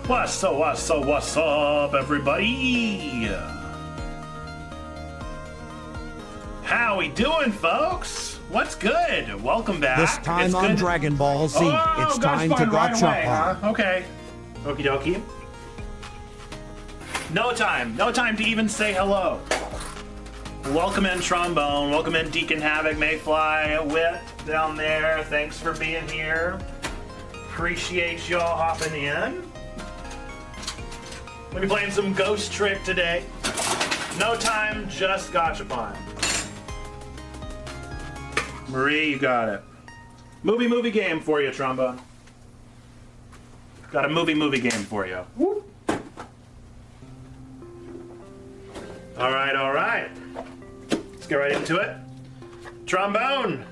What's up, everybody? How we doing, folks? What's good? Welcome back. This time on Dragon Ball Z, it's time to gotcha. Huh? Okay. Okie dokie. No time to even say hello. Welcome in, Trombone. Welcome in, Deacon Havoc, Mayfly, Wit down there. Thanks for being here. Appreciate y'all hopping in. We'll be playing some Ghost Trick today. No time, just gachapon. Marie, you got it. Movie game for you, Trombone. Got a movie game for you. Woo. All right. Let's get right into it. Trombone,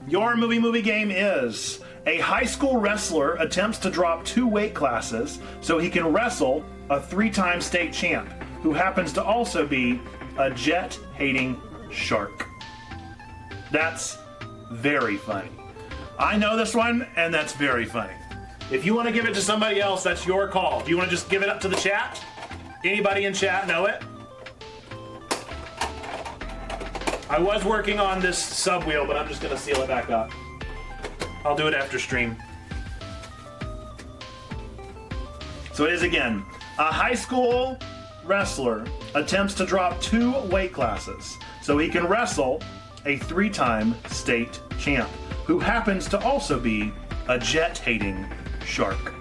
your movie game is: a high school wrestler attempts to drop 2 weight classes so he can wrestle a 3-time state champ who happens to also be a jet-hating shark. That's very funny. I know this one, and that's very funny. If you want to give it to somebody else, that's your call. Do you want to just give it up to the chat? Anybody in chat know it? I was working on this sub wheel, but I'm just going to seal it back up. I'll do it after stream. So it is again. A high school wrestler attempts to drop 2 weight classes so he can wrestle a 3-time state champ who happens to also be a jet-hating shark.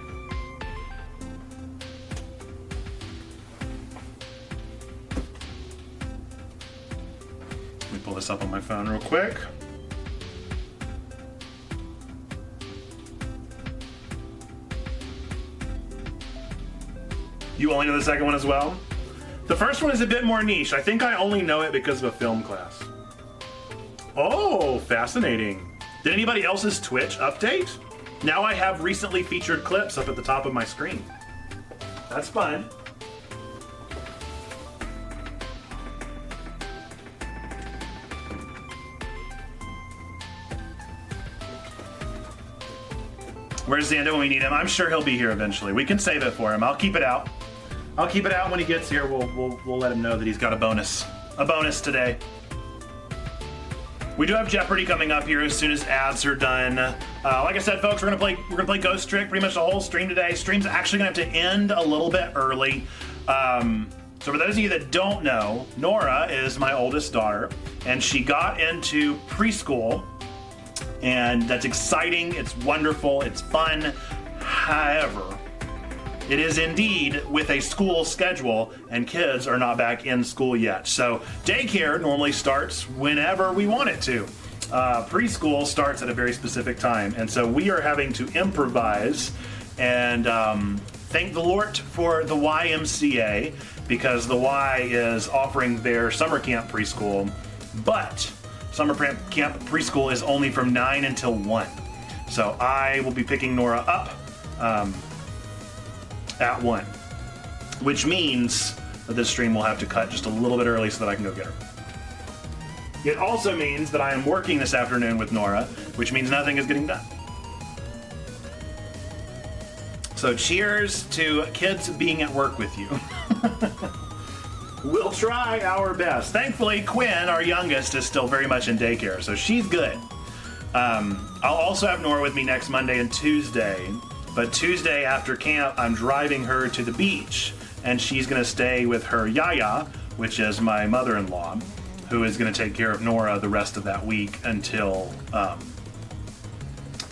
Let me pull this up on my phone real quick. You only know the second one as well? The first one is a bit more niche. I think I only know it because of a film class. Oh, fascinating. Did anybody else's Twitch update? Now I have recently featured clips up at the top of my screen. That's fun. Where's Xander when we need him? I'm sure he'll be here eventually. We can save it for him. I'll keep it out. I'll keep it out when he gets here. We'll let him know that he's got a bonus today. We do have Jeopardy coming up here as soon as ads are done. Like I said, folks, we're gonna play Ghost Trick pretty much the whole stream today. Stream's actually gonna have to end a little bit early. So for those of you that don't know, Nora is my oldest daughter, and she got into preschool, and that's exciting. It's wonderful. It's fun. However, it is indeed with a school schedule, and kids are not back in school yet. So daycare normally starts whenever we want it to. Preschool starts at a very specific time, and so we are having to improvise. And thank the Lord for the YMCA, because the Y is offering their summer camp preschool, but summer camp preschool is only from 9 until 1. So I will be picking Nora up at 1, which means that this stream will have to cut just a little bit early so that I can go get her. It also means that I am working this afternoon with Nora, which means nothing is getting done. So cheers to kids being at work with you. We'll try our best. Thankfully, Quinn, our youngest, is still very much in daycare, so she's good. I'll also have Nora with me next Monday and Tuesday. But Tuesday after camp, I'm driving her to the beach, and she's going to stay with her Yaya, which is my mother-in-law, who is going to take care of Nora the rest of that week until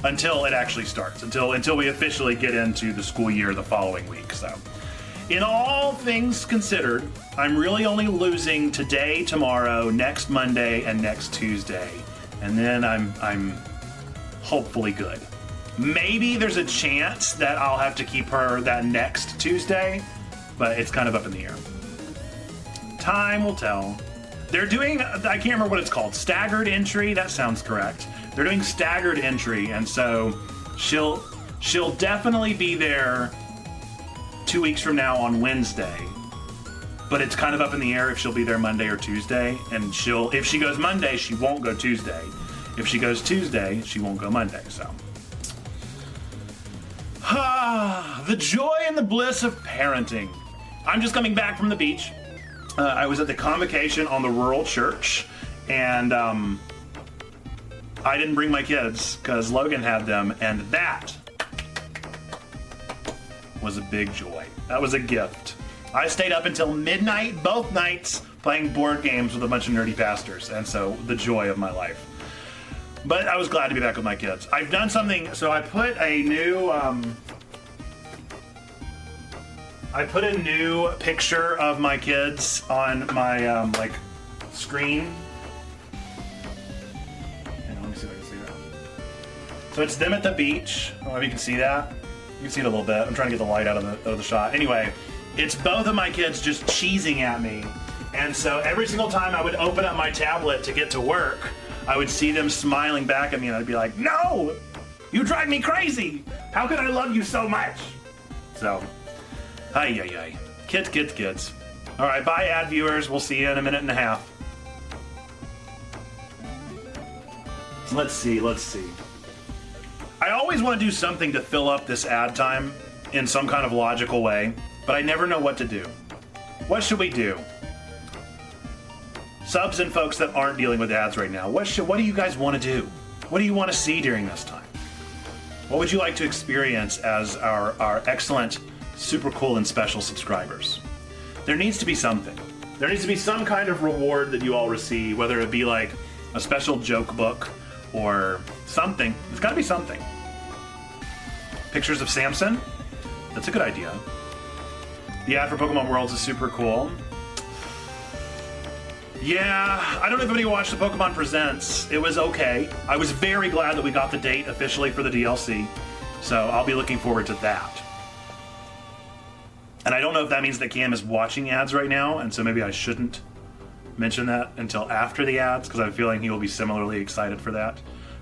it actually starts, until we officially get into the school year the following week. So, in all things considered, I'm really only losing today, tomorrow, next Monday, and next Tuesday, and then I'm hopefully good. Maybe there's a chance that I'll have to keep her that next Tuesday, but it's kind of up in the air. Time will tell. They're doing, I can't remember what it's called, staggered entry? That sounds correct. They're doing staggered entry, and so she'll definitely be there 2 weeks from now on Wednesday, but it's kind of up in the air if she'll be there Monday or Tuesday, and if she goes Monday, she won't go Tuesday. If she goes Tuesday, she won't go Monday, so. The joy and the bliss of parenting. I'm just coming back from the beach. I was at the convocation on the rural church, and I didn't bring my kids because Logan had them, and that was a big joy. That was a gift. I stayed up until midnight, both nights, playing board games with a bunch of nerdy pastors, and so the joy of my life. But I was glad to be back with my kids. I've done something, so I put a new picture of my kids on my like screen. Hang on, let me see if I can see that. So it's them at the beach. I don't know if you can see that. You can see it a little bit. I'm trying to get the light out of the shot. Anyway, it's both of my kids just cheesing at me. And so every single time I would open up my tablet to get to work, I would see them smiling back at me, and I'd be like, no, you drive me crazy. How could I love you so much? So, ay. Kids. All right, bye, ad viewers. We'll see you in a minute and a half. Let's see. I always want to do something to fill up this ad time in some kind of logical way, but I never know what to do. What should we do? Subs and folks that aren't dealing with ads right now, what do you guys want to do? What do you want to see during this time? What would you like to experience as our excellent, super cool, and special subscribers? There needs to be something. There needs to be some kind of reward that you all receive, whether it be like a special joke book or something. There's got to be something. Pictures of Samson? That's a good idea. The ad for Pokemon Worlds is super cool. Yeah, I don't know if anybody watched the Pokemon Presents. It was okay. I was very glad that we got the date officially for the DLC, so I'll be looking forward to that. And I don't know if that means that Cam is watching ads right now, and so maybe I shouldn't mention that until after the ads, because I have a feeling he will be similarly excited for that.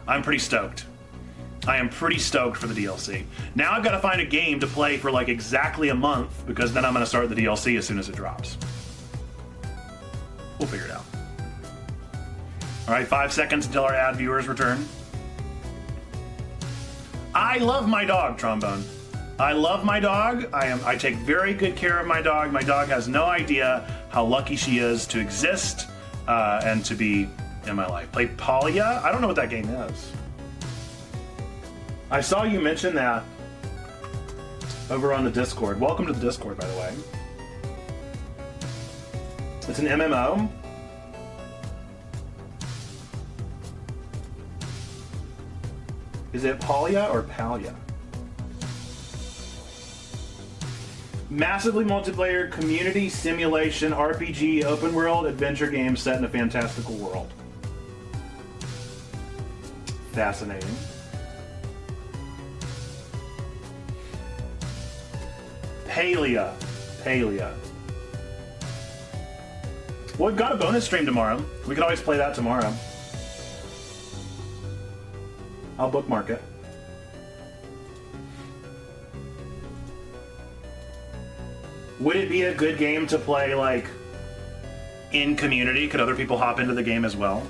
I'm pretty stoked. I am pretty stoked for the DLC. Now I've got to find a game to play for like exactly a month, because then I'm going to start the DLC as soon as it drops. We'll figure it out. All right, 5 seconds until our ad viewers return. I love my dog, Trombone. I love my dog. I take very good care of my dog. My dog has no idea how lucky she is to exist and to be in my life. Play Polya? I don't know what that game is. I saw you mention that over on the Discord. Welcome to the Discord, by the way. It's an MMO. Is it Polya or Palya? Massively multiplayer community simulation RPG open world adventure game set in a fantastical world. Fascinating. Palya. Well, we've got a bonus stream tomorrow. We could always play that tomorrow. I'll bookmark it. Would it be a good game to play, like, in community? Could other people hop into the game as well?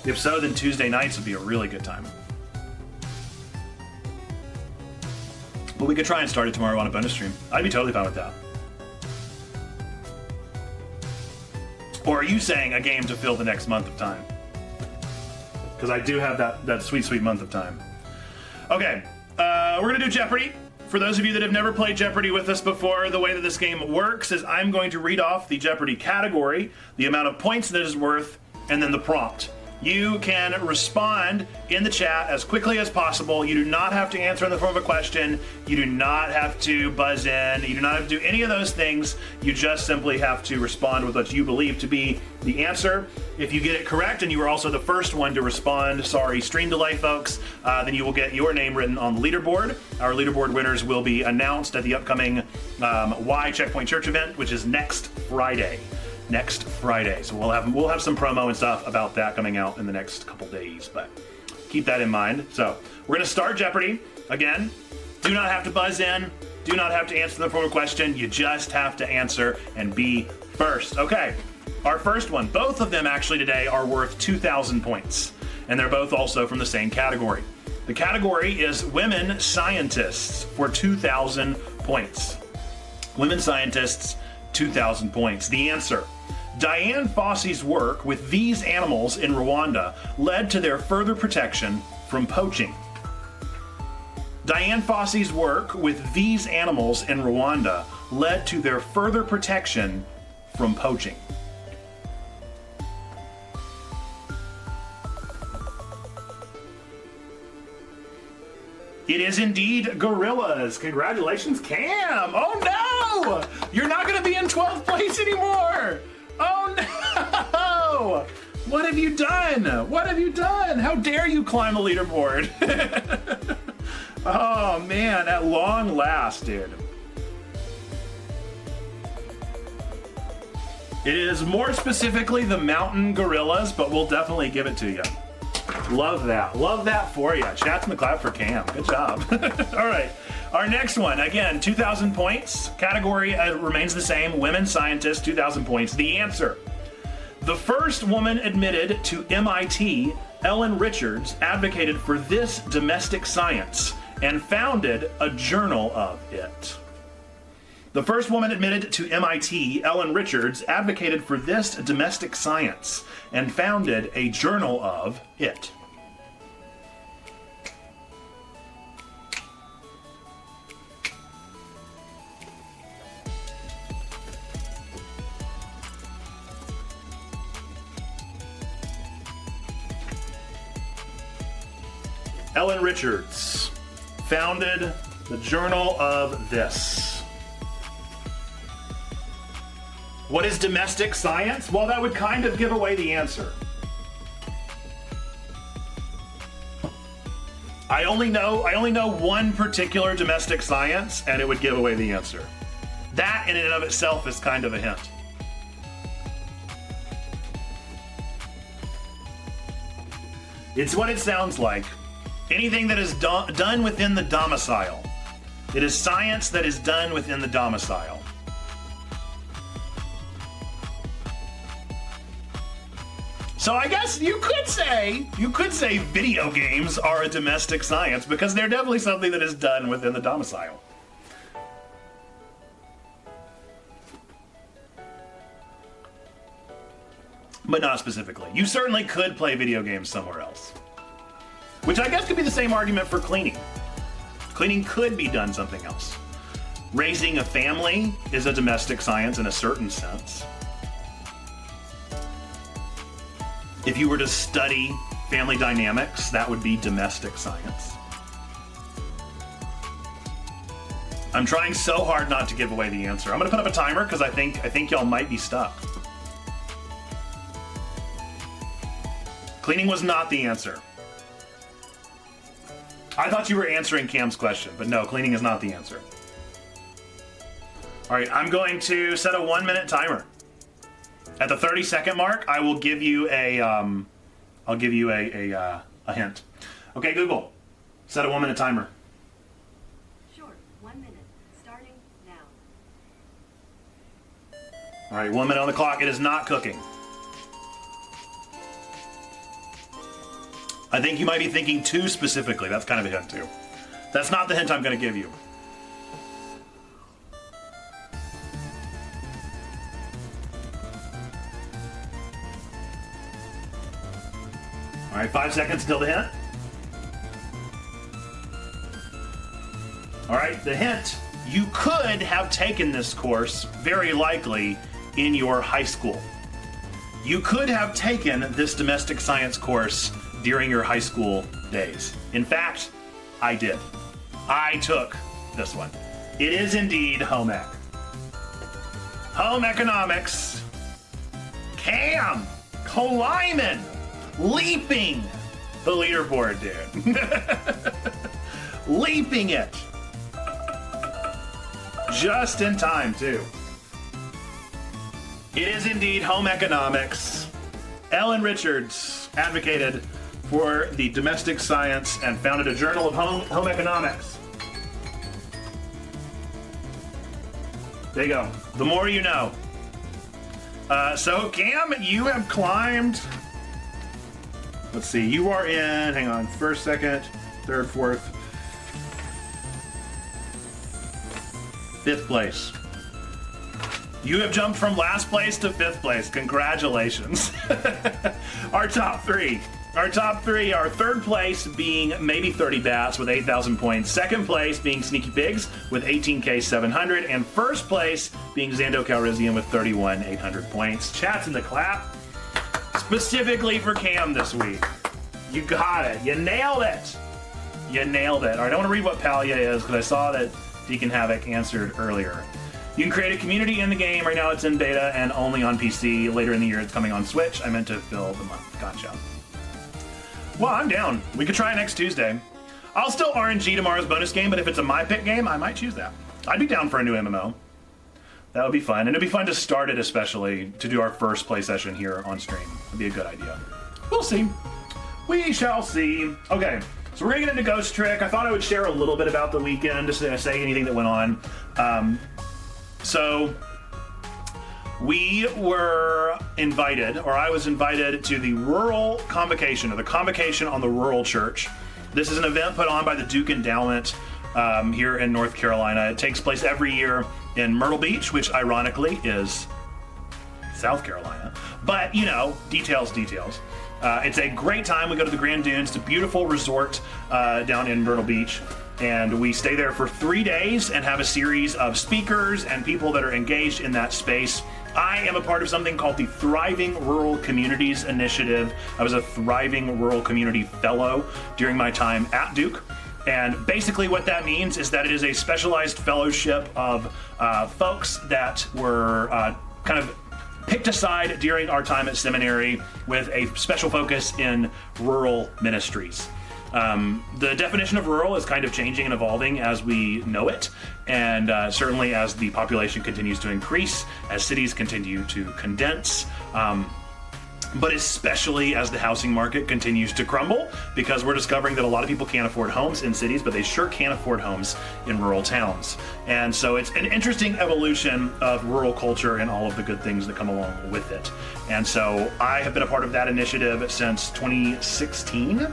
If so, then Tuesday nights would be a really good time. But we could try and start it tomorrow on a bonus stream. I'd be totally fine with that. Or are you saying a game to fill the next month of time? Because I do have that sweet, sweet month of time. Okay, we're going to do Jeopardy! For those of you that have never played Jeopardy with us before, the way that this game works is I'm going to read off the Jeopardy category, the amount of points that it is worth, and then the prompt. You can respond in the chat as quickly as possible. You do not have to answer in the form of a question. You do not have to buzz in. You do not have to do any of those things. You just simply have to respond with what you believe to be the answer. If you get it correct, and you were also the first one to respond, sorry, stream delay folks, then you will get your name written on the leaderboard. Our leaderboard winners will be announced at the upcoming Y Checkpoint Church event, which is next Friday. So we'll have some promo and stuff about that coming out in the next couple days, but keep that in mind. So we're gonna start Jeopardy. Again, do not have to buzz in, do not have to answer the form of question, you just have to answer and be first. Okay, our first one, both of them actually today are worth 2,000 points, and they're both also from the same category. The category is women scientists for 2,000 points. Women scientists, 2,000 points. The answer: Dian Fossey's work with these animals in Rwanda led to their further protection from poaching. Dian Fossey's work with these animals in Rwanda led to their further protection from poaching. It is indeed gorillas. Congratulations, Cam. Oh no! You're not going to be in 12th place anymore. Oh no! What have you done? What have you done? How dare you climb the leaderboard? Oh man, at long last, dude. It is more specifically the mountain gorillas, but we'll definitely give it to you. Love that. Love that for you. Chats in the cloud for Cam. Good job. All right. Our next one, again, 2,000 points. Category remains the same. Women scientists, 2,000 points. The answer: the first woman admitted to MIT, Ellen Richards, advocated for this domestic science and founded a journal of it. The first woman admitted to MIT, Ellen Richards, advocated for this domestic science and founded a journal of it. Ellen Richards founded the journal of this. What is domestic science? Well, that would kind of give away the answer. I only know one particular domestic science, and it would give away the answer. That in and of itself is kind of a hint. It's what it sounds like. Anything that is done within the domicile. It is science that is done within the domicile. So I guess you could say video games are a domestic science because they're definitely something that is done within the domicile. But not specifically. You certainly could play video games somewhere else. Which I guess could be the same argument for cleaning. Cleaning could be done something else. Raising a family is a domestic science in a certain sense. If you were to study family dynamics, that would be domestic science. I'm trying so hard not to give away the answer. I'm gonna put up a timer because I think y'all might be stuck. Cleaning was not the answer. I thought you were answering Cam's question, but no, cleaning is not the answer. All right, I'm going to set a 1-minute timer. At the 30-second mark, I will give you a hint. Okay, Google, set a 1-minute timer. Sure, 1 minute, starting now. All right, 1 minute on the clock. It is not cooking. I think you might be thinking too specifically. That's kind of a hint too. That's not the hint I'm going to give you. All right, 5 seconds till the hint. All right, the hint. You could have taken this course, very likely, in your high school. You could have taken this domestic science course during your high school days. In fact, I did. I took this one. It is indeed home ec. Home economics. Cam climbing, leaping the leaderboard, dude. Leaping it. Just in time, too. It is indeed home economics. Ellen Richards advocated for the domestic science and founded a journal of home economics. There you go. The more you know. So Cam, you have climbed. Let's see. You are in. Hang on. First, second, third, fourth, fifth place. You have jumped from last place to fifth place. Congratulations. Our top three. Our top three are third place being Maybe 30 Bats with 8,000 points. Second place being Sneaky Pigs with 18K 700. And first place being Xando Calrissian with 31,800 points. Chat's in the clap. Specifically for Cam this week. You got it. You nailed it. You nailed it. All right, I want to read what Palia is because I saw that Deacon Havoc answered earlier. You can create a community in the game. Right now it's in beta and only on PC. Later in the year it's coming on Switch. I meant to fill the month. Gotcha. Well, I'm down. We could try next Tuesday. I'll still RNG tomorrow's bonus game, but if it's a my pick game, I might choose that. I'd be down for a new MMO. That would be fun. And it'd be fun to start it, especially to do our first play session here on stream. It'd be a good idea. We'll see. We shall see. Okay, so we're gonna get into Ghost Trick. I thought I would share a little bit about the weekend, just to say anything that went on. So we were invited, or I was invited to the Rural Convocation, or the Convocation on the Rural Church. This is an event put on by the Duke Endowment here in North Carolina. It takes place every year in Myrtle Beach, which ironically is South Carolina. But, you know, details. It's a great time. We go to the Grand Dunes. It's a beautiful resort down in Myrtle Beach. And we stay there for 3 days and have a series of speakers and people that are engaged in that space. I am a part of something called the Thriving Rural Communities Initiative. I was a Thriving Rural Community Fellow during my time at Duke. And basically what that means is that it is a specialized fellowship of folks that were kind of picked aside during our time at seminary with a special focus in rural ministries. The definition of rural is kind of changing and evolving as we know it, and certainly as the population continues to increase, as cities continue to condense, but especially as the housing market continues to crumble, because we're discovering that a lot of people can't afford homes in cities, but they sure can't afford homes in rural towns. And so it's an interesting evolution of rural culture and all of the good things that come along with it. And so I have been a part of that initiative since 2016.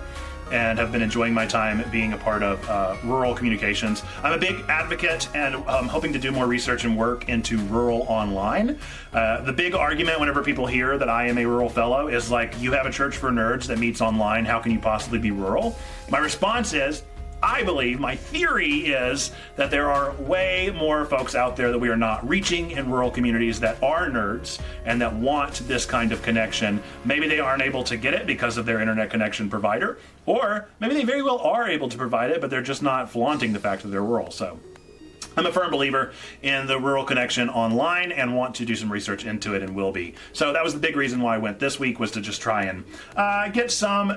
And have been enjoying my time being a part of rural communications. I'm a big advocate and hoping to do more research and work into rural online. The big argument whenever people hear that I am a rural fellow is like, you have a church for nerds that meets online, how can you possibly be rural? My response is, I believe, my theory is that there are way more folks out there that we are not reaching in rural communities that are nerds and that want this kind of connection. Maybe they aren't able to get it because of their internet connection provider, or maybe they very well are able to provide it, but they're just not flaunting the fact that they're rural. So I'm a firm believer in the rural connection online and want to do some research into it and will be. So that was the big reason why I went this week, was to just try and get some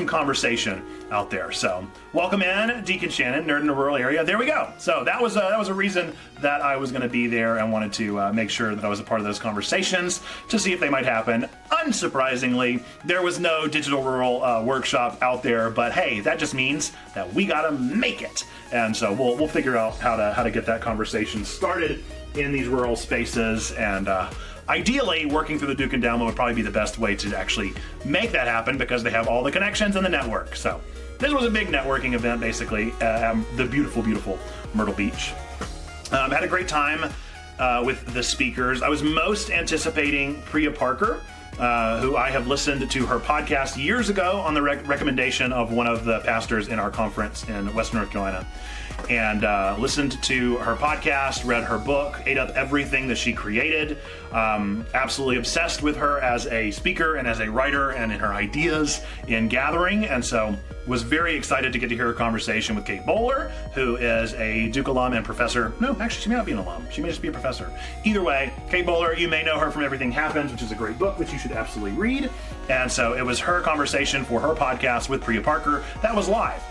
conversation out there. So welcome in, Deacon Shannon, Nerd in a Rural Area. There we go. So that was a reason that I was going to be there and wanted to make sure that I was a part of those conversations to see if they might happen. Unsurprisingly, there was no digital rural workshop out there, but hey, that just means that we got to make it. And so we'll figure out how to get that conversation started in these rural spaces, and ideally working through the Duke Endowment would probably be the best way to actually make that happen, because they have all the connections in the network. So this was a big networking event, basically, the beautiful Myrtle Beach. Had a great time with the speakers. I was most anticipating Priya Parker, who I have listened to her podcast years ago on the recommendation of one of the pastors in our conference in Western North Carolina, and listened to her podcast, read her book, ate up everything that she created. Absolutely obsessed with her as a speaker and as a writer and in her ideas in gathering, and so was very excited to get to hear a conversation with Kate Bowler, who is a Duke alum and professor. No, actually, she may not be an alum. She may just be a professor. Either way, Kate Bowler, you may know her from Everything Happens, which is a great book that you should absolutely read. And so it was her conversation for her podcast with Priya Parker that was live.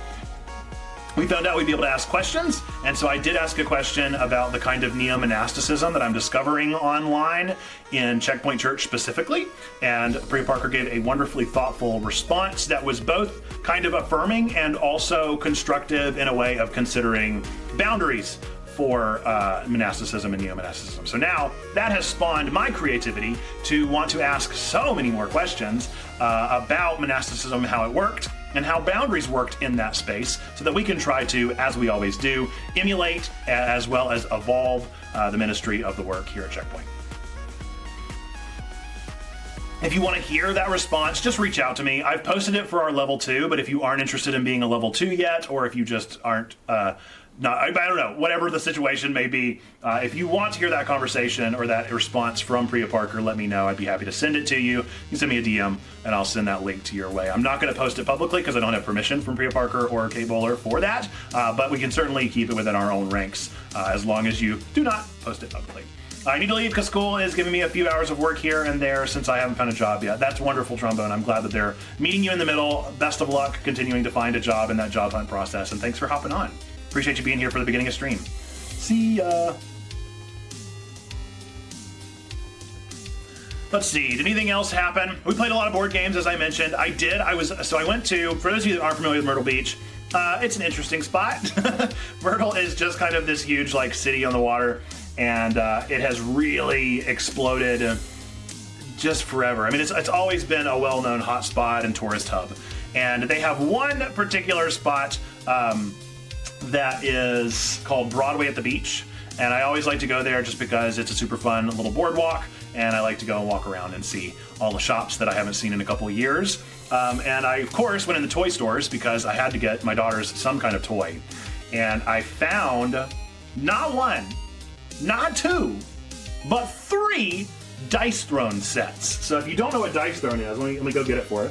We found out we'd be able to ask questions, and so I did ask a question about the kind of neo-monasticism that I'm discovering online in Checkpoint Church specifically, and Priya Parker gave a wonderfully thoughtful response that was both kind of affirming and also constructive in a way of considering boundaries for monasticism and neo-monasticism. So now that has spawned my creativity to want to ask so many more questions about monasticism, how it worked, and how boundaries worked in that space, so that we can try to, as we always do, emulate as well as evolve the ministry of the work here at Checkpoint. If you want to hear that response, just reach out to me. I've posted it for our level 2, but if you aren't interested in being a level 2 yet, or if you just aren't, I don't know, whatever the situation may be, if you want to hear that conversation or that response from Priya Parker, let me know. I'd be happy to send it to you. You can send me a DM, and I'll send that link to your way. I'm not going to post it publicly because I don't have permission from Priya Parker or Kate Bowler for that, but we can certainly keep it within our own ranks as long as you do not post it publicly. I need to leave because school is giving me a few hours of work here and there since I haven't found a job yet. That's wonderful, Trombone. I'm glad that they're meeting you in the middle. Best of luck continuing to find a job in that job hunt process, and thanks for hopping on. Appreciate you being here for the beginning of stream. See ya. Let's see, did anything else happen? We played a lot of board games, as I mentioned. I went to, for those of you that aren't familiar with Myrtle Beach, it's an interesting spot. Myrtle is just kind of this huge like city on the water, and it has really exploded just forever. I mean, it's always been a well-known hot spot and tourist hub. And they have one particular spot that is called Broadway at the Beach. And I always like to go there just because it's a super fun little boardwalk, and I like to go and walk around and see all the shops that I haven't seen in a couple of years. And I, of course, went in the toy stores because I had to get my daughters some kind of toy. And I found not one, not two, but 3 Dice Throne sets. So if you don't know what Dice Throne is, let me go get it for you.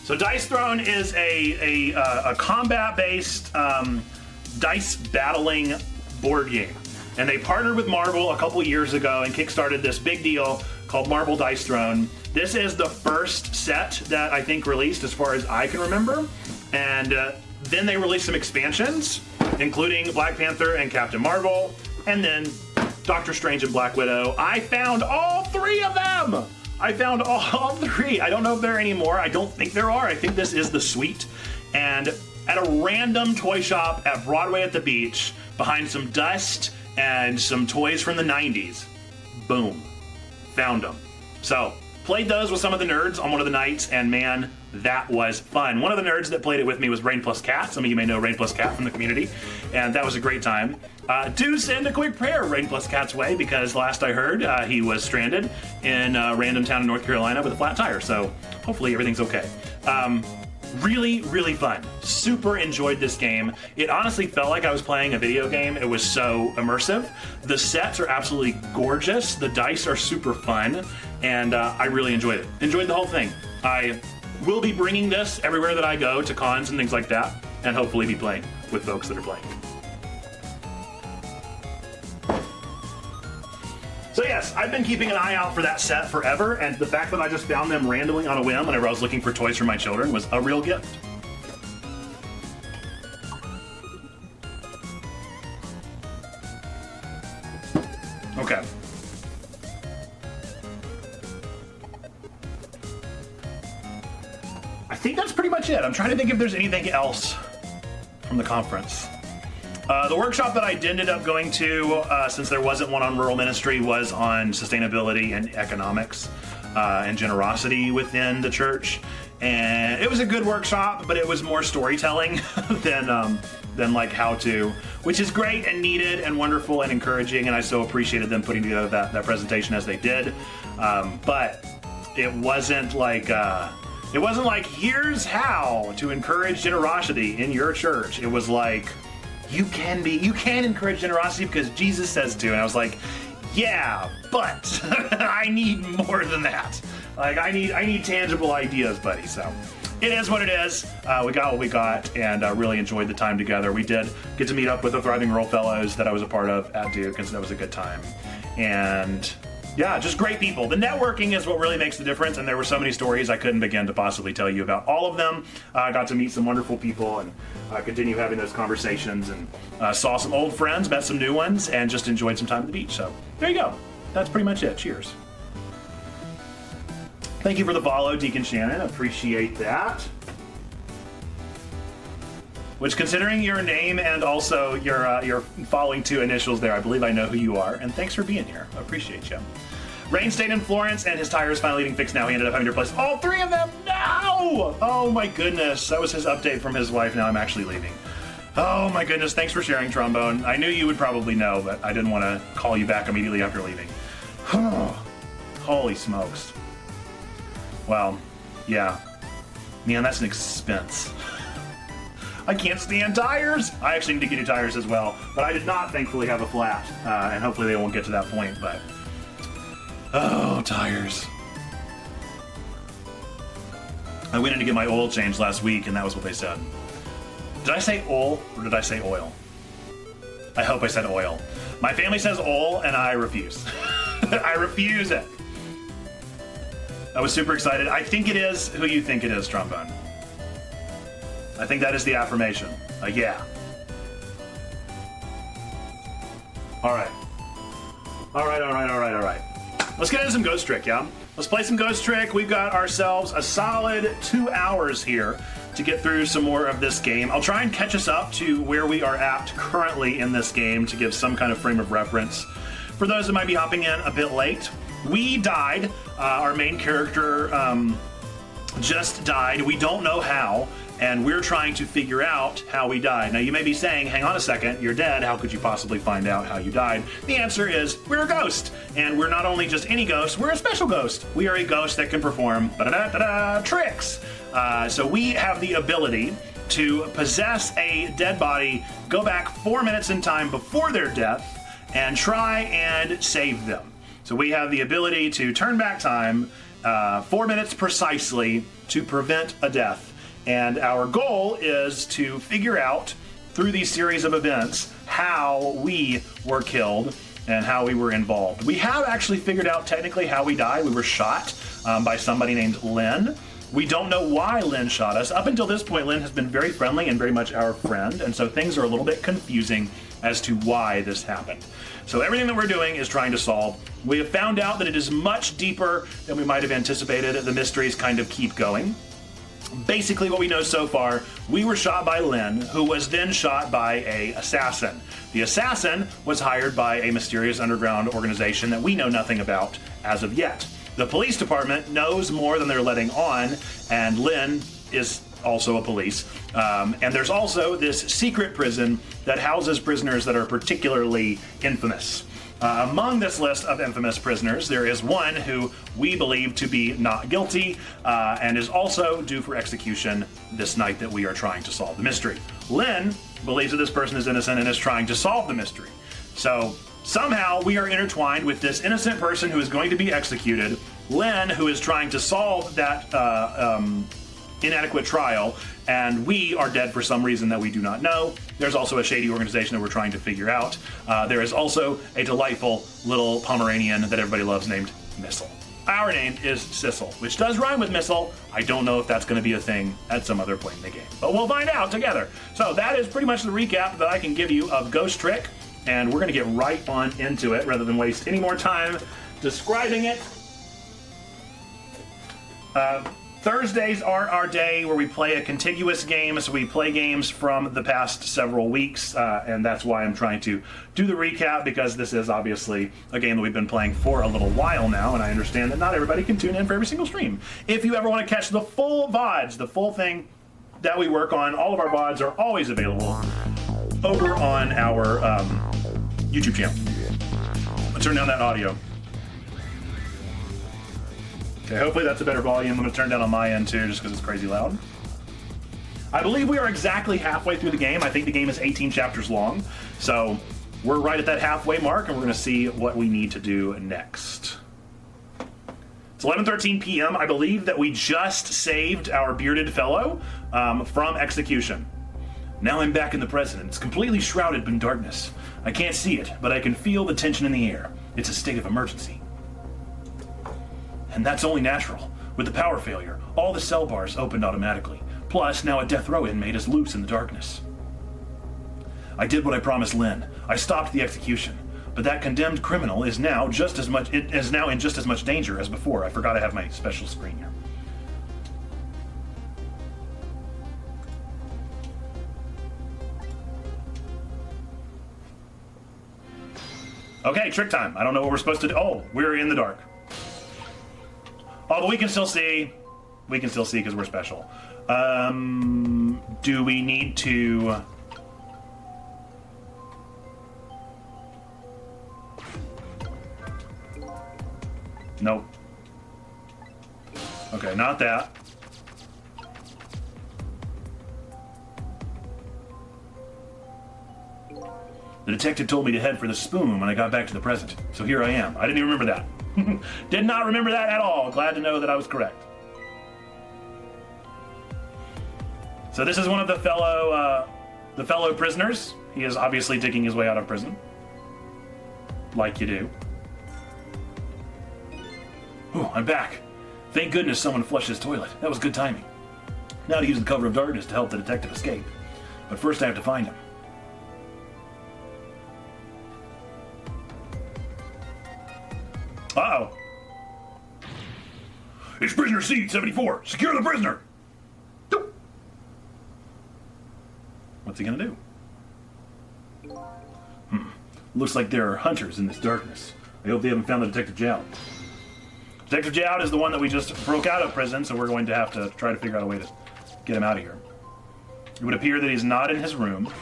So Dice Throne is a combat-based dice battling board game. And they partnered with Marvel a couple years ago and kickstarted this big deal called Marvel Dice Throne. This is the first set that I think released as far as I can remember. And then they released some expansions, including Black Panther and Captain Marvel, and then Doctor Strange and Black Widow. I found all 3 of them! I found all 3. I don't know if there are any more. I don't think there are. I think this is the suite. And at a random toy shop at Broadway at the Beach, behind some dust and some toys from the 90s, boom, found them. So, played those with some of the nerds on one of the nights, and man, that was fun. One of the nerds that played it with me was Rain Plus Cat. Some of you may know Rain Plus Cat from the community, and that was a great time. Do send a quick prayer Rain Plus Cat's way, because last I heard, he was stranded in a random town in North Carolina with a flat tire, so hopefully everything's okay. Really, really fun. Super enjoyed this game. It honestly felt like I was playing a video game. It was so immersive. The sets are absolutely gorgeous. The dice are super fun, and I really enjoyed it. Enjoyed the whole thing. I will be bringing this everywhere that I go, to cons and things like that, and hopefully be playing with folks that are playing. So yes, I've been keeping an eye out for that set forever, and the fact that I just found them randomly on a whim whenever I was looking for toys for my children was a real gift. Okay. I think that's pretty much it. I'm trying to think if there's anything else from the conference. The workshop that I ended up going to, since there wasn't one on rural ministry, was on sustainability and economics and generosity within the church. And it was a good workshop, but it was more storytelling than like how to, which is great and needed and wonderful and encouraging. And I so appreciated them putting together that presentation as they did. But it wasn't like here's how to encourage generosity in your church. It was like, you can encourage generosity because Jesus says to. And I was like, yeah, but I need more than that. Like, I need tangible ideas, buddy. So it is what it is. We got what we got, and really enjoyed the time together. We did get to meet up with the Thriving Rural Fellows that I was a part of at Duke, and so that was a good time. And Yeah, just great people. The networking is what really makes the difference, and there were so many stories I couldn't begin to possibly tell you about all of them. I got to meet some wonderful people and continue having those conversations, and saw some old friends, met some new ones, and just enjoyed some time at the beach. So there you go. That's pretty much it. Cheers. Thank you for the follow, Deacon Shannon. Appreciate that. Which, considering your name and also your following 2 initials there, I believe I know who you are. And thanks for being here. I appreciate you. Rain stayed in Florence, and his tires finally getting fixed now. He ended up having to replace all 3 of them. No! Oh my goodness. That was his update from his wife. Now I'm actually leaving. Oh my goodness. Thanks for sharing, Trombone. I knew you would probably know, but I didn't want to call you back immediately after leaving. Holy smokes. Well, yeah. Man, that's an expense. I can't stand tires. I actually need to get new tires as well, but I did not thankfully have a flat, and hopefully they won't get to that point, but oh, tires. I went in to get my oil changed last week, and that was what they said. Did I say oil or did I say oil? I hope I said oil. My family says oil, and I refuse. I refuse it. I was super excited. I think it is who you think it is, Trombone. I think that is the affirmation. Yeah. All right. Let's get into some Ghost Trick, yeah? Let's play some Ghost Trick. We've got ourselves a solid 2 hours here to get through some more of this game. I'll try and catch us up to where we are at currently in this game to give some kind of frame of reference. For those that might be hopping in a bit late, we died. Our main character just died. We don't know how. And we're trying to figure out how we died. Now, you may be saying, hang on a second, you're dead. How could you possibly find out how you died? The answer is, we're a ghost. And we're not only just any ghost, we're a special ghost. We are a ghost that can perform tricks. So we have the ability to possess a dead body, go back 4 minutes in time before their death, and try and save them. So we have the ability to turn back time 4 minutes precisely to prevent a death. And our goal is to figure out, through these series of events, how we were killed and how we were involved. We have actually figured out technically how we died. We were shot by somebody named Lynn. We don't know why Lynn shot us. Up until this point, Lynn has been very friendly and very much our friend, and so things are a little bit confusing as to why this happened. So everything that we're doing is trying to solve. We have found out that it is much deeper than we might have anticipated. The mysteries kind of keep going. Basically, what we know so far, we were shot by Lynn, who was then shot by an assassin. The assassin was hired by a mysterious underground organization that we know nothing about as of yet. The police department knows more than they're letting on, and Lynn is also a police. And there's also this secret prison that houses prisoners that are particularly infamous. Among this list of infamous prisoners, there is one who we believe to be not guilty and is also due for execution this night that we are trying to solve the mystery. Lynn believes that this person is innocent and is trying to solve the mystery. So somehow we are intertwined with this innocent person who is going to be executed, Lynn, who is trying to solve that inadequate trial, and we are dead for some reason that we do not know. There's also a shady organization that we're trying to figure out. There is also a delightful little Pomeranian that everybody loves named Missile. Our name is Sissel, which does rhyme with missile. I don't know if that's going to be a thing at some other point in the game, but we'll find out together. So that is pretty much the recap that I can give you of Ghost Trick, and we're going to get right on into it rather than waste any more time describing it. Thursdays are our day where we play a contiguous game, so we play games from the past several weeks, and that's why I'm trying to do the recap, because this is obviously a game that we've been playing for a little while now, and I understand that not everybody can tune in for every single stream. If you ever want to catch the full VODs, the full thing that we work on, all of our VODs are always available over on our YouTube channel. Let's turn down that audio. Okay, hopefully that's a better volume. I'm going to turn down on my end too, just because it's crazy loud. I believe we are exactly halfway through the game. I think the game is 18 chapters long. So we're right at that halfway mark, and we're going to see what we need to do next. It's 11:13 p.m. I believe that we just saved our bearded fellow from execution. Now I'm back in the present. It's completely shrouded in darkness. I can't see it, but I can feel the tension in the air. It's a state of emergency. And that's only natural. With the power failure, all the cell bars opened automatically. Plus, now a death row inmate is loose in the darkness. I did what I promised Lynn. I stopped the execution. But that condemned criminal is now in just as much danger as before. I forgot I have my special screen here. Okay, trick time. I don't know what we're supposed to do. Oh, we're in the dark. Oh, but we can still see. We can still see because we're special. Do we need to... Nope. Okay, not that. The detective told me to head for the spoon when I got back to the present. So here I am. I didn't even remember that. Did not remember that at all. Glad to know that I was correct. So this is one of the fellow prisoners. He is obviously digging his way out of prison. Like you do. Oh, I'm back. Thank goodness someone flushed his toilet. That was good timing. Now to use the cover of darkness to help the detective escape. But first I have to find him. Uh-oh. It's prisoner C-74. Secure the prisoner. What's he gonna do? Looks like there are hunters in this darkness. I hope they haven't found the Detective Jout. Detective Jout is the one that we just broke out of prison, so we're going to have to try to figure out a way to get him out of here. It would appear that he's not in his room.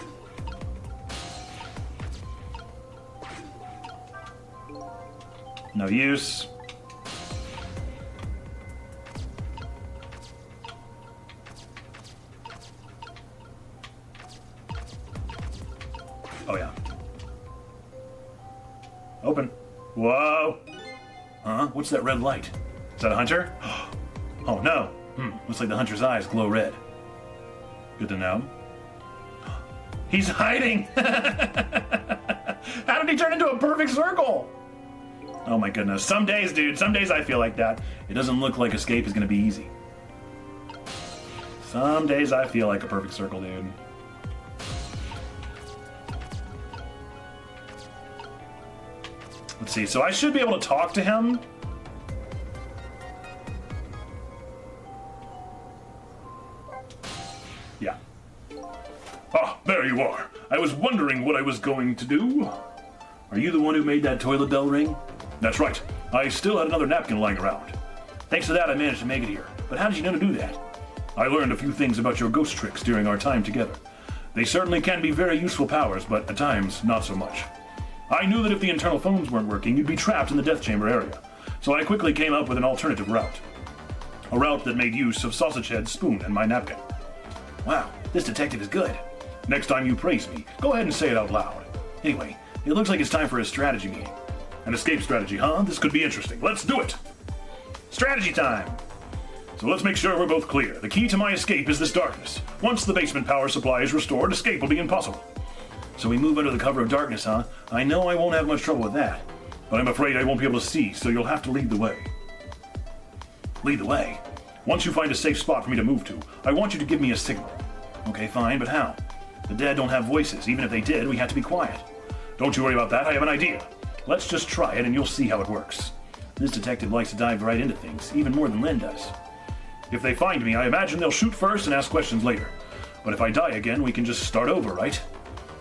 No use. Oh, yeah. Open. Whoa. Huh? What's that red light? Is that a hunter? Oh, no. Looks like the hunter's eyes glow red. Good to know. He's hiding! How did he turn into a perfect circle? Oh my goodness. Some days, dude, some days I feel like that. It doesn't look like escape is going to be easy. Some days I feel like a perfect circle, dude. Let's see. So I should be able to talk to him. Yeah. Ah, there you are. I was wondering what I was going to do. Are you the one who made that toilet bell ring? That's right. I still had another napkin lying around. Thanks to that, I managed to make it here. But how did you know to do that? I learned a few things about your ghost tricks during our time together. They certainly can be very useful powers, but at times, not so much. I knew that if the internal phones weren't working, you'd be trapped in the death chamber area. So I quickly came up with an alternative route. A route that made use of Sausage Head's spoon and my napkin. Wow, this detective is good. Next time you praise me, go ahead and say it out loud. Anyway, it looks like it's time for a strategy meeting. An escape strategy, huh? This could be interesting. Let's do it! Strategy time! So let's make sure we're both clear. The key to my escape is this darkness. Once the basement power supply is restored, escape will be impossible. So we move under the cover of darkness, huh? I know I won't have much trouble with that. But I'm afraid I won't be able to see, so you'll have to lead the way. Lead the way? Once you find a safe spot for me to move to, I want you to give me a signal. Okay, fine, but how? The dead don't have voices. Even if they did, we had to be quiet. Don't you worry about that, I have an idea. Let's just try it and you'll see how it works. This detective likes to dive right into things, even more than Lynn does. If they find me, I imagine they'll shoot first and ask questions later. But if I die again, we can just start over, right?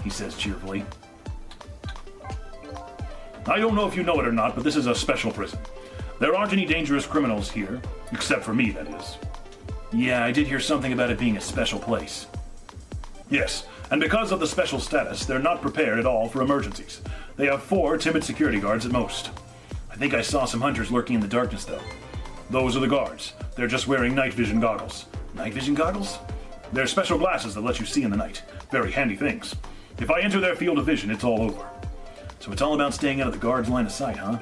He says cheerfully. I don't know if you know it or not, but this is a special prison. There aren't any dangerous criminals here, except for me, that is. Yeah, I did hear something about it being a special place. Yes, and because of the special status, they're not prepared at all for emergencies. They have 4 timid security guards at most. I think I saw some hunters lurking in the darkness, though. Those are the guards. They're just wearing night vision goggles. Night vision goggles? They're special glasses that let you see in the night. Very handy things. If I enter their field of vision, it's all over. So it's all about staying out of the guards' line of sight, huh?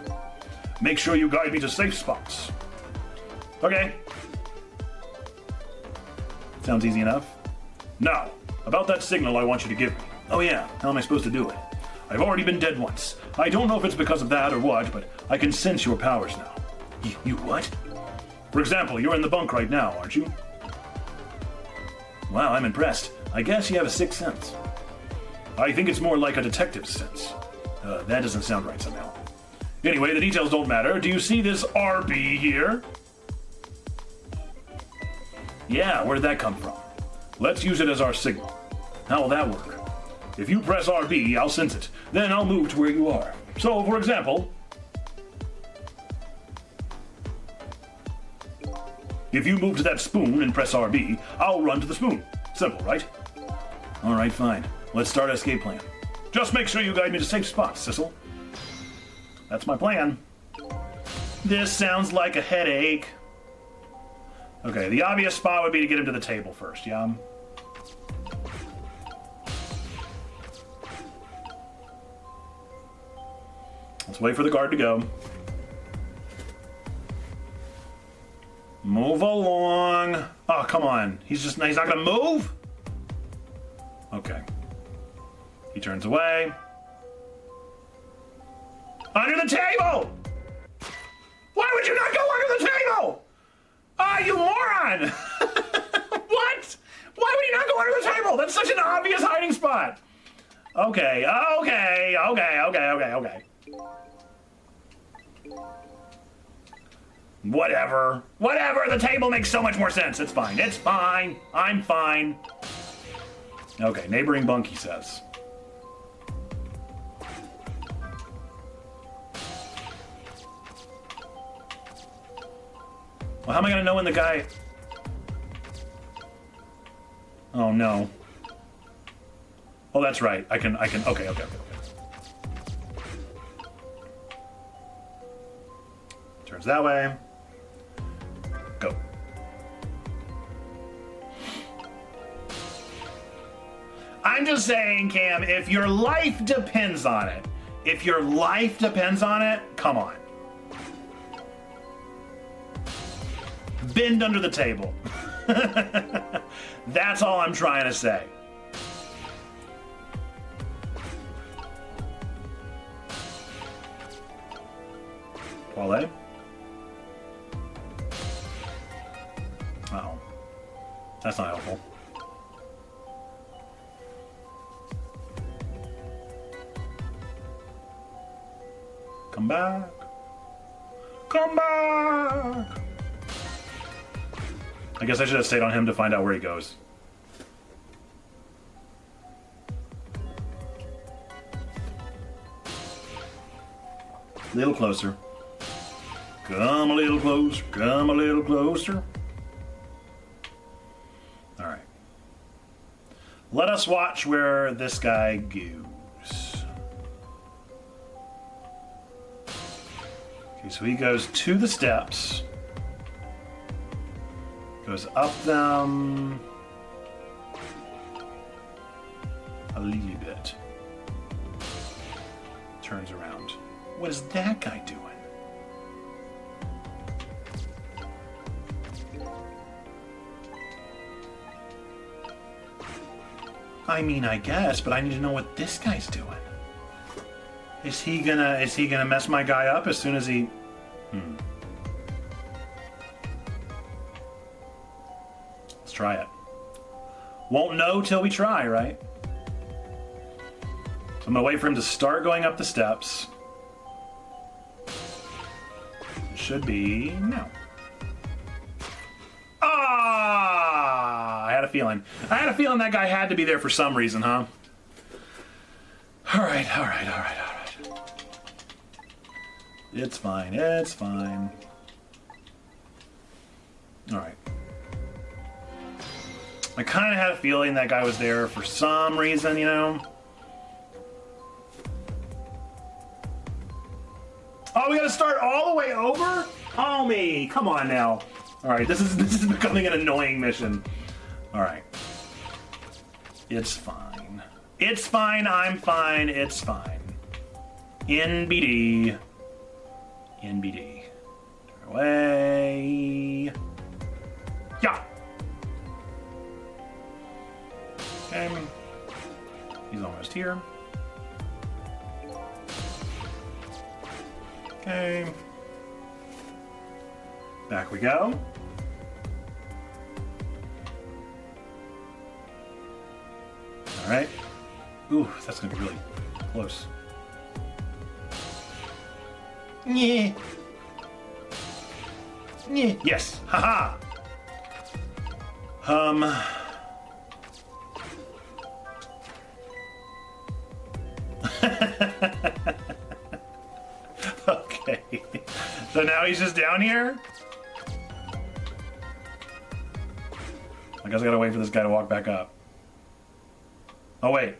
Make sure you guide me to safe spots. Okay. Sounds easy enough. Now, about that signal I want you to give me. Oh yeah, how am I supposed to do it? I've already been dead once. I don't know if it's because of that or what, but I can sense your powers now. You what? For example, you're in the bunk right now, aren't you? Wow, I'm impressed. I guess you have a sixth sense. I think it's more like a detective's sense. That doesn't sound right somehow. Anyway, the details don't matter. Do you see this RB here? Yeah, where did that come from? Let's use it as our signal. How will that work? If you press RB, I'll sense it. Then I'll move to where you are. So, for example, if you move to that spoon and press RB, I'll run to the spoon. Simple, right? All right, fine. Let's start escape plan. Just make sure you guide me to safe spots, Sissel. That's my plan. This sounds like a headache. Okay, the obvious spot would be to get him to the table first, yeah? Let's wait for the guard to go. Move along. Oh, come on. He's not gonna move? Okay. He turns away. Under the table! Why would you not go under the table? Ah, you moron! What? Why would you not go under the table? That's such an obvious hiding spot. Okay. Whatever. The table makes so much more sense. It's fine. I'm fine. Okay, neighboring bunk, he says. Well, how am I gonna know when the guy... Oh, no. Oh, that's right. I can, okay. Turns that way. Go. I'm just saying, Cam, if your life depends on it, come on. Bend under the table. That's all I'm trying to say. Wale? Uh-oh. That's not helpful. Come back. I guess I should have stayed on him to find out where he goes. A little closer. Come a little closer. All right. Let us watch where this guy goes. Okay, so he goes to the steps. Goes up them a little bit. Turns around. What is that guy doing? I mean, I guess, but I need to know what this guy's doing. Is he gonna mess my guy up as soon as he... Let's try it. Won't know till we try, right? So I'm gonna wait for him to start going up the steps. It should be now. I had a feeling. That guy had to be there for some reason, huh? All right. It's fine. All right. I kind of had a feeling that guy was there for some reason, you know? Oh, we gotta start all the way over? Homie, come on now. All right, this is becoming an annoying mission. All right. It's fine. I'm fine. It's fine. NBD. Turn away. Yeah. Okay. He's almost here. Okay. Back we go. All right. Ooh, that's gonna be really close. Yeah. Yeah. Yes. Haha. Okay. So now he's just down here? I guess I gotta wait for this guy to walk back up. Oh, wait.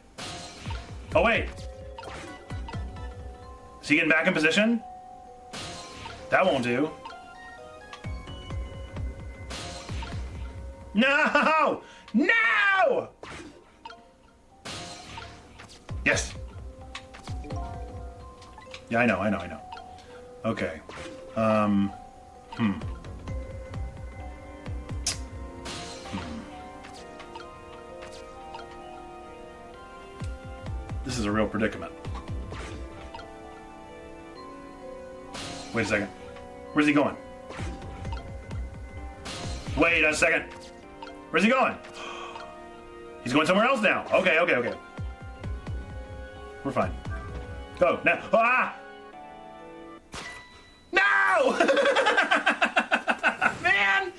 Oh, wait. Is he getting back in position? That won't do. No! No! Yes. Yeah, I know. Okay. This is a real predicament. Wait a second. Where's he going? Wait a second. Where's he going? He's going somewhere else now. Okay. We're fine. Go, now. Ah! No! Man!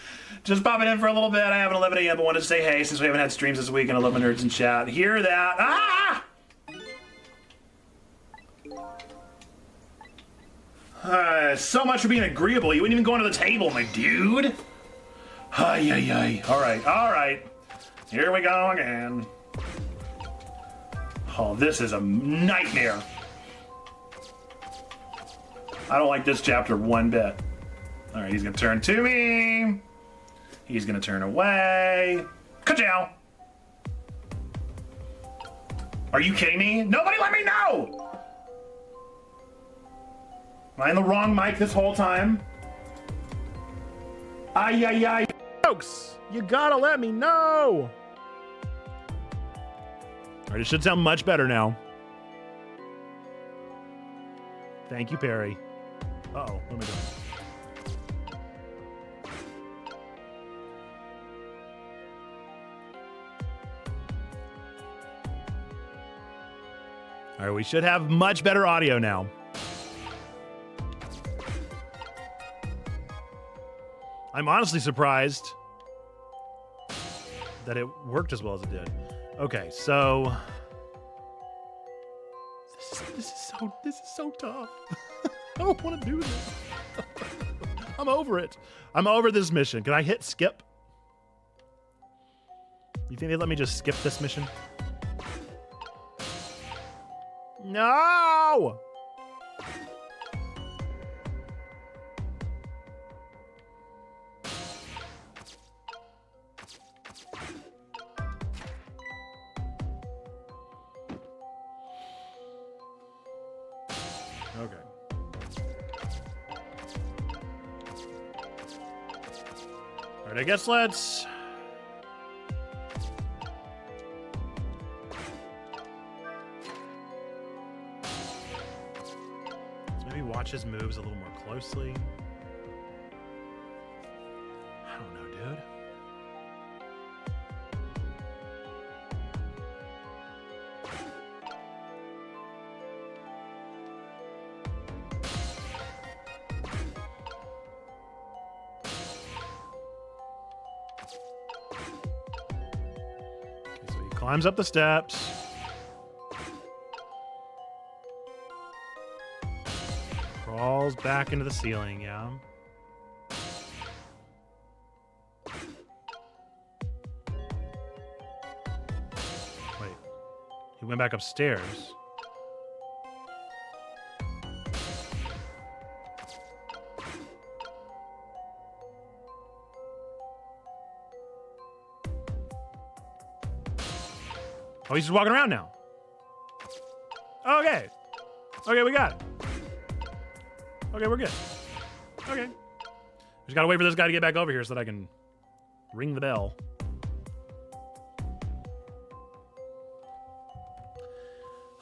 Just popping in for a little bit. I haven't 11 a.m. but wanted to say hey since we haven't had streams this week and I love my nerds in chat. Hear that? Ah! So much for being agreeable. You wouldn't even go onto the table, my dude. Ay. All right. Here we go again. Oh, this is a nightmare. I don't like this chapter one bit. All right, he's gonna turn to me. He's gonna turn away. Ka-chow. Are you kidding me? Nobody let me know! Am I in the wrong mic this whole time? Ay. Folks, you gotta let me know. All right, it should sound much better now. Thank you, Perry. Uh-oh, what am I doing? All right, we should have much better audio now. I'm honestly surprised that it worked as well as it did. Okay, so this is so tough. I don't want to do this. I'm over it. I'm over this mission. Can I hit skip? You think they let me just skip this mission? No! Okay. All right, I guess let's maybe watch his moves a little more closely. I don't know, dude. Climbs up the steps. Crawls back into the ceiling, yeah. Wait. He went back upstairs. Oh, he's just walking around now. Okay. Okay, we got it. Okay, we're good. Okay. Just gotta wait for this guy to get back over here so that I can ring the bell.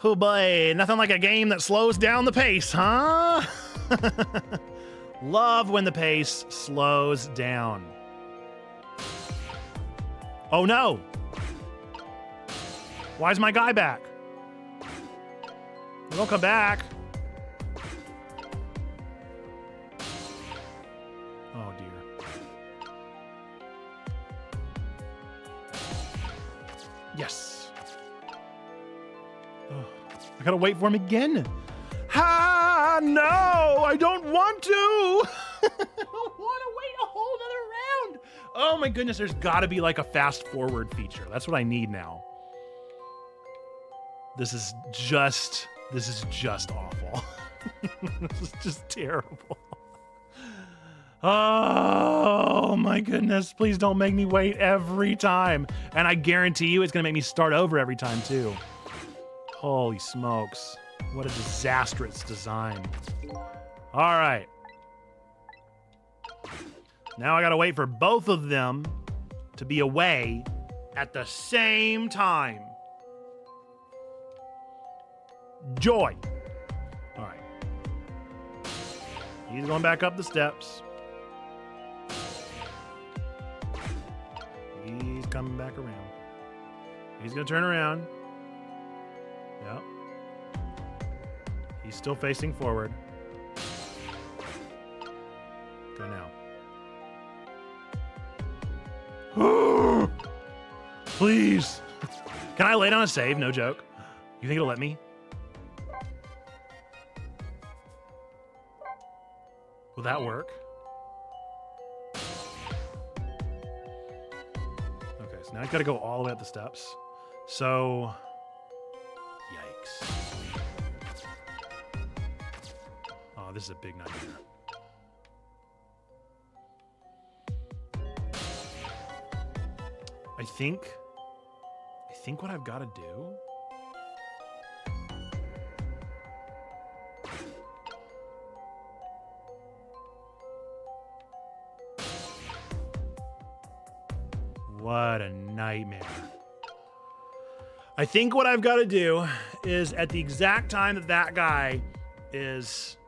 Oh boy, nothing like a game that slows down the pace, huh? Love when the pace slows down. Oh no! Why is my guy back? Don't come back. Oh dear. Yes. Oh, I gotta wait for him again. Ha! No, I don't want to. I don't want to wait a whole other round. Oh my goodness, there's got to be like a fast forward feature. That's what I need now. This is just awful. This is just terrible. Oh my goodness, please don't make me wait every time. And I guarantee you it's gonna make me start over every time too. Holy smokes. What a disastrous design. All right. Now I gotta wait for both of them to be away at the same time. Joy. All right. He's going back up the steps. He's coming back around. He's gonna turn around. Yep. He's still facing forward. Go now. Please. Can I lay down a save? No joke. You think it'll let me? Will that work? Okay, so now I've got to go all the way up the steps. So, yikes. Oh, this is a big nightmare. I think what I've got to do what a nightmare. I think what I've got to do is at the exact time that that guy is...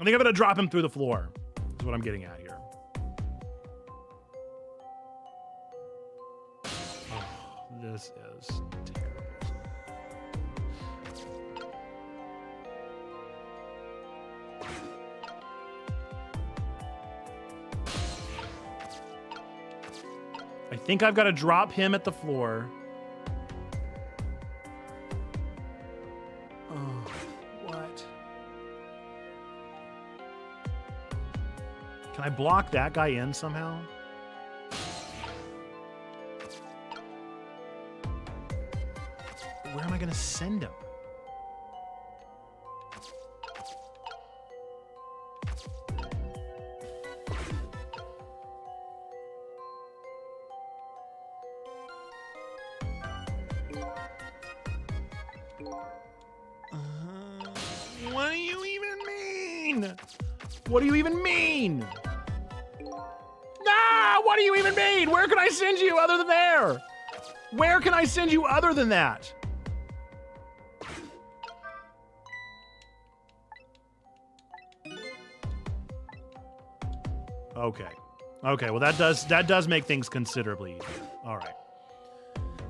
I think I'm going to drop him through the floor. Is what I'm getting at here. Oh, this is terrible. I think I've got to drop him at the floor. Oh, what? Can I block that guy in somehow? Where am I going to send him? What do you even mean? What do you even mean? Ah, what do you even mean? Where can I send you other than there? Where can I send you other than that? Okay. Okay, well that does make things considerably easier. All right.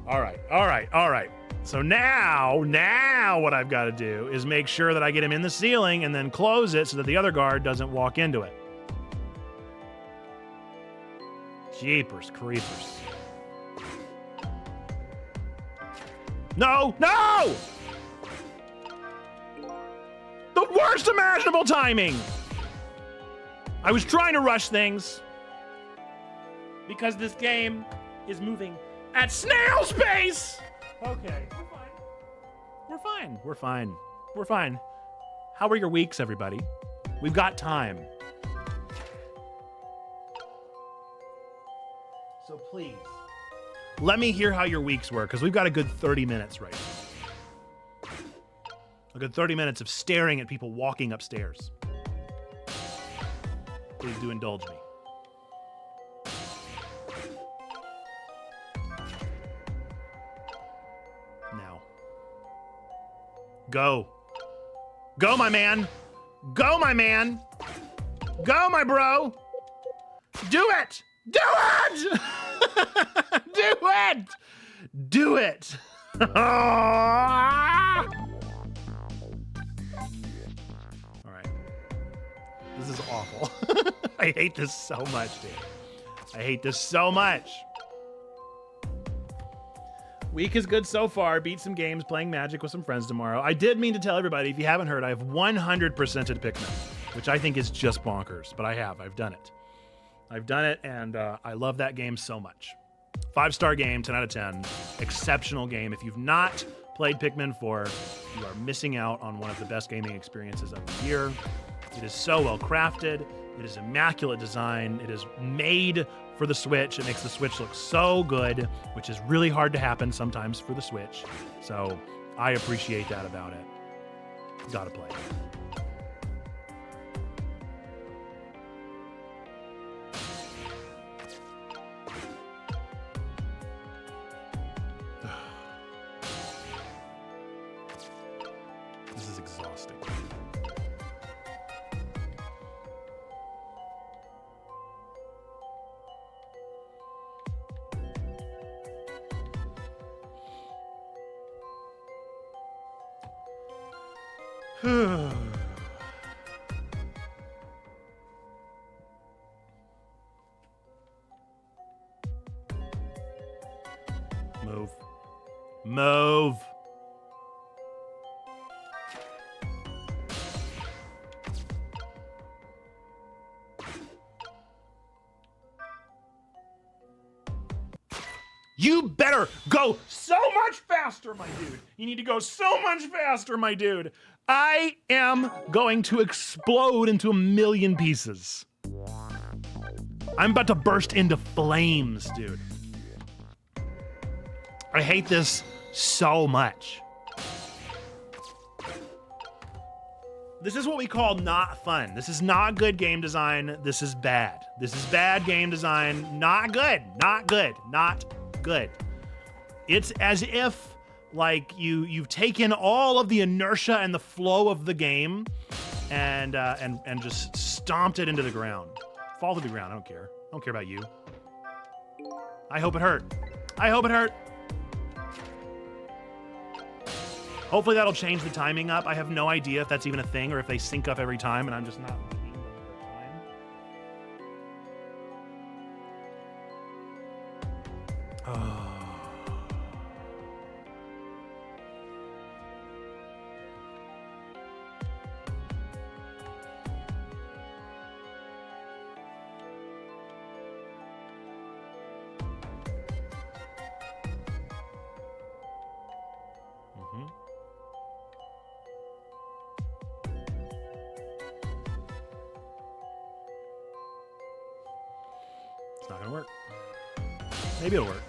All right. All right. All right. So now what I've got to do is make sure that I get him in the ceiling and then close it so that the other guard doesn't walk into it. Jeepers creepers. No! No! The worst imaginable timing! I was trying to rush things because this game is moving at snail's pace! Okay, we're fine. We're fine. We're fine. How are your weeks, everybody? We've got time. So please, let me hear how your weeks were, because we've got a good 30 minutes right now. A good 30 minutes of staring at people walking upstairs. Please do indulge me. Now. Go. Go, my man. Go, my man. Go, my bro. Do it. Do it. Do it. Do it. All right. This is awful. I hate this so much, dude. I hate this so much. Week is good so far. Beat some games, playing Magic with some friends tomorrow. I did mean to tell everybody, if you haven't heard, I have 100%ed Pikmin, which I think is just bonkers, but I have. I've done it. I've done it, and I love that game so much. 5-star game, 10 out of 10. Exceptional game. If you've not played Pikmin 4, you are missing out on one of the best gaming experiences of the year. It is so well crafted. It is immaculate design. It is made for the Switch. It makes the Switch look so good, which is really hard to happen sometimes for the Switch. So I appreciate that about it. Gotta play it. This is exhausting. Move. Move. You better go so much faster, my dude. You need to go so much faster, my dude. I am going to explode into a million pieces. I'm about to burst into flames, dude. I hate this so much. This is what we call not fun. This is not good game design. This is bad. This is bad game design. Not good. Not good. Not good. It's as if like you've taken all of the inertia and the flow of the game and just stomped it into the ground. Fall to the ground. I don't care. I don't care about you. I hope it hurt. I hope it hurt. Hopefully that'll change the timing up. I have no idea if that's even a thing or if they sync up every time and I'm just not looking for time. Oh. It's not gonna work. Maybe it'll work.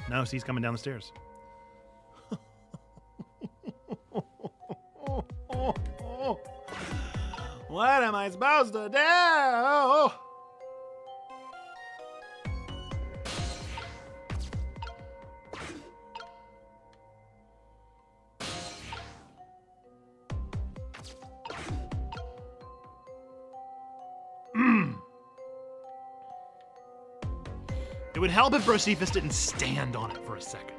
No, see, he's coming down the stairs. What am I supposed to do? It would help if Brocephus didn't stand on it for a second.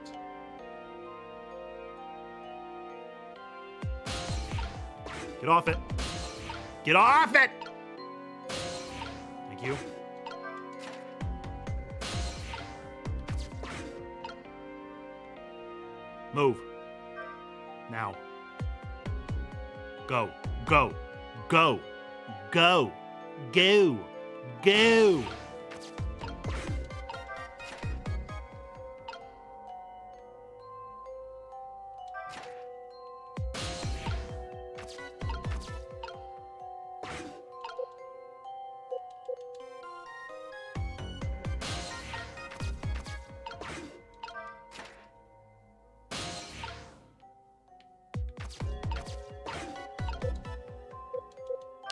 Get off it. Get off it! Thank you. Move. Now. Go. Go. Go. Go. Go. Go.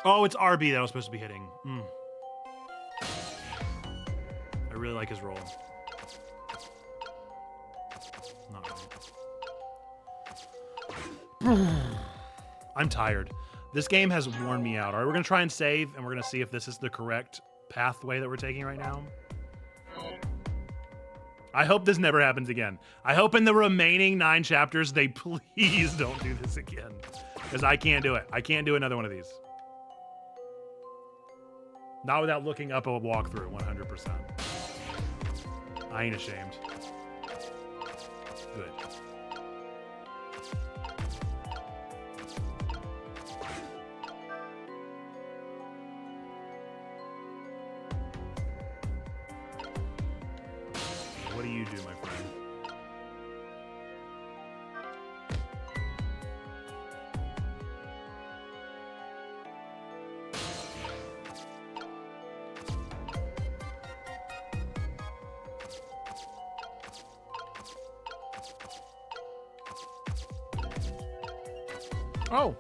Oh, it's RB that I was supposed to be hitting. I really like his roll. Not right. I'm tired. This game has worn me out. All right, we're going to try and save, and we're going to see if this is the correct pathway that we're taking right now. I hope this never happens again. I hope in the remaining 9 chapters, they please don't do this again. Because I can't do it. I can't do another one of these. Not without looking up a walkthrough, 100%. I ain't ashamed. Good. What do you do, my friend? Oh,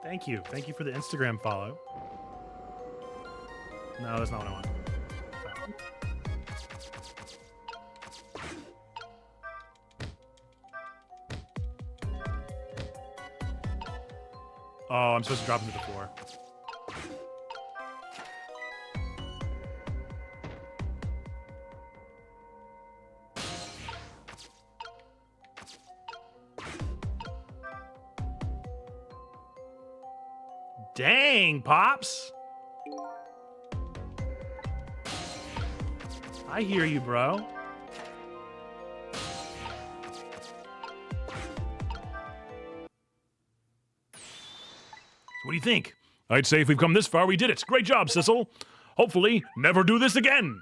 thank you. Thank you for the Instagram follow. No, that's not what I want. Oh, I'm supposed to drop him to the floor. Dang, Pops. I hear you, bro. So what do you think? I'd say if we've come this far, we did it. Great job, Sissel. Hopefully, never do this again.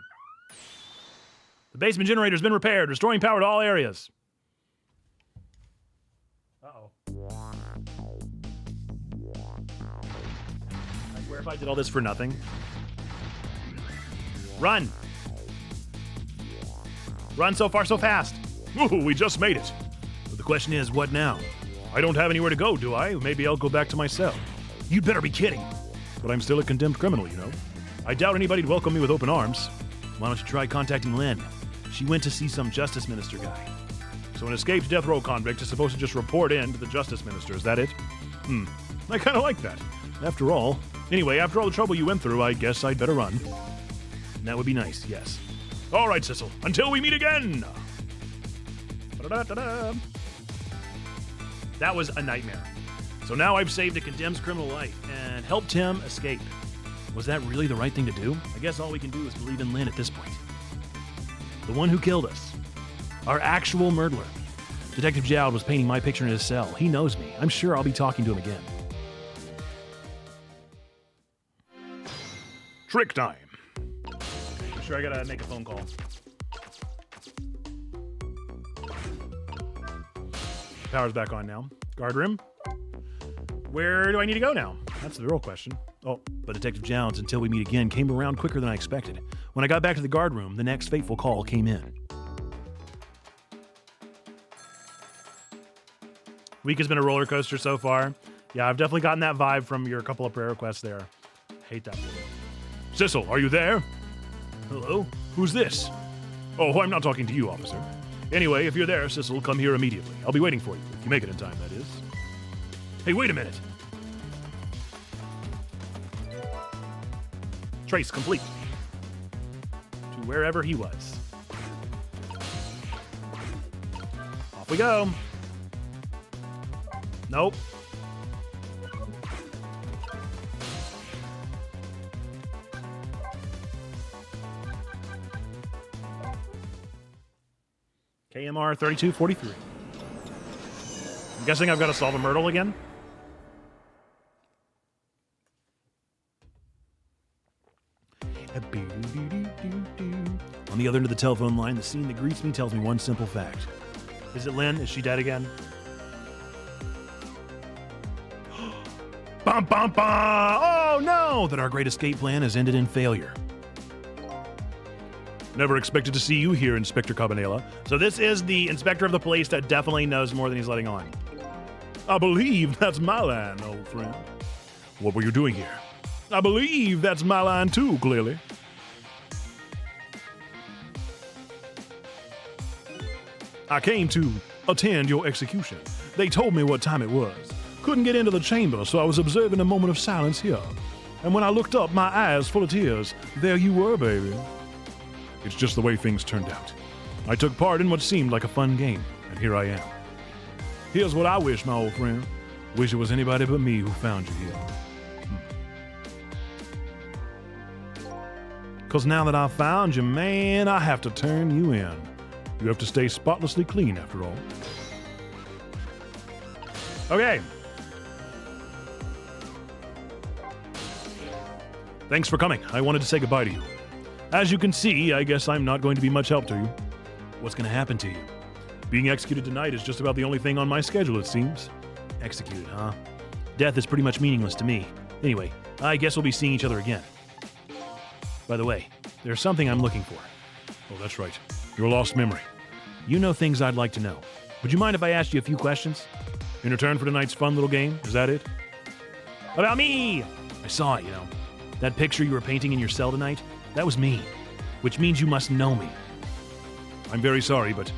The basement generator's been repaired, restoring power to all areas. Uh-oh. I swear if I did all this for nothing. Run! Run so far, so fast. Ooh, we just made it. But the question is, what now? I don't have anywhere to go, do I? Maybe I'll go back to my cell. You'd better be kidding. But I'm still a condemned criminal, you know. I doubt anybody'd welcome me with open arms. Why don't you try contacting Lynn? She went to see some justice minister guy. So an escaped death row convict is supposed to just report in to the justice minister, is that it? I kind of like that. After all the trouble you went through, I guess I'd better run. That would be nice, yes. All right, Sissel, until we meet again! Ba-da-da-da-da. That was a nightmare. So now I've saved a condemned criminal life and helped him escape. Was that really the right thing to do? I guess all we can do is believe in Lynn at this point. The one who killed us. Our actual murderer. Detective Jowd was painting my picture in his cell. He knows me. I'm sure I'll be talking to him again. Trick time. I'm sure I gotta make a phone call. Power's back on now. Guard room. Where do I need to go now? That's the real question. Oh, but Detective Jones, until we meet again, came around quicker than I expected. When I got back to the guard room, the next fateful call came in. Week has been a roller coaster so far. Yeah, I've definitely gotten that vibe from your couple of prayer requests there. Hate that for it. Sissel, are you there? Hello? Who's this? Oh, I'm not talking to you, officer. Anyway, if you're there, Sissel, come here immediately. I'll be waiting for you, if you make it in time, that is. Hey, wait a minute. Trace complete. To wherever he was. Off we go. Nope. KMR 3243. I'm guessing I've got to solve a Myrtle again. On the other end of the telephone line, the scene that greets me tells me one simple fact. Is it Lynn? Is she dead again? Bum, bum, bum! Oh no! That our great escape plan has ended in failure. Never expected to see you here, Inspector Cabanela. So this is the inspector of the police that definitely knows more than he's letting on. I believe that's my line, old friend. What were you doing here? I believe that's my line too, clearly. I came to attend your execution. They told me what time it was. Couldn't get into the chamber, so I was observing a moment of silence here. And when I looked up, my eyes full of tears, there you were, baby. It's just the way things turned out. I took part in what seemed like a fun game, and here I am. Here's what I wish, my old friend. Wish it was anybody but me who found you here. 'Cause now that I've found you, man, I have to turn you in. You have to stay spotlessly clean, after all. Okay. Thanks for coming. I wanted to say goodbye to you. As you can see, I guess I'm not going to be much help to you. What's going to happen to you? Being executed tonight is just about the only thing on my schedule, it seems. Executed, huh? Death is pretty much meaningless to me. Anyway, I guess we'll be seeing each other again. By the way, there's something I'm looking for. Oh, that's right. Your lost memory. You know things I'd like to know. Would you mind if I asked you a few questions? In return for tonight's fun little game? Is that it? About me! I saw it, That picture you were painting in your cell tonight? That was me. Which means you must know me. I'm very sorry, but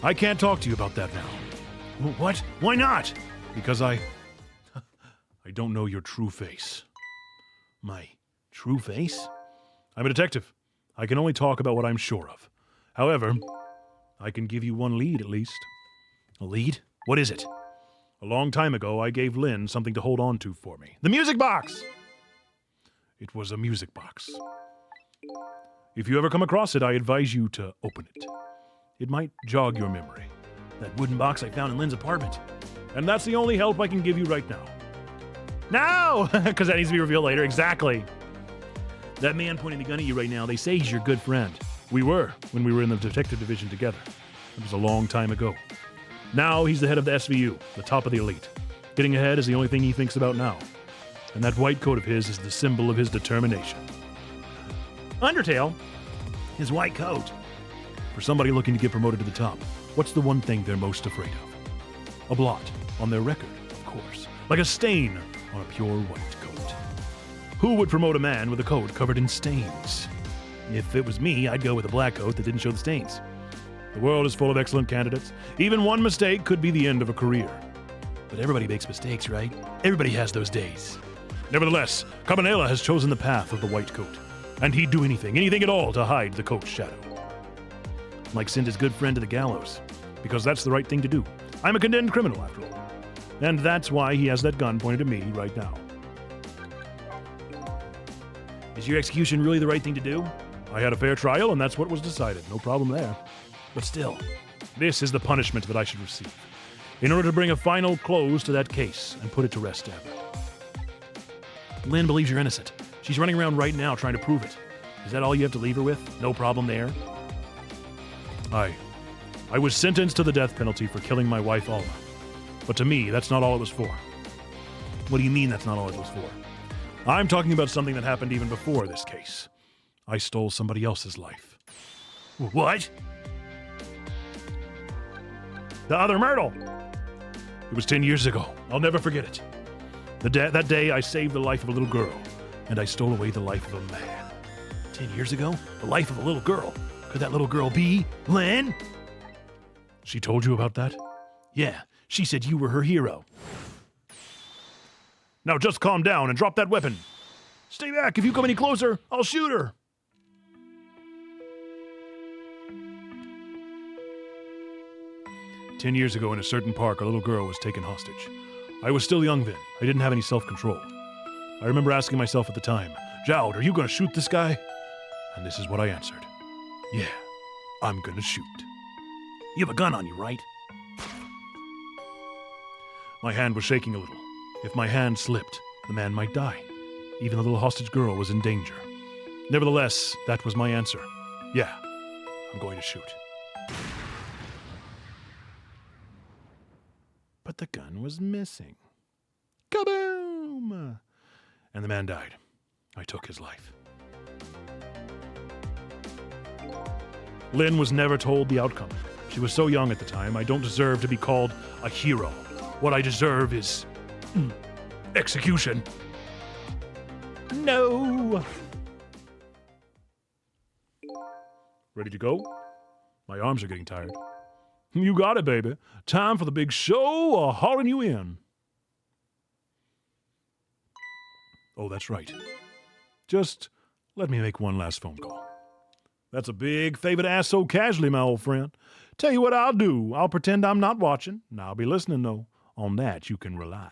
I can't talk to you about that now. What? Why not? Because I don't know your true face. My true face? I'm a detective. I can only talk about what I'm sure of. However, I can give you one lead at least. A lead? What is it? A long time ago, I gave Lynn something to hold on to for me. The music box! It was a music box. If you ever come across it, I advise you to open it. It might jog your memory. That wooden box I found in Lynn's apartment. And that's the only help I can give you right now. No! Because that needs to be revealed later. Exactly. That man pointing the gun at you right now, they say he's your good friend. We were, when we were in the detective division together. It was a long time ago. Now he's the head of the SVU, the top of the elite. Getting ahead is the only thing he thinks about now. And that white coat of his is the symbol of his determination. Undertale? His white coat. For somebody looking to get promoted to the top, what's the one thing they're most afraid of? A blot on their record, of course. Like a stain on a pure white coat. Who would promote a man with a coat covered in stains? If it was me, I'd go with a black coat that didn't show the stains. The world is full of excellent candidates. Even one mistake could be the end of a career. But everybody makes mistakes, right? Everybody has those days. Nevertheless, Cabanela has chosen the path of the white coat. And he'd do anything at all to hide the coat's shadow. Like send his good friend to the gallows. Because that's the right thing to do. I'm a condemned criminal, after all. And that's why he has that gun pointed at me right now. Is your execution really the right thing to do? I had a fair trial, and that's what was decided. No problem there. But still, this is the punishment that I should receive. In order to bring a final close to that case and put it to rest ever. Lynn believes you're innocent. She's running around right now trying to prove it. Is that all you have to leave her with? No problem there? I was sentenced to the death penalty for killing my wife, Alma. But to me, that's not all it was for. What do you mean that's not all it was for? I'm talking about something that happened even before this case. I stole somebody else's life. What? The other Myrtle! It was 10 years ago. I'll never forget it. That day, I saved the life of a little girl, and I stole away the life of a man. 10 years ago? The life of a little girl. Could that little girl be Lynn? She told you about that? Yeah, she said you were her hero. Now just calm down and drop that weapon. Stay back. If you come any closer, I'll shoot her. "10 years ago in a certain park, a little girl was taken hostage. I was still young then. I didn't have any self-control. I remember asking myself at the time, Jowd, are you going to shoot this guy? And this is what I answered. Yeah, I'm going to shoot. You have a gun on you, right? My hand was shaking a little. If my hand slipped, the man might die. Even the little hostage girl was in danger. Nevertheless, that was my answer. Yeah, I'm going to shoot. But the gun was missing. Kaboom! And the man died. I took his life. Lynn was never told the outcome. She was so young at the time, I don't deserve to be called a hero. What I deserve is execution. No! Ready to go? My arms are getting tired. You got it, baby. Time for the big show, hauling you in. Oh, that's right. Just let me make one last phone call. That's a big favor to ask so casually, my old friend. Tell you what I'll do. I'll pretend I'm not watching, and I'll be listening, though. On that, you can rely.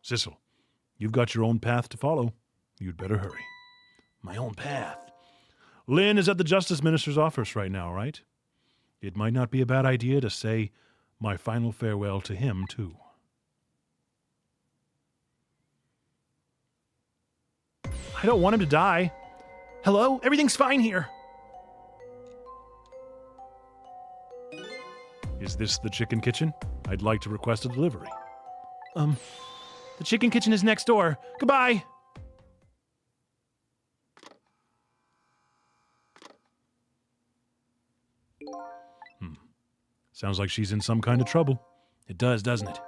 Sissel, you've got your own path to follow. You'd better hurry. My own path? Lynn is at the Justice Minister's office right now, right? It might not be a bad idea to say my final farewell to him, too. I don't want him to die. Hello? Everything's fine here. Is this the chicken kitchen? I'd like to request a delivery. The chicken kitchen is next door. Goodbye. Sounds like she's in some kind of trouble. It does, doesn't it?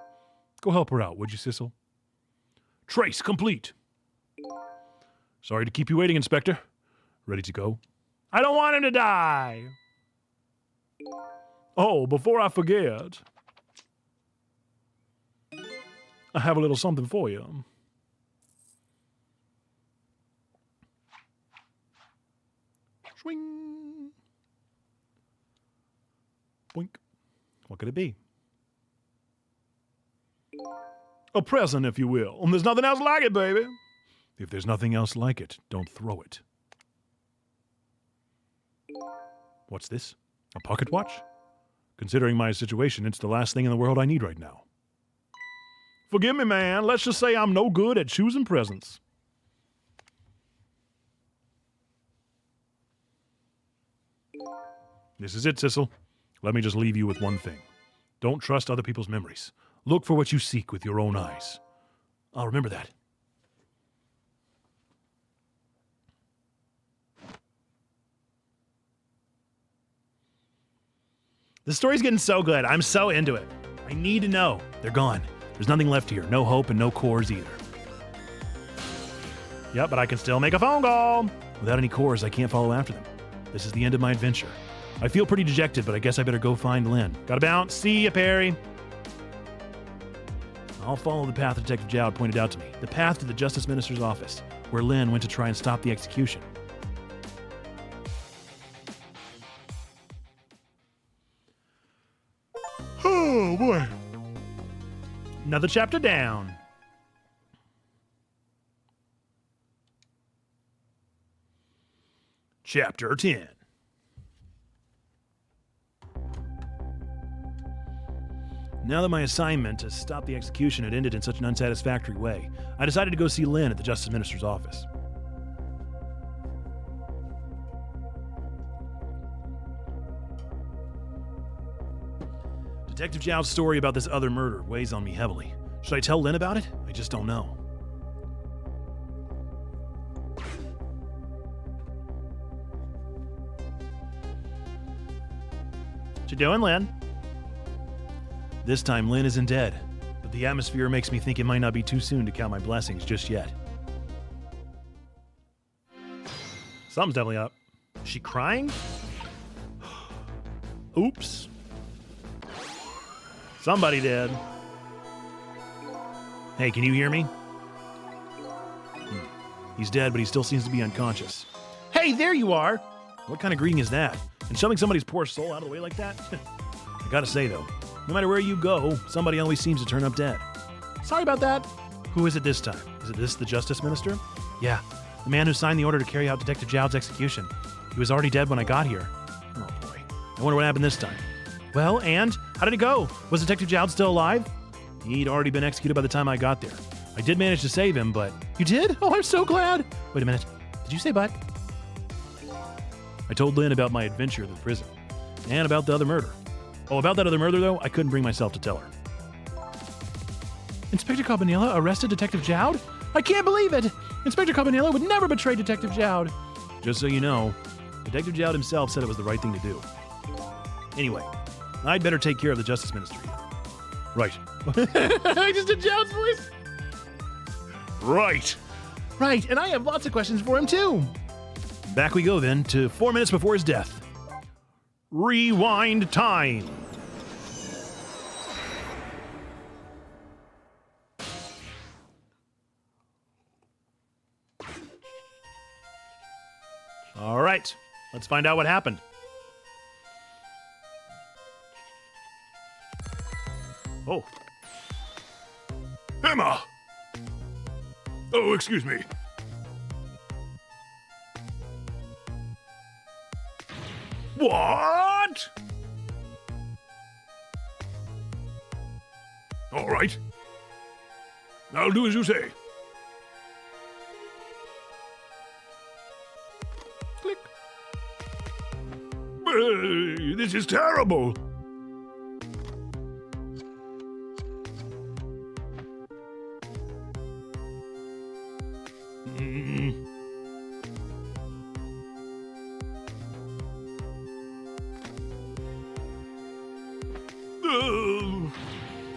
Go help her out, would you, Sissel? Trace complete. Sorry to keep you waiting, Inspector. Ready to go? I don't want him to die. Oh, before I forget, I have a little something for you. Swing. Boink. What could it be? A present, if you will. And there's nothing else like it, baby. If there's nothing else like it, don't throw it. What's this? A pocket watch? Considering my situation, it's the last thing in the world I need right now. Forgive me, man. Let's just say I'm no good at choosing presents. This is it, Sissel. Let me just leave you with one thing. Don't trust other people's memories. Look for what you seek with your own eyes. I'll remember that. The story's getting so good. I'm so into it. I need to know. They're gone. There's nothing left here. No hope and no cores either. Yep, but I can still make a phone call. Without any cores, I can't follow after them. This is the end of my adventure. I feel pretty dejected, but I guess I better go find Lynn. Gotta bounce. See ya, Perry. I'll follow the path Detective Jowd pointed out to me. The path to the Justice Minister's office, where Lynn went to try and stop the execution. Oh, boy. Another chapter down. Chapter 10. Now that my assignment to stop the execution had ended in such an unsatisfactory way, I decided to go see Lynn at the Justice Minister's office. Detective Jowd's story about this other murder weighs on me heavily. Should I tell Lynn about it? I just don't know. What you doing, Lynn? This time Lynn isn't dead, but the atmosphere makes me think it might not be too soon to count my blessings just yet. Something's definitely up. Is she crying? Oops. Somebody did. Hey, can you hear me? He's dead, but he still seems to be unconscious. Hey, there you are. What kind of greeting is that? And shoving somebody's poor soul out of the way like that? I gotta say, though, no matter where you go, somebody always seems to turn up dead. Sorry about that. Who is it this time? Is it the Justice Minister? Yeah, the man who signed the order to carry out Detective Jowd's execution. He was already dead when I got here. Oh boy, I wonder what happened this time. Well, and? How did it go? Was Detective Jowd still alive? He'd already been executed by the time I got there. I did manage to save him, but... You did? Oh, I'm so glad. Wait a minute. Did you say but? I told Lynn about my adventure at the prison. And about the other murder. Oh, about that other murder, though, I couldn't bring myself to tell her. Inspector Cabanilla arrested Detective Jowd? I can't believe it! Inspector Cabanilla would never betray Detective Jowd. Just so you know, Detective Jowd himself said it was the right thing to do. Anyway, I'd better take care of the Justice Ministry. Right. I just did Jowd's voice. Right. Right, and I have lots of questions for him, too. Back we go, then, to 4 minutes before his death. Rewind time. All right, let's find out what happened. Oh. Emma! Oh, excuse me. What? All right. I'll do as you say. Click. This is terrible.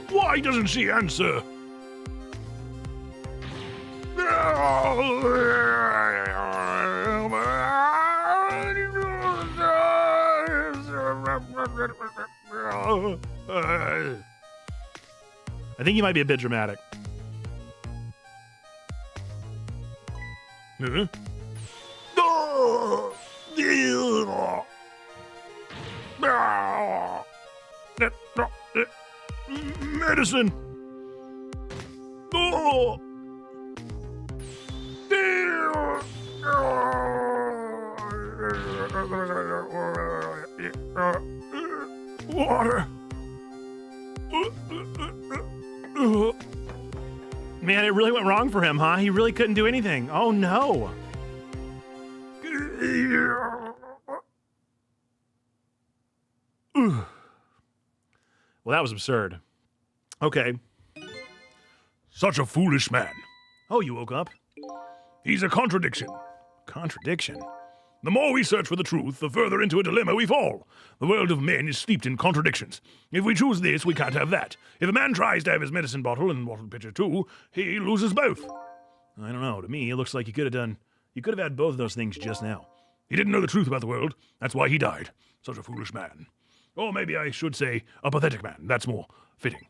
Why doesn't she answer? I think you might be a bit dramatic. Huh? Medicine. Oh. Water. Man, it really went wrong for him, huh? He really couldn't do anything. Oh no. Well, that was absurd. Okay. Such a foolish man. Oh, you woke up? He's a contradiction. Contradiction? The more we search for the truth, the further into a dilemma we fall. The world of men is steeped in contradictions. If we choose this, we can't have that. If a man tries to have his medicine bottle and water pitcher too, he loses both. I don't know. To me, it looks like you could have had both of those things just now. He didn't know the truth about the world. That's why he died. Such a foolish man. Or maybe I should say a pathetic man. That's more fitting.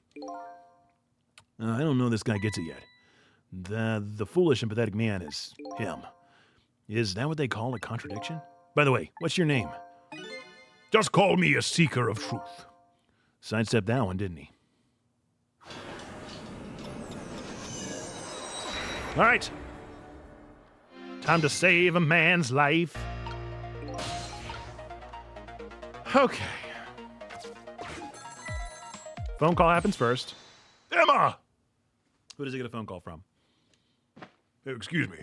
I don't know this guy gets it yet. The foolish and pathetic man is him. Is that what they call a contradiction? By the way, what's your name? Just call me a seeker of truth. Sidestepped that one, didn't he? All right. Time to save a man's life. Okay. Phone call happens first. Emma! Who does he get a phone call from? Excuse me.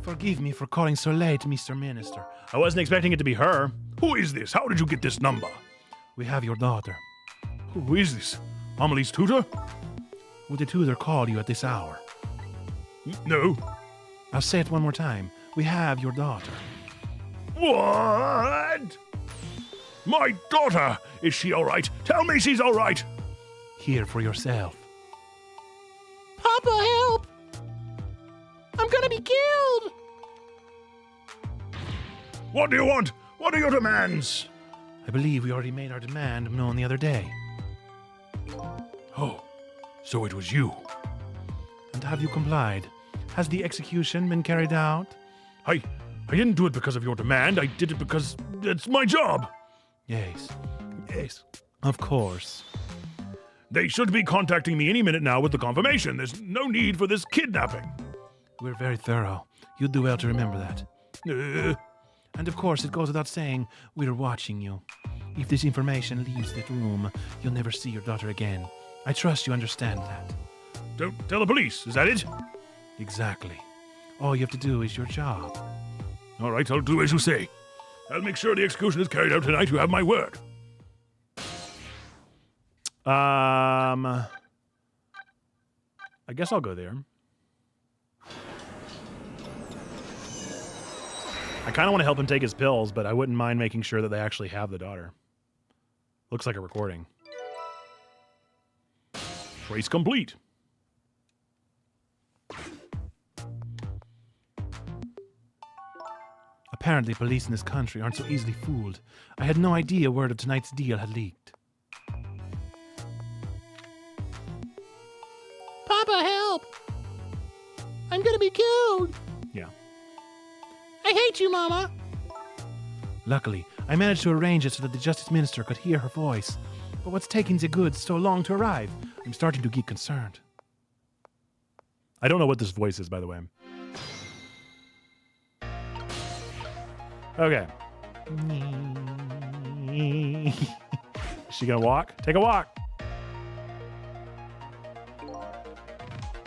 Forgive me for calling so late, Mr. Minister. I wasn't expecting it to be her. Who is this? How did you get this number? We have your daughter. Who is this? Amelie's tutor? Would the tutor call you at this hour? No. I'll say it one more time. We have your daughter. What? My daughter! Is she all right? Tell me she's all right! Hear for yourself. Papa, help! I'm gonna be killed! What do you want? What are your demands? I believe we already made our demand known the other day. Oh, so it was you. And have you complied? Has the execution been carried out? I didn't do it because of your demand. I did it because it's my job. Yes, of course. They should be contacting me any minute now with the confirmation. There's no need for this kidnapping. We're very thorough. You'd do well to remember that. And of course, it goes without saying, we're watching you. If this information leaves that room, you'll never see your daughter again. I trust you understand that. Don't tell the police, is that it? Exactly. All you have to do is your job. All right, I'll do as you say. I'll make sure the execution is carried out tonight. You have my word. I guess I'll go there. I kind of want to help him take his pills, but I wouldn't mind making sure that they actually have the daughter. Looks like a recording. Trace complete. Apparently, police in this country aren't so easily fooled. I had no idea word of tonight's deal had leaked. Papa, help! I'm gonna be killed! I hate you, Mama. Luckily, I managed to arrange it so that the Justice Minister could hear her voice. But what's taking the goods so long to arrive? I'm starting to get concerned. I don't know what this voice is, by the way. Okay. Is she gonna walk? Take a walk.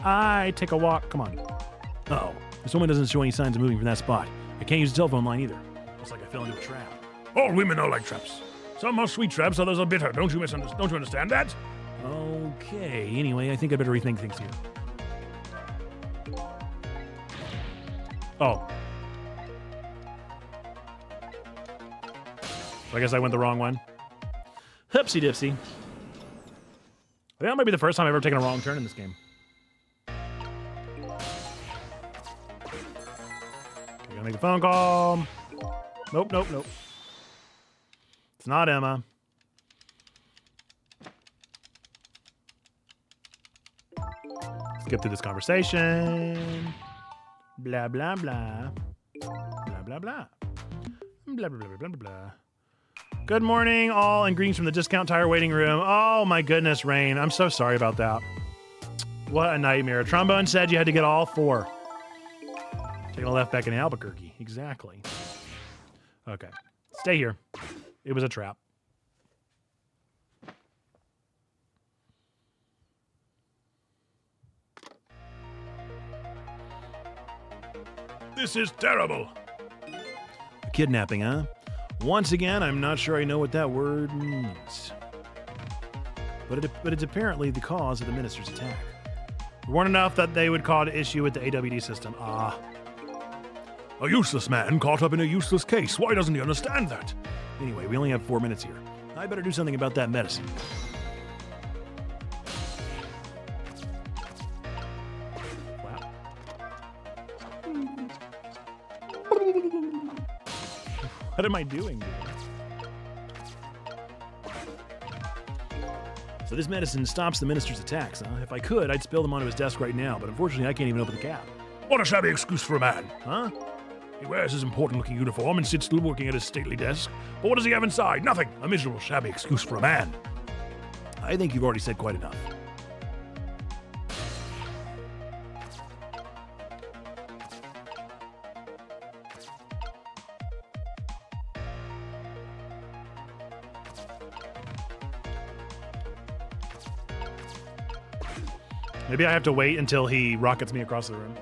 I take a walk. Come on. Uh-oh. This woman doesn't show any signs of moving from that spot. I can't use the telephone line either. Looks like I fell into a trap. All women are like traps. Some are sweet traps, others are bitter. Don't you understand that? Okay. Anyway, I think I better rethink things here. Oh. So I guess I went the wrong one. Hipsy dipsy. I think that might be the first time I've ever taken a wrong turn in this game. I gotta make a phone call. Nope. It's not Emma. Skip through this conversation. Blah, blah, blah. Blah, blah, blah. Blah, blah, blah, blah, blah, blah. Good morning, all, and greetings from the discount tire waiting room. Oh, my goodness, Rain. I'm so sorry about that. What a nightmare. Trombone said you had to get all 4. Taking a left back in Albuquerque. Exactly. Okay. Stay here. It was a trap. This is terrible. Kidnapping, huh? Once again, I'm not sure I know what that word means. But it's apparently the cause of the minister's attack. We weren't enough that they would cause issue with the AWD system. Ah. A useless man caught up in a useless case. Why doesn't he understand that? Anyway, we only have 4 minutes here. I better do something about that medicine. Wow. What am I doing, dude? So this medicine stops the minister's attacks, huh? If I could, I'd spill them onto his desk right now, but unfortunately I can't even open the cap. What a shabby excuse for a man. Huh? He wears his important-looking uniform and sits still working at his stately desk. But what does he have inside? Nothing. A miserable, shabby excuse for a man. I think you've already said quite enough. Maybe I have to wait until he rockets me across the room.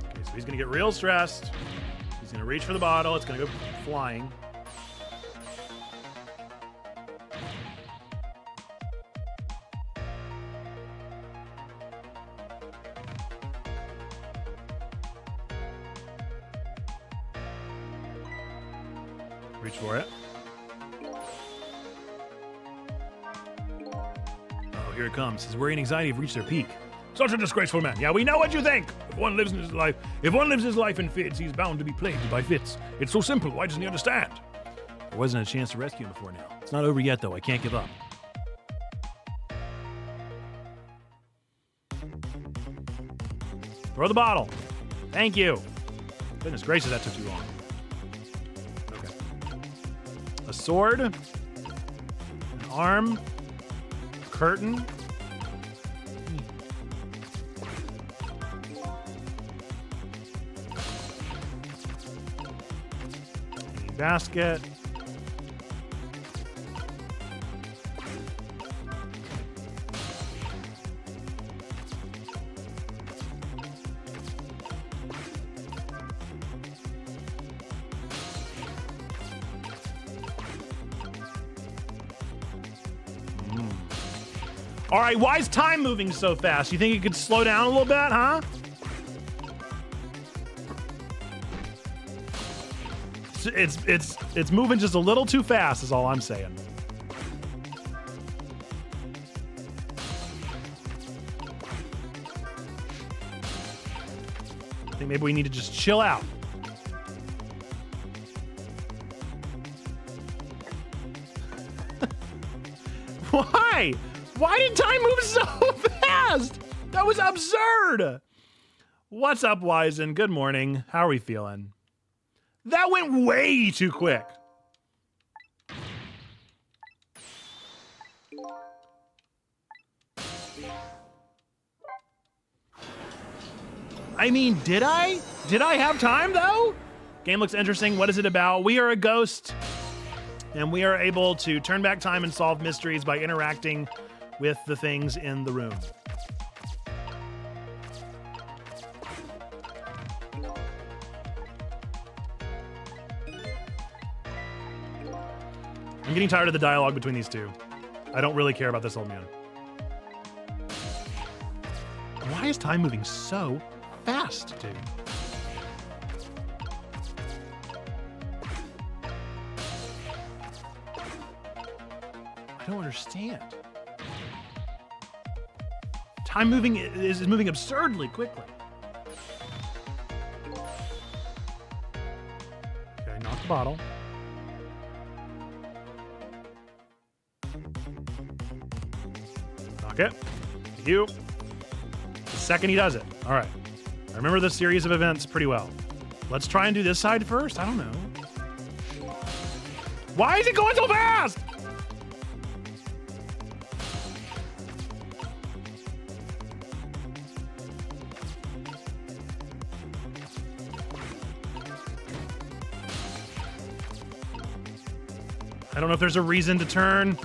Okay, so he's gonna get real stressed. He's gonna reach for the bottle. It's gonna go flying. Reach for it. Oh, here it comes. His worry and anxiety have reached their peak. Such a disgraceful man. Yeah, we know what you think. If one lives his life in fits, he's bound to be plagued by fits. It's so simple. Why doesn't he understand? There wasn't a chance to rescue him before now. It's not over yet, though. I can't give up. Throw the bottle. Thank you. Goodness gracious, that took too long. Okay. A sword. An arm. A curtain. A basket. All right, why is time moving so fast? You think it could slow down a little bit, huh? It's moving just a little too fast is all I'm saying. I think maybe we need to just chill out. Why? Why did time move so fast? That was absurd. What's up, Wizen? Good morning. How are we feeling? That went way too quick. I mean, did I? Did I have time though? Game looks interesting. What is it about? We are a ghost, and we are able to turn back time and solve mysteries by interacting with the things in the room. I'm getting tired of the dialogue between these two. I don't really care about this old man. Why is time moving so fast, dude? I don't understand. Time moving is moving absurdly quickly. Okay, knock the bottle. Knock it. Thank you. The second he does it. All right. I remember this series of events pretty well. Let's try and do this side first. I don't know. Why is it going so fast? I don't know if there's a reason to turn.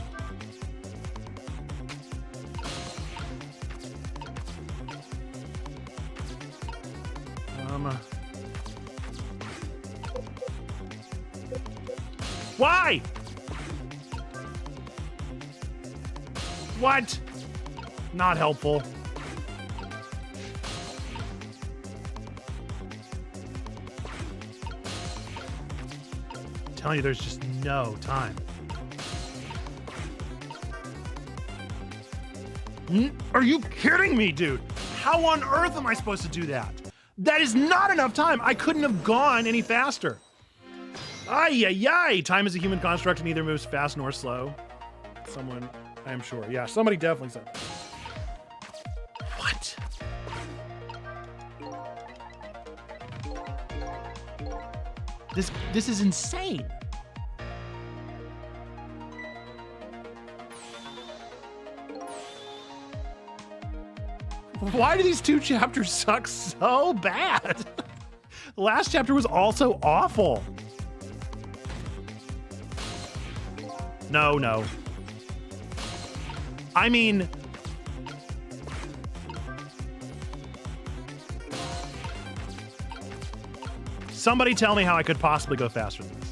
Why? What? Not helpful. I'm telling you, there's just no time. Are you kidding me, dude? How on earth am I supposed to do that? That is not enough time. I couldn't have gone any faster. Ay, ay, ay. Time is a human construct and neither moves fast nor slow. Someone, I am sure. Yeah, somebody definitely said that. What? This is insane. Why do these two chapters suck so bad? The last chapter was also awful. No. I mean, somebody tell me how I could possibly go faster than this.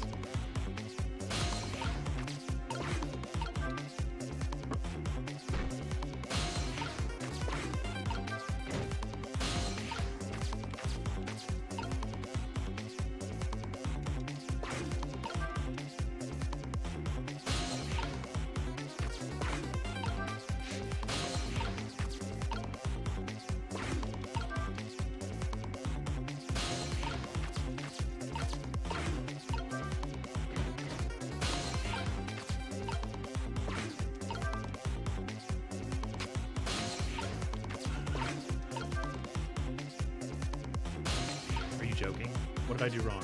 Joking? What did I do wrong?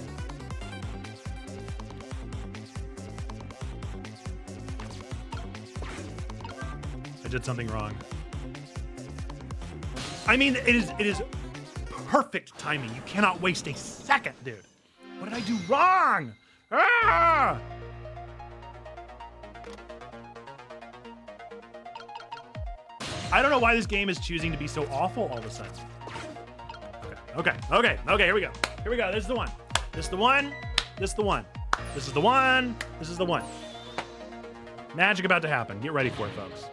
I did something wrong. I mean, it is perfect timing. You cannot waste a second, dude. What did I do wrong? Ah! I don't know why this game is choosing to be so awful all of a sudden. Okay, here we go. This is the one. This is the one. This is the one. This is the one. This is the one. Magic about to happen. Get ready for it, folks.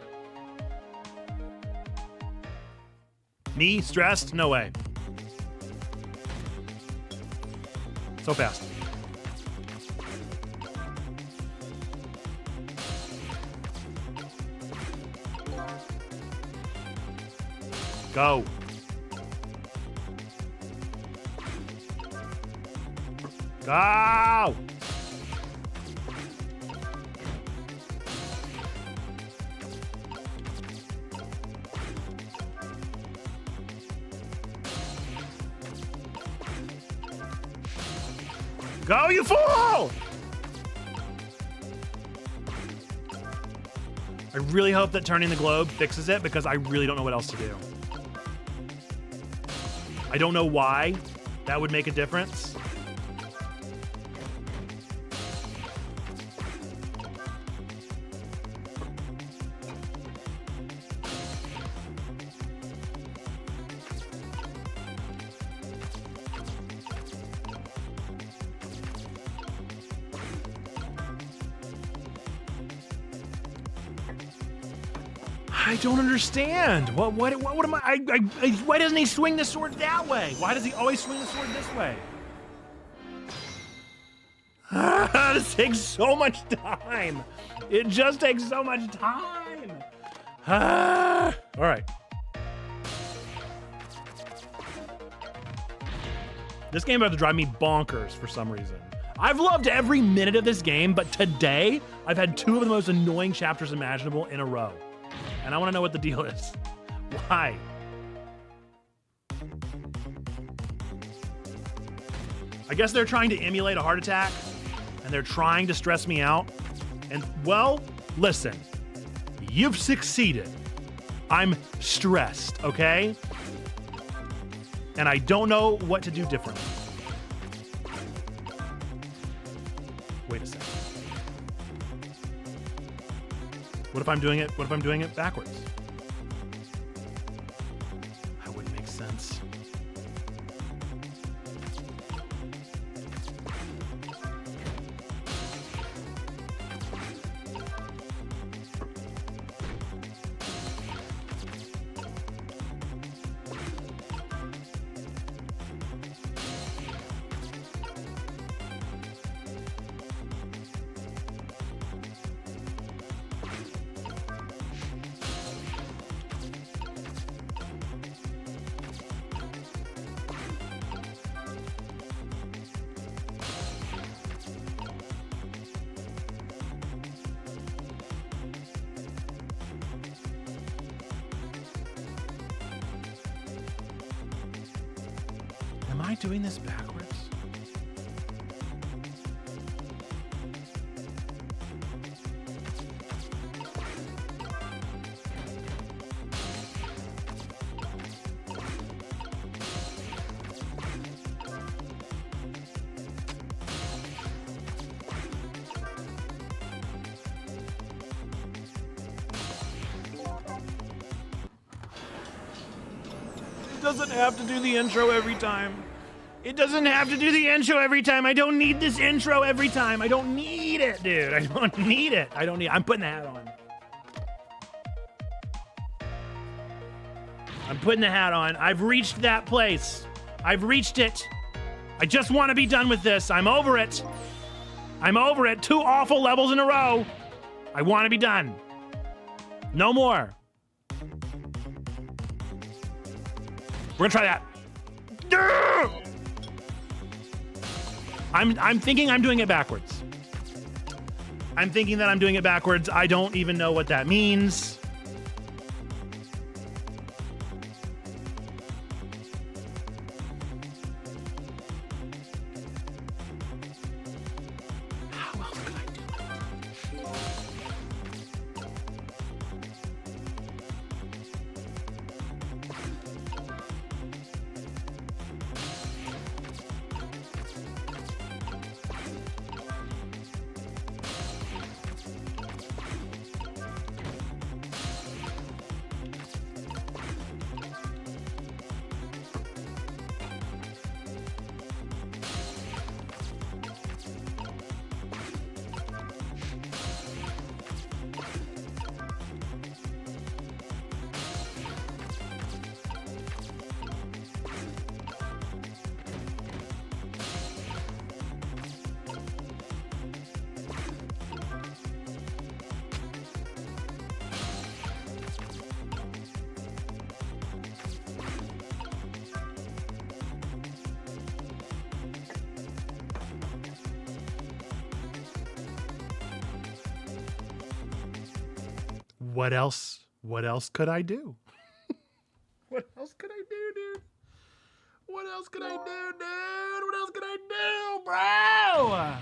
Me stressed? No way. So fast. Go. Go! Go, you fool! I really hope that turning the globe fixes it because I really don't know what else to do. I don't know why that would make a difference. I don't understand. What am I why doesn't he swing the sword that way? Why does he always swing the sword this way? This takes so much time. It just takes so much time. All right. This game about to drive me bonkers for some reason. I've loved every minute of this game, but today I've had two of the most annoying chapters imaginable in a row. And I want to know what the deal is. Why? I guess they're trying to emulate a heart attack, and they're trying to stress me out. And, well, listen, you've succeeded. I'm stressed, okay? And I don't know what to do differently. Wait a second. What if I'm doing it? What if I'm doing it backwards? That wouldn't make sense. Am I doing this backwards? It doesn't have to do the intro every time. It doesn't have to do the intro every time. I don't need this intro every time. I don't need it, dude. I don't need it. I'm putting the hat on. I'm putting the hat on. I've reached that place. I've reached it. I just want to be done with this. I'm over it. I'm over it. 2 awful levels in a row. I want to be done. No more. We're gonna try that. I'm thinking I'm doing it backwards. I'm thinking that I'm doing it backwards. I don't even know what that means. How else could I do it? What else? What else could I do? What else could I do, dude? What else can I do, dude? What else can I do, bro?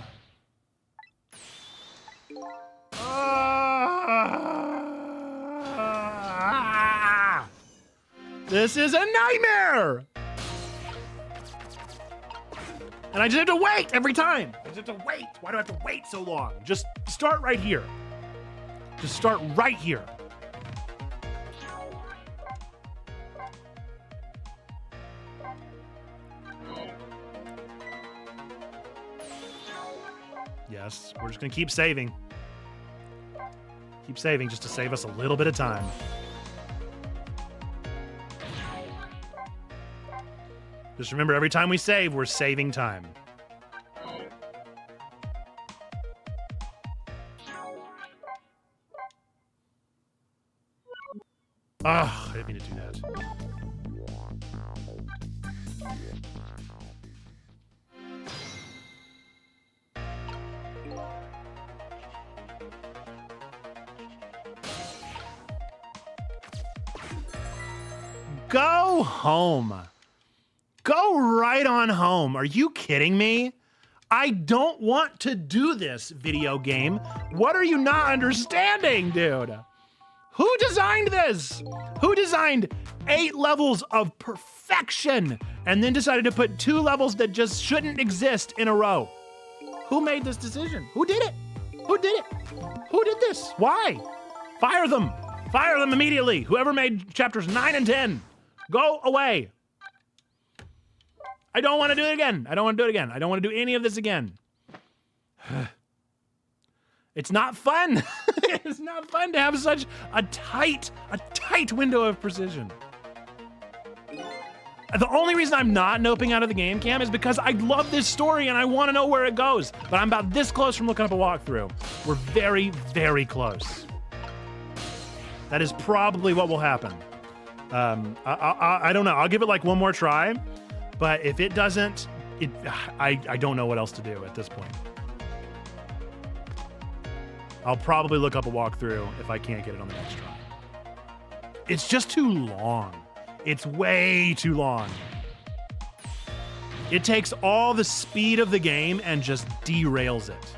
This is a nightmare! And I just have to wait every time. I just have to wait. Why do I have to wait so long? Just start right here. Just start right here. Yes, we're just gonna keep saving. Keep saving just to save us a little bit of time. Just remember, every time we save, we're saving time. Ah, I didn't mean to do that. Go home. Go right on home. Are you kidding me? I don't want to do this, video game. What are you not understanding, dude? Who designed this? Who designed 8 levels of perfection and then decided to put 2 levels that just shouldn't exist in a row? Who made this decision? Who did it? Who did it? Who did this? Why? Fire them. Fire them immediately. Whoever made chapters 9 and 10. Go away. I don't want to do it again. I don't want to do it again. I don't want to do any of this again. It's not fun. It's not fun to have such a tight window of precision. The only reason I'm not noping out of the game, Cam, is because I love this story and I want to know where it goes. But I'm about this close from looking up a walkthrough. We're very, very close. That is probably what will happen. I don't know. I'll give it like one more try. But if it doesn't, I don't know what else to do at this point. I'll probably look up a walkthrough if I can't get it on the next try. It's just too long. It's way too long. It takes all the speed of the game and just derails it.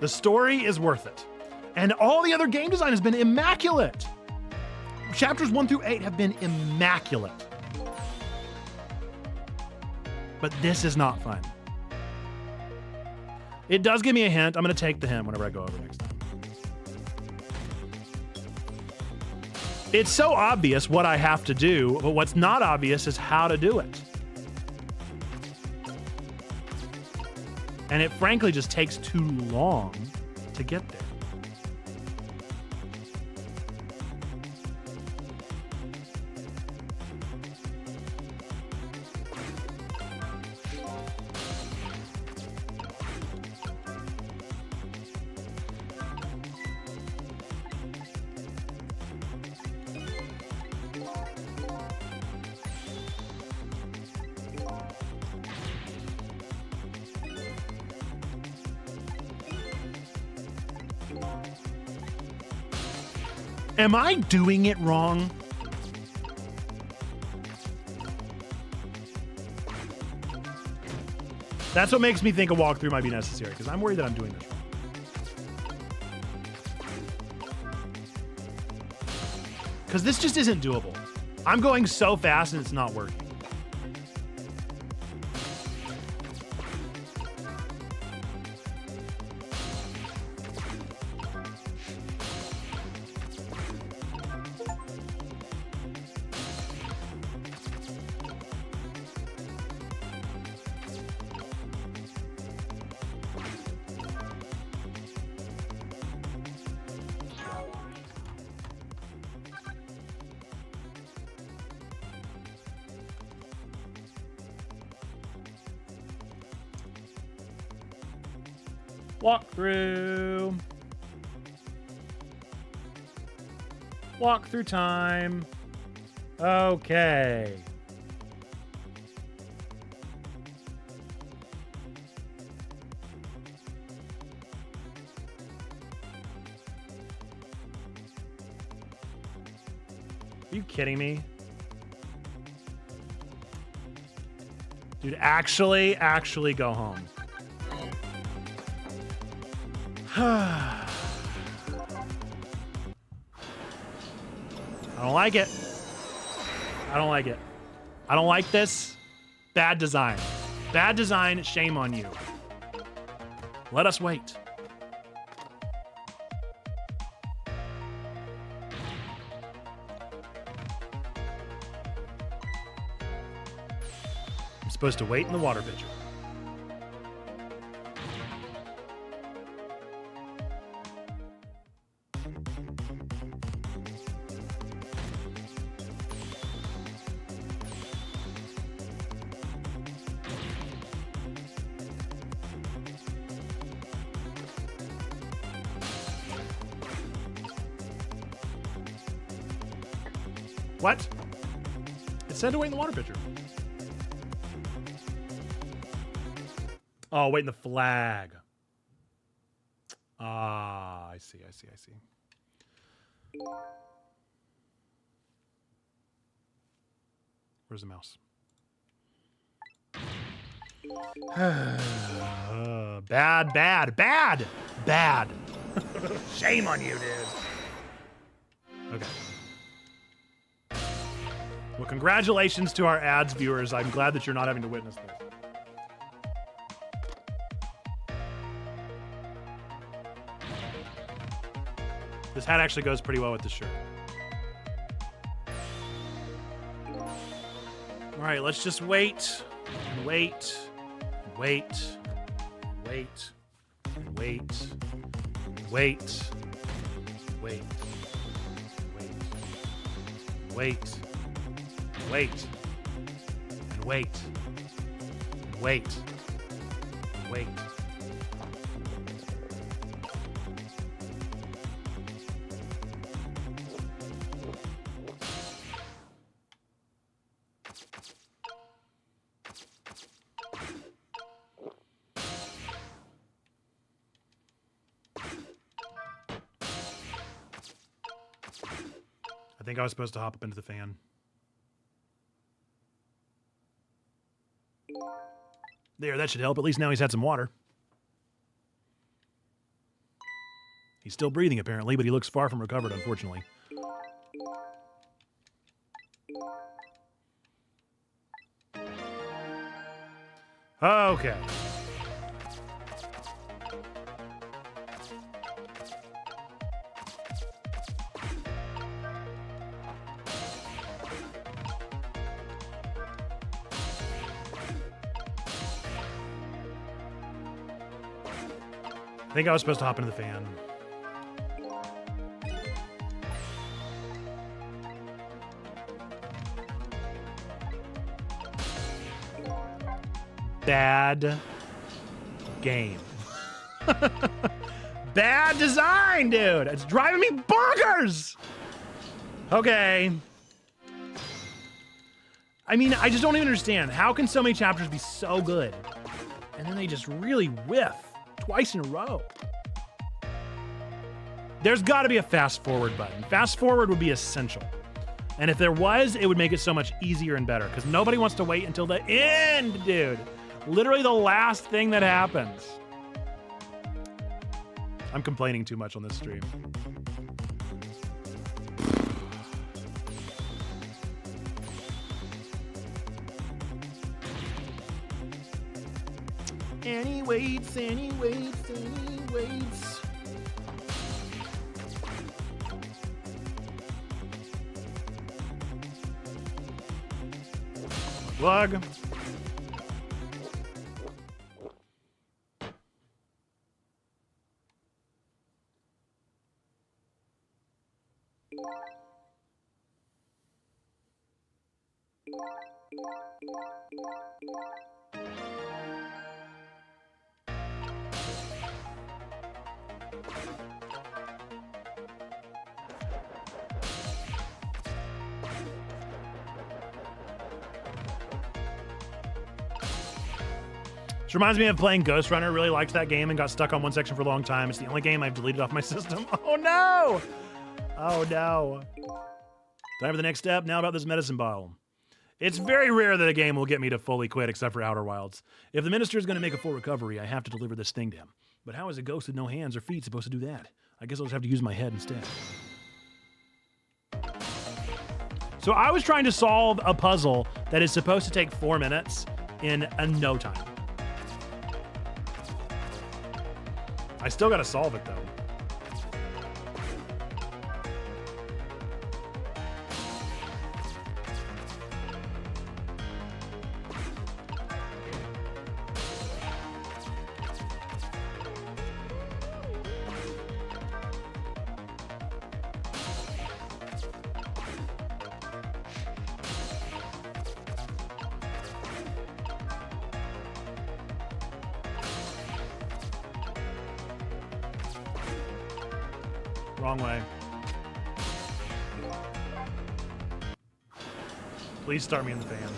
The story is worth it. And all the other game design has been immaculate. Chapters 1 through 8 have been immaculate. But this is not fun. It does give me a hint. I'm going to take the hint whenever I go over next time. It's so obvious what I have to do, but what's not obvious is how to do it. And it frankly just takes too long to get there. Am I doing it wrong? That's what makes me think a walkthrough might be necessary, because I'm worried that I'm doing this wrong. Because this just isn't doable. I'm going so fast and it's not working. Walkthrough. Walkthrough time. Okay. Are you kidding me? Dude, actually go home. I don't like it. I don't like it. I don't like this. Bad design. Bad design, shame on you. Let us wait. I'm supposed to wait in the water pitcher. What? It said to wait in the water pitcher. Oh, wait in the flag. Ah, I see. Where's the mouse? Bad. Shame on you, dude. Okay. Well, congratulations to our ads viewers. I'm glad that you're not having to witness this. This hat actually goes pretty well with this shirt. All right, let's just wait and wait and wait and wait and wait and wait and wait and wait. Wait, and wait, and wait, and wait. I think I was supposed to hop up into the fan. There, that should help. At least now he's had some water. He's still breathing, apparently, but he looks far from recovered, unfortunately. Okay. I think I was supposed to hop into the fan. Bad game. Bad design, dude. It's driving me bonkers. Okay. I mean, I just don't even understand. How can so many chapters be so good? And then they just really whiff. Twice in a row. There's got to be a fast forward button. Fast forward would be essential. And if there was, it would make it so much easier and better because nobody wants to wait until the end, dude. Literally the last thing that happens. I'm complaining too much on this stream. Any waits. Plug. This reminds me of playing Ghost Runner. Really liked that game and got stuck on one section for a long time. It's the only game I've deleted off my system. Oh no! Oh no. Time for the next step. Now about this medicine bottle. It's very rare that a game will get me to fully quit, except for Outer Wilds. If the minister is going to make a full recovery, I have to deliver this thing to him. But how is a ghost with no hands or feet supposed to do that? I guess I'll just have to use my head instead. So I was trying to solve a puzzle that is supposed to take 4 minutes in no time. I still got to solve it, though. Wrong way. Please start me in the fan.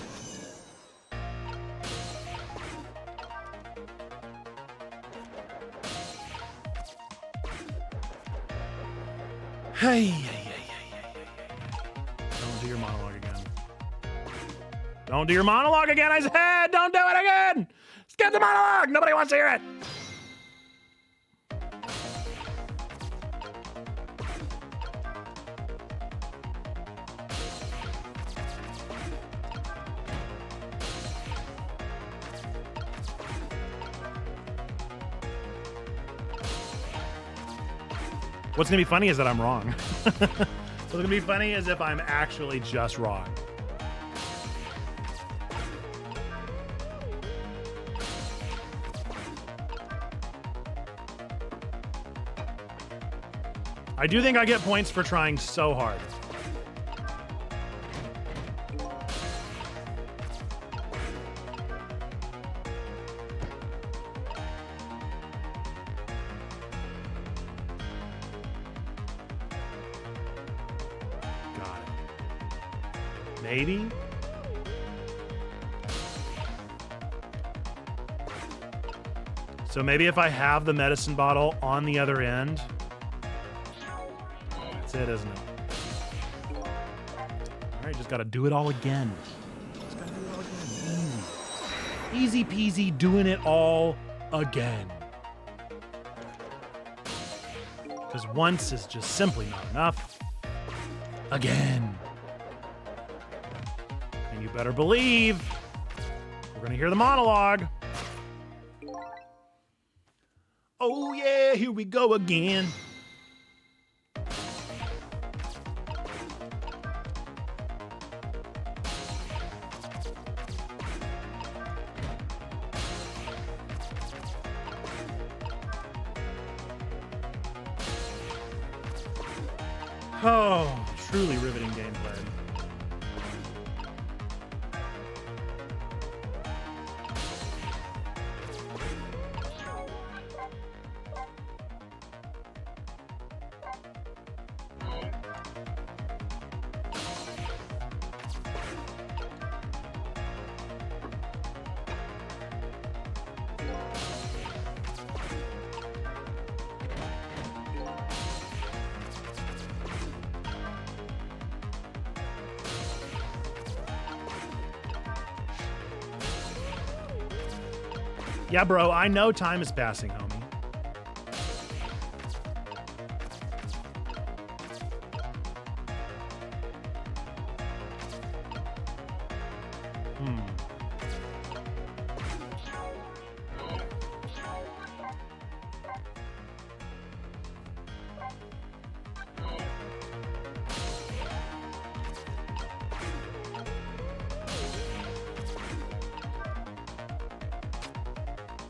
Hey. Don't do your monologue again. Don't do your monologue again, I said! Don't do it again! Skip the monologue! Nobody wants to hear it! What's gonna be funny is that I'm wrong. What's gonna be funny is if I'm actually just wrong. I do think I get points for trying so hard. Maybe? So maybe if I have the medicine bottle on the other end. That's it, isn't it? Alright, just gotta do it all again. Just gotta do it all again. Easy. Easy peasy doing it all again. Because once is just simply not enough. Again. And you better believe we're gonna hear the monologue. Oh yeah, here we go again. Oh, truly riveting gameplay. Yeah, bro, I know time is passing, homie.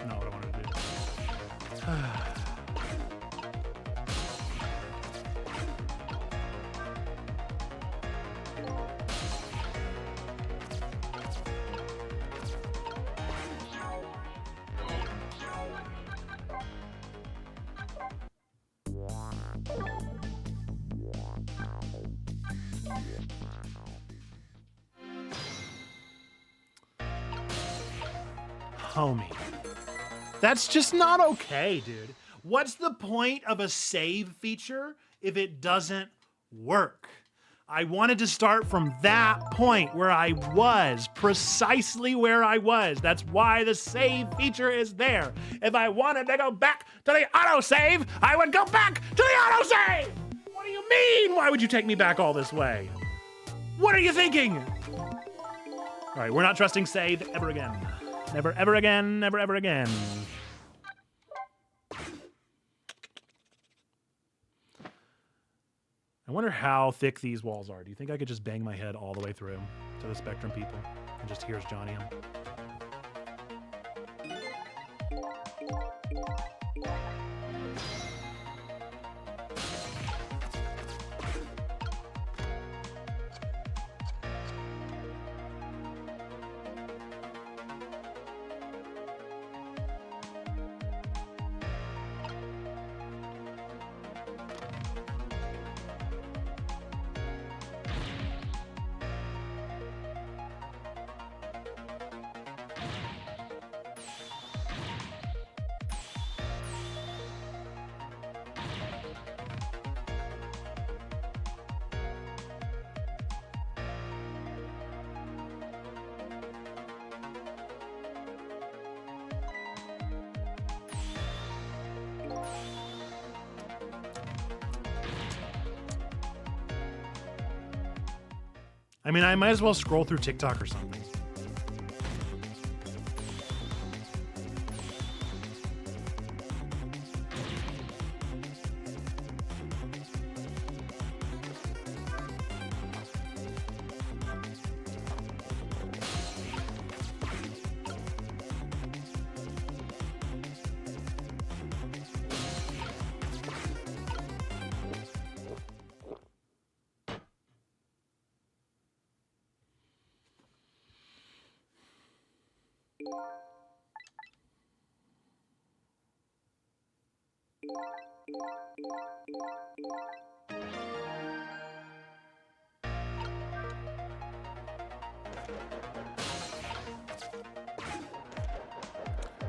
Not what I wanted to do. Homie. That's just not okay, dude. What's the point of a save feature if it doesn't work? I wanted to start from that point where I was, precisely where I was. That's why the save feature is there. If I wanted to go back to the autosave, I would go back to the autosave! What do you mean? Why would you take me back all this way? What are you thinking? All right, we're not trusting save ever again. Never, ever again, never, ever again. I wonder how thick these walls are. Do you think I could just bang my head all the way through to the Spectrum people and just here's Johnny M? I mean, I might as well scroll through TikTok or something.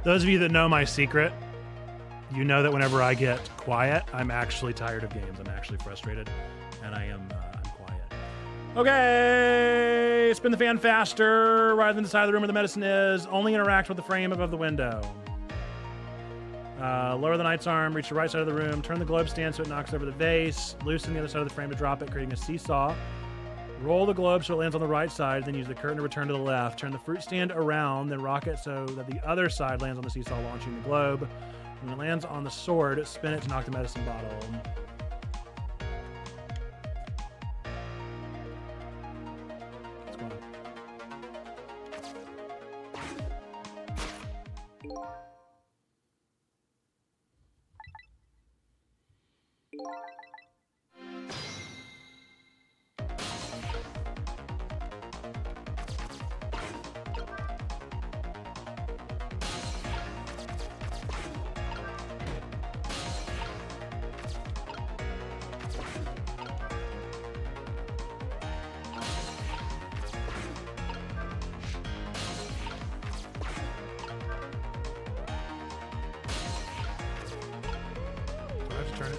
Those of you that know my secret, you know that whenever I get quiet, I'm actually tired of games. I'm actually frustrated, and I'm quiet. Okay, spin the fan faster rather than the side of the room where the medicine is. Only interact with the frame above the window. Lower the knight's arm, reach the right side of the room, turn the globe stand so it knocks over the vase, loosen the other side of the frame to drop it, creating a seesaw. Roll the globe so it lands on the right side, then use the curtain to return to the left. Turn the fruit stand around, then rock it so that the other side lands on the seesaw, launching the globe. When it lands on the sword, spin it to knock the medicine bottle. What's going on? Turn it.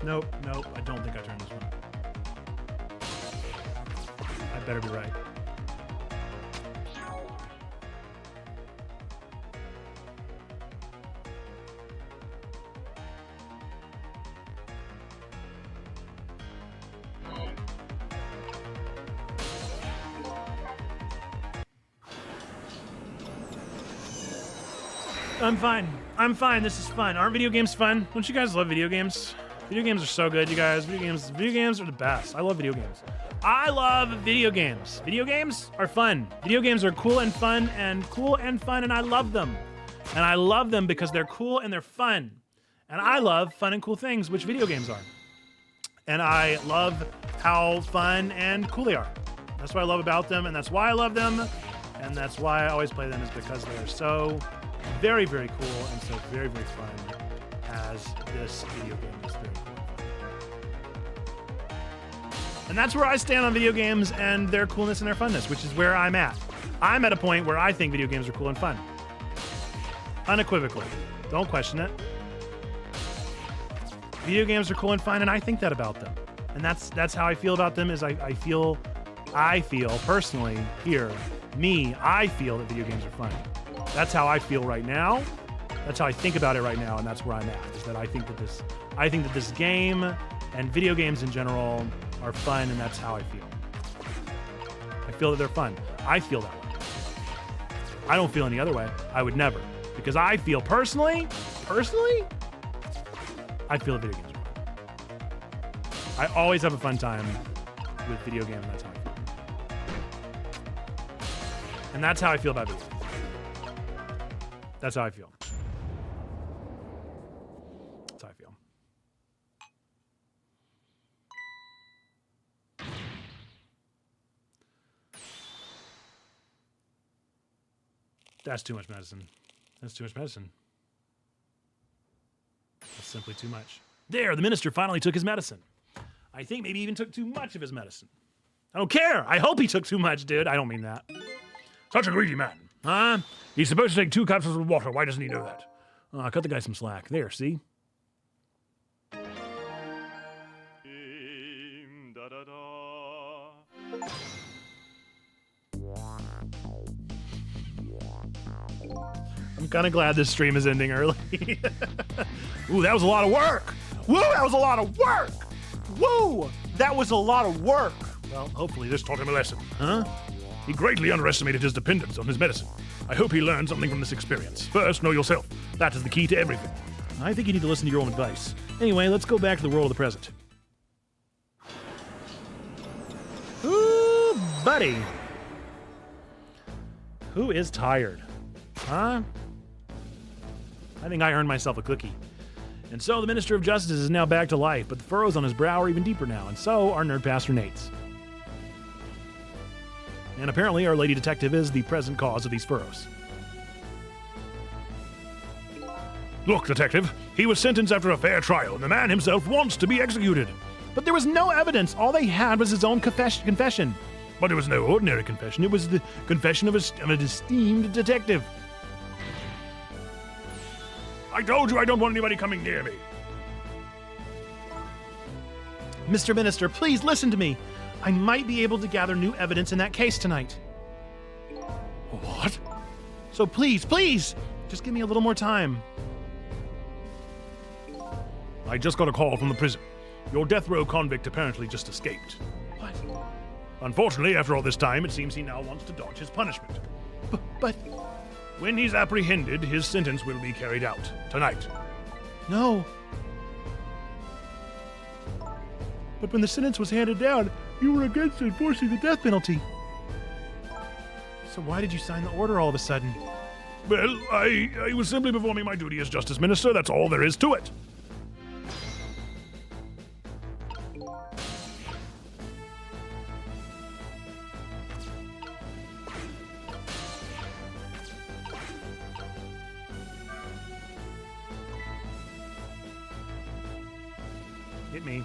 Nope, nope, I don't think I turned this one. I better be right. I'm fine. I'm fine. This is fun. Aren't video games fun? Don't you guys love video games? Video games are so good, you guys. Video games are the best. I love video games. I love video games. Video games are fun. Video games are cool and fun, and I love them. And I love them because they're cool and they're fun. And I love fun and cool things, which video games are. and I love how fun and cool they are. That's what I love about them, and that's why I love them, and that's why I always play them, is because they're so very, very cool and so very, very fun as this video game is very cool. And that's where I stand on video games and their coolness and their funness, which is where I'm at. I'm at a point where I think video games are cool and fun. Unequivocally. Don't question it. Video games are cool and fun, and I think that about them. And that's how I feel about them, is I feel personally here, I feel that video games are fun. That's how I feel right now. That's how I think about it right now, and that's where I'm at, is that I think that this game and video games in general are fun, and that's how I feel. I feel that they're fun. I feel that way. I don't feel any other way. I would never. Because I feel personally, I feel that video games are fun. I always have a fun time with video games, and that's how I feel. And that's how I feel about video games. That's how I feel. That's how I feel. That's too much medicine. That's too much medicine. That's simply too much. There, the minister finally took his medicine. I think maybe he even took too much of his medicine. I don't care. I hope he took too much, dude. I don't mean that. Such a greedy man. Huh? He's supposed to take 2 cups of water. Why doesn't he know that? Cut the guy some slack. There, see? I'm kind of glad this stream is ending early. Ooh, that was a lot of work. Woo, that was a lot of work. Woo, that was a lot of work. Well, hopefully this taught him a lesson, huh? He greatly underestimated his dependence on his medicine. I hope he learned something from this experience. First, know yourself. That is the key to everything. I think you need to listen to your own advice. Anyway, let's go back to the world of the present. Ooh, buddy. Who is tired? Huh? I think I earned myself a cookie. And so the Minister of Justice is now back to life, but the furrows on his brow are even deeper now, and so are Nerd Pastor Nate's. And apparently our lady detective is the present cause of these furrows. Look, detective, he was sentenced after a fair trial, and the man himself wants to be executed. But there was no evidence. All they had was his own confession. But it was no ordinary confession. It was the confession of an esteemed detective. I told you I don't want anybody coming near me. Mr. Minister, please listen to me. I might be able to gather new evidence in that case tonight. What? So please, just give me a little more time. I just got a call from the prison. Your death row convict apparently just escaped. What? Unfortunately, after all this time, it seems he now wants to dodge his punishment. But... When he's apprehended, his sentence will be carried out tonight. No. But when the sentence was handed down, you were against enforcing the death penalty. So why did you sign the order all of a sudden? Well, I was simply performing my duty as Justice Minister. That's all there is to it. Hit me.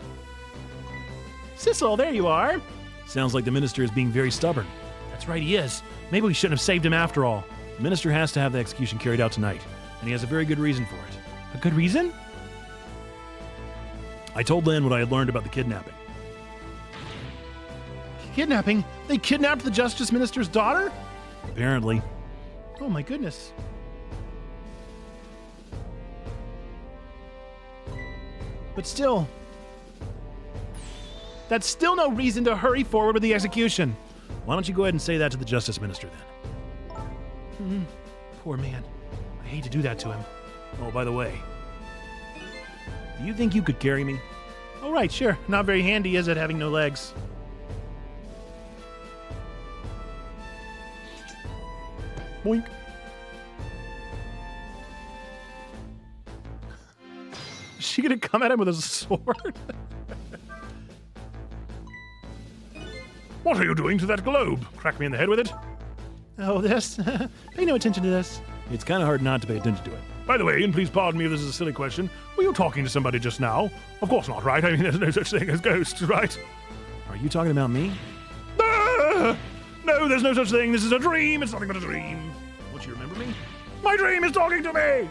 Sissel, there you are. Sounds like the minister is being very stubborn. That's right, he is. Maybe we shouldn't have saved him after all. The minister has to have the execution carried out tonight, and he has a very good reason for it. A good reason? I told Lynn what I had learned about the kidnapping. Kidnapping? They kidnapped the Justice Minister's daughter? Apparently. Oh my goodness. But still... That's still no reason to hurry forward with the execution. Why don't you go ahead and say that to the Justice Minister, then? Poor man. I hate to do that to him. Oh, by the way, do you think you could carry me? Oh, right, sure. Not very handy, is it, having no legs? Boink. Is she gonna come at him with a sword? What are you doing to that globe? Crack me in the head with it? Oh, this? Pay no attention to this. It's kind of hard not to pay attention to it. By the way, and please pardon me if this is a silly question, were you talking to somebody just now? Of course not, right? I mean, there's no such thing as ghosts, right? Are you talking about me? Ah! No, there's no such thing. This is a dream. It's nothing but a dream. Don't you remember me? My dream is talking to me!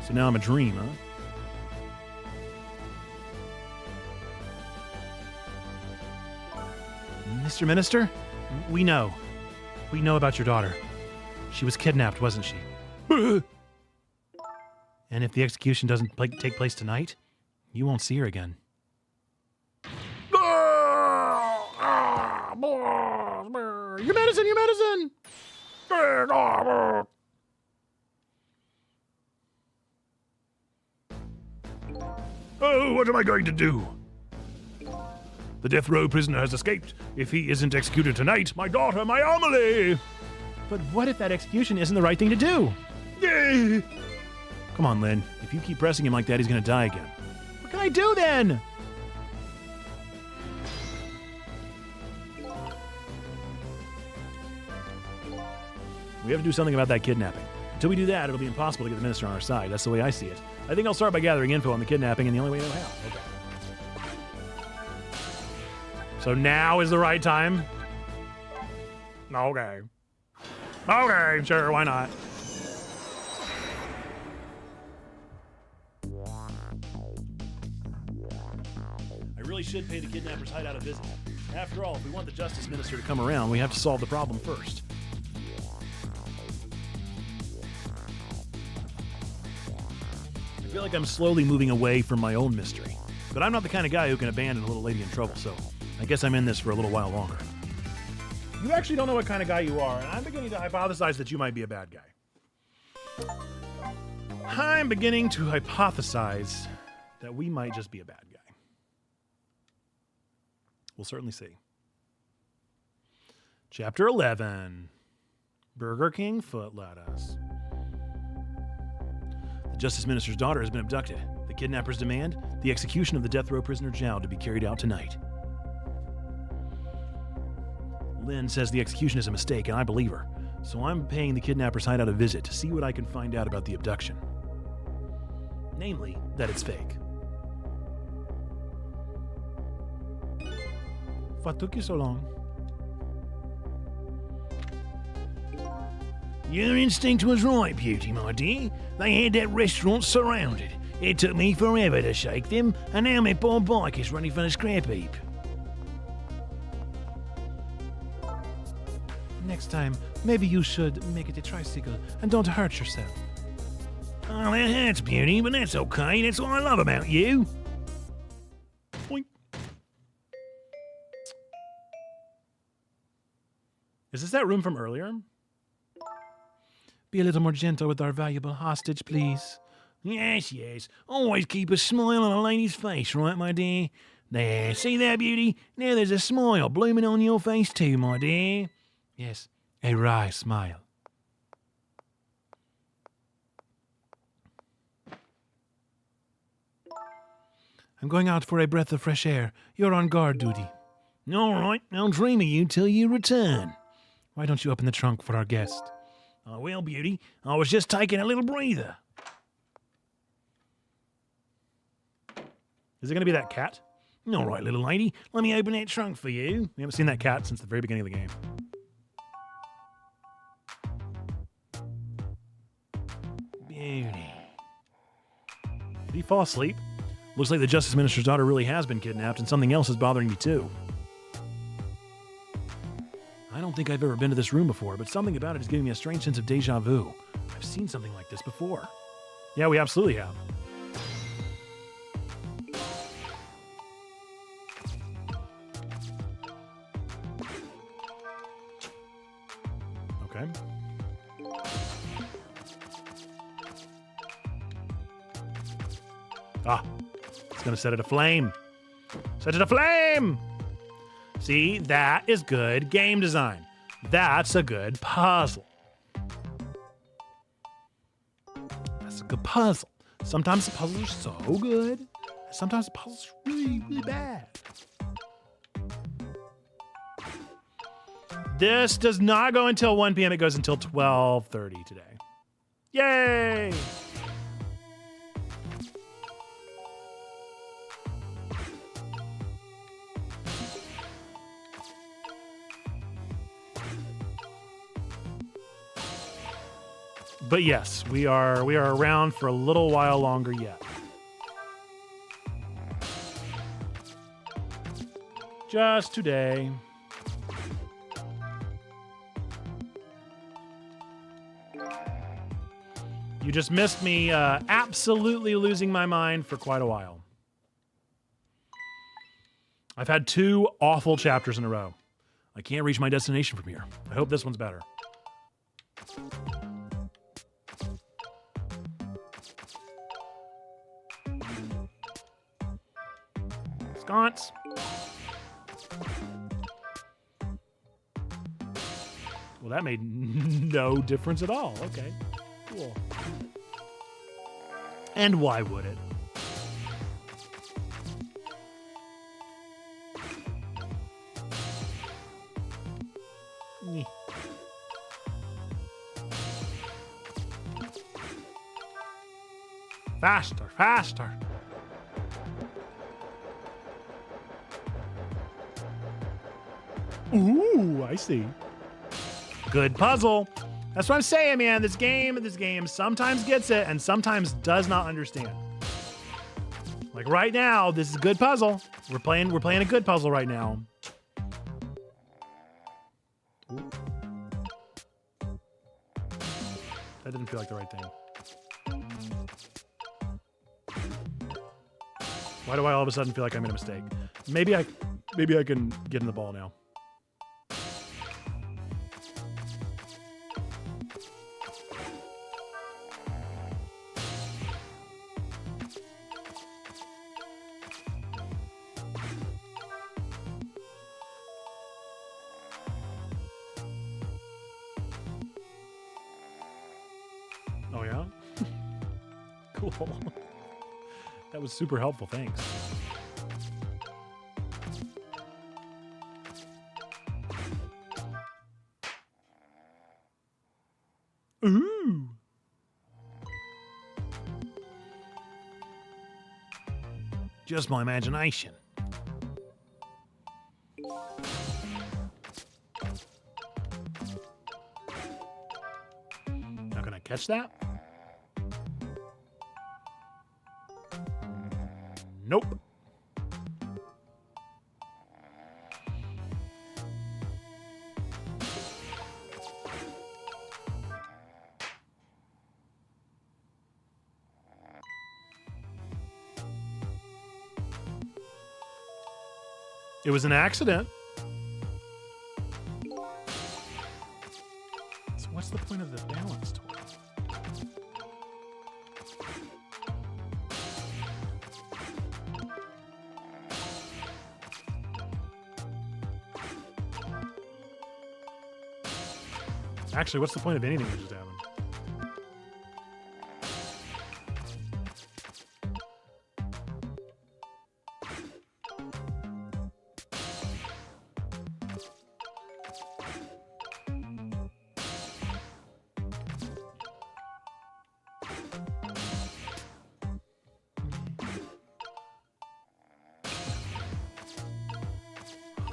So now I'm a dream, huh? Mr. Minister, we know. We know about your daughter. She was kidnapped, wasn't she? And if the execution doesn't take place tonight, you won't see her again. Your medicine, your medicine! Oh, what am I going to do? The death row prisoner has escaped. If he isn't executed tonight, my daughter, my Amelie! But what if that execution isn't the right thing to do? Yay! Come on, Lynn. If you keep pressing him like that, he's gonna die again. What can I do then? We have to do something about that kidnapping. Until we do that, it'll be impossible to get the minister on our side. That's the way I see it. I think I'll start by gathering info on the kidnapping, and the only way I know how. Okay. So now is the right time? Okay. Okay, sure, why not? I really should pay the kidnapper's hideout a visit. After all, if we want the justice minister to come around, we have to solve the problem first. I feel like I'm slowly moving away from my own mystery. But I'm not the kind of guy who can abandon a little lady in trouble, so I guess I'm in this for a little while longer. You actually don't know what kind of guy you are, and I'm beginning to hypothesize that you might be a bad guy. I'm beginning to hypothesize that we might just be a bad guy. We'll certainly see. Chapter 11. Burger King foot lettuce. The Justice Minister's daughter has been abducted. The kidnappers demand the execution of the death row prisoner Zhao to be carried out tonight. Lynn says the execution is a mistake, and I believe her. So I'm paying the kidnapper's hideout a visit to see what I can find out about the abduction. Namely, that it's fake. What took you so long? Your instinct was right, Beauty, my dear. They had that restaurant surrounded. It took me forever to shake them, and now my poor bike is running for the scrap heap. Next time, maybe you should make it a tricycle and don't hurt yourself. Oh, that hurts, Beauty, but that's okay. That's what I love about you. Boink. Is this that room from earlier? Be a little more gentle with our valuable hostage, please. Yes, yes. Always keep a smile on a lady's face, right, my dear? There, see that, Beauty? Now there's a smile blooming on your face too, my dear. Yes, a wry smile. I'm going out for a breath of fresh air. You're on guard duty. All right, I'll dream of you till you return. Why don't you open the trunk for our guest? I will, Beauty. I was just taking a little breather. Is it going to be that cat? All right, little lady. Let me open that trunk for you. We haven't seen that cat since the very beginning of the game. Beauty. Did he fall asleep? Looks like the Justice Minister's daughter really has been kidnapped, and something else is bothering me too. I don't think I've ever been to this room before, but something about it is giving me a strange sense of deja vu. I've seen something like this before. Yeah, we absolutely have. Okay. Ah, it's gonna set it aflame. Set it aflame! See, that is good game design. That's a good puzzle. That's a good puzzle. Sometimes the puzzles are so good, and sometimes the puzzles are really, really bad. This does not go until 1 p.m. It goes until 12:30 today. Yay! But yes, we are around for a little while longer yet. Just today. You just missed me absolutely losing my mind for quite a while. I've had 2 awful chapters in a row. I can't reach my destination from here. I hope this one's better. Sconce. Well, that made no difference at all. Okay, cool. And why would it? Nyeh. Faster, faster. Ooh, I see. Good puzzle. That's what I'm saying, man. This game sometimes gets it and sometimes does not understand. Like right now, this is a good puzzle. We're playing a good puzzle right now. Ooh. That didn't feel like the right thing. Why do I all of a sudden feel like I made a mistake? Maybe I can get in the ball now. Oh yeah? Cool. That was super helpful, thanks. Ooh. Just my imagination. Now can I catch that? Nope. It was an accident. So what's the point of the balance toy? Actually, what's the point of anything that just happened?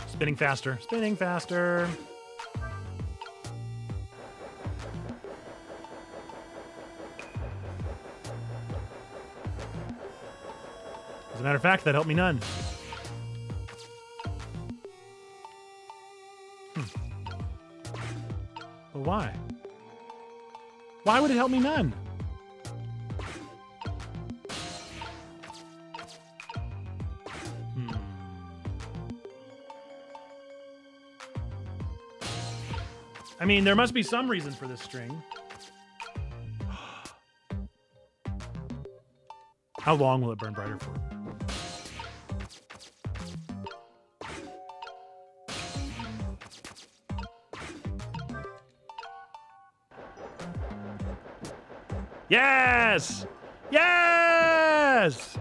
Spinning faster. Spinning faster. As a matter of fact, that helped me none. But why? Why would it help me none? I mean, there must be some reason for this string. How long will it burn brighter for? Yes! Yes!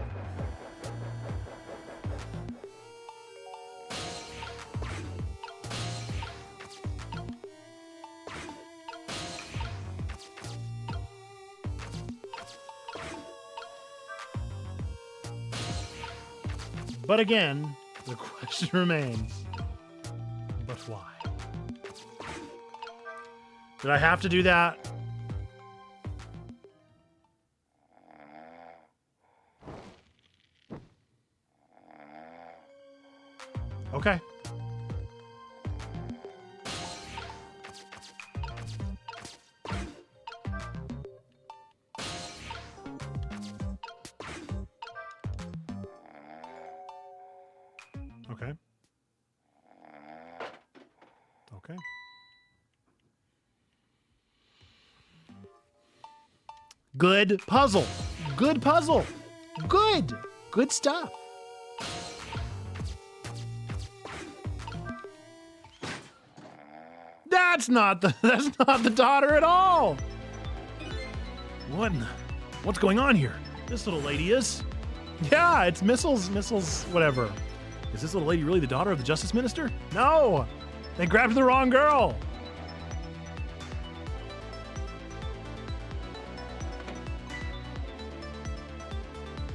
But again, the question remains, but why? Did I have to do that? Okay. Okay. Okay. Good puzzle. Good puzzle. Good. Good stuff. That's not the daughter at all. What's going on here? This little lady is. Yeah, it's Missiles, whatever. Is this little lady really the daughter of the Justice Minister? No! They grabbed the wrong girl!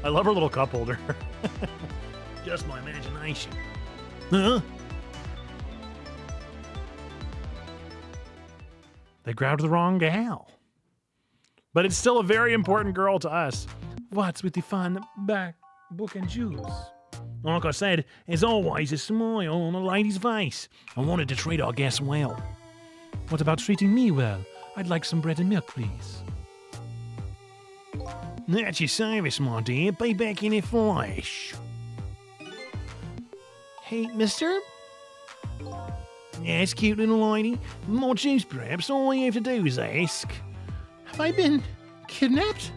I love her little cup holder. Just my imagination. Huh? They grabbed the wrong gal. But it's still a very important girl to us. What's with the fun back book and juice? Like I said, there's always a smile on a lady's face. I wanted to treat our guests well. What about treating me well? I'd like some bread and milk, please. That's your service, my dear. Be back in a flash. Hey, mister? Yes, cute little lady. More juice, perhaps. All you have to do is ask. Have I been kidnapped?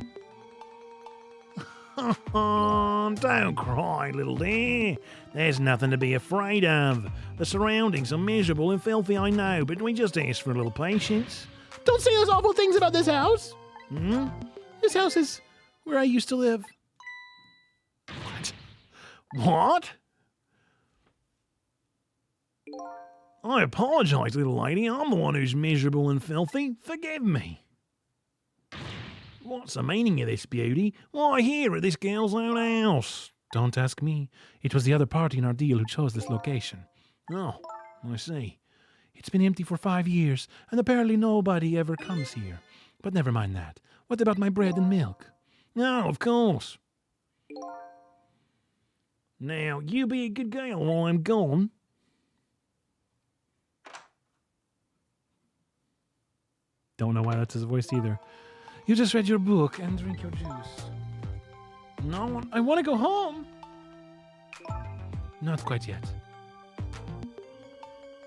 Don't cry, little dear. There's nothing to be afraid of. The surroundings are miserable and filthy, I know, but we just ask for a little patience. Don't say those awful things about this house. This house is where I used to live. What? I apologize, little lady. I'm the one who's miserable and filthy. Forgive me. What's the meaning of this, beauty? Why here at this girl's own house? Don't ask me. It was the other party in our deal who chose this location. Oh, I see. It's been empty for 5 years, and apparently nobody ever comes here. But never mind that. What about my bread and milk? No, of course. Now, you be a good girl while I'm gone. Don't know why that's his voice either. You just read your book and drink your juice. No, I want to go home. Not quite yet.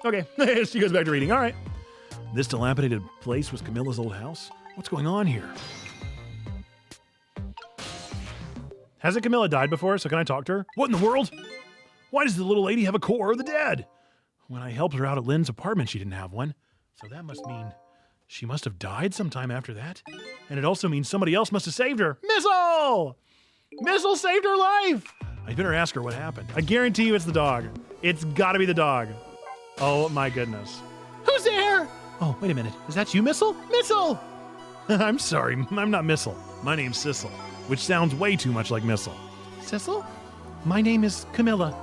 Okay, she goes back to reading. All right. This dilapidated place was Camilla's old house? What's going on here? Hasn't Camilla died before, so can I talk to her? What in the world? Why does the little lady have a core of the dead? When I helped her out at Lynn's apartment, she didn't have one. So that must mean she must have died sometime after that. And it also means somebody else must have saved her. Missile! Missile saved her life! I better ask her what happened. I guarantee you it's the dog. It's gotta be the dog. Oh my goodness. Who's there? Oh, wait a minute. Is that you, Missile? Missile! I'm sorry, I'm not Missile. My name's Sissel, which sounds way too much like Missile. Sissel? My name is Camilla.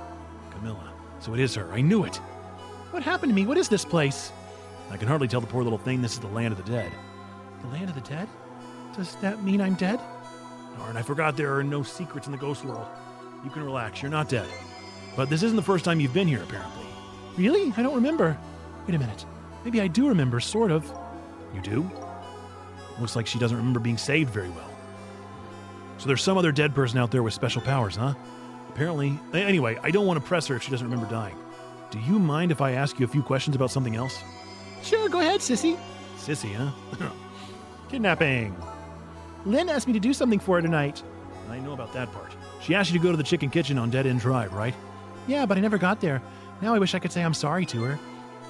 Camilla. So it is her. I knew it. What happened to me? What is this place? I can hardly tell the poor little thing this is the land of the dead. The land of the dead? Does that mean I'm dead? Darn, I forgot there are no secrets in the ghost world. You can relax, you're not dead. But this isn't the first time you've been here, apparently. Really? I don't remember. Wait a minute. Maybe I do remember, sort of. You do? Looks like she doesn't remember being saved very well. So there's some other dead person out there with special powers, huh? Apparently. Anyway, I don't want to press her if she doesn't remember dying. Do you mind if I ask you a few questions about something else? Sure, go ahead, sissy. Sissy, huh? Kidnapping. Lynn asked me to do something for her tonight. I know about that part. She asked you to go to the chicken kitchen on Dead End Drive, right? Yeah, but I never got there. Now I wish I could say I'm sorry to her.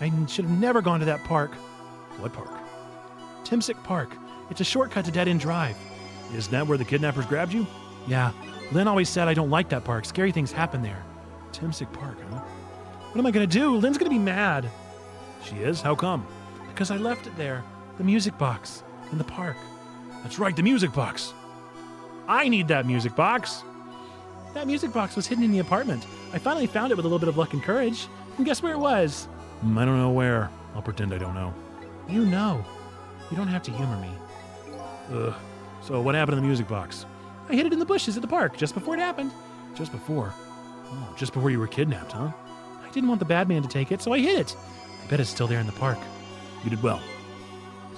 I should have never gone to that park. What park? Timsick Park. It's a shortcut to Dead End Drive. Is that where the kidnappers grabbed you? Yeah. Lynn always said I don't like that park. Scary things happen there. Timsick Park, huh? What am I going to do? Lynn's going to be mad. She is? How come? Because I left it there. The music box. In the park. That's right, the music box. I need that music box. That music box was hidden in the apartment. I finally found it with a little bit of luck and courage. And guess where it was? I don't know where. I'll pretend I don't know. You know. You don't have to humor me. Ugh. So what happened to the music box? I hid it in the bushes at the park just before it happened. Just before? Oh, just before you were kidnapped, huh? I didn't want the bad man to take it, so I hid it. I bet it's still there in the park. You did well.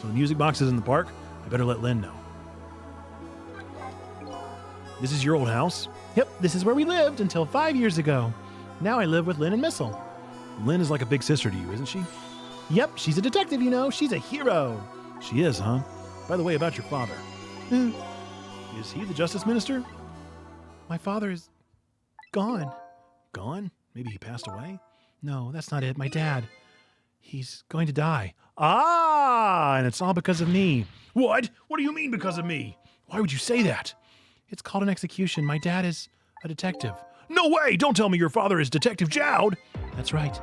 So the music box is in the park? I better let Lynn know. This is your old house? Yep, this is where we lived until 5 years ago. Now I live with Lynn and Missile. Lynn is like a big sister to you, isn't she? Yep, she's a detective, you know. She's a hero. She is, huh? By the way, about your father. Is he the justice minister? My father is gone. Gone? Maybe he passed away? No, that's not it. My dad. He's going to die. Ah, and it's all because of me. What? What do you mean because of me? Why would you say that? It's called an execution. My dad is a detective. No way! Don't tell me your father is Detective Jowd! That's right.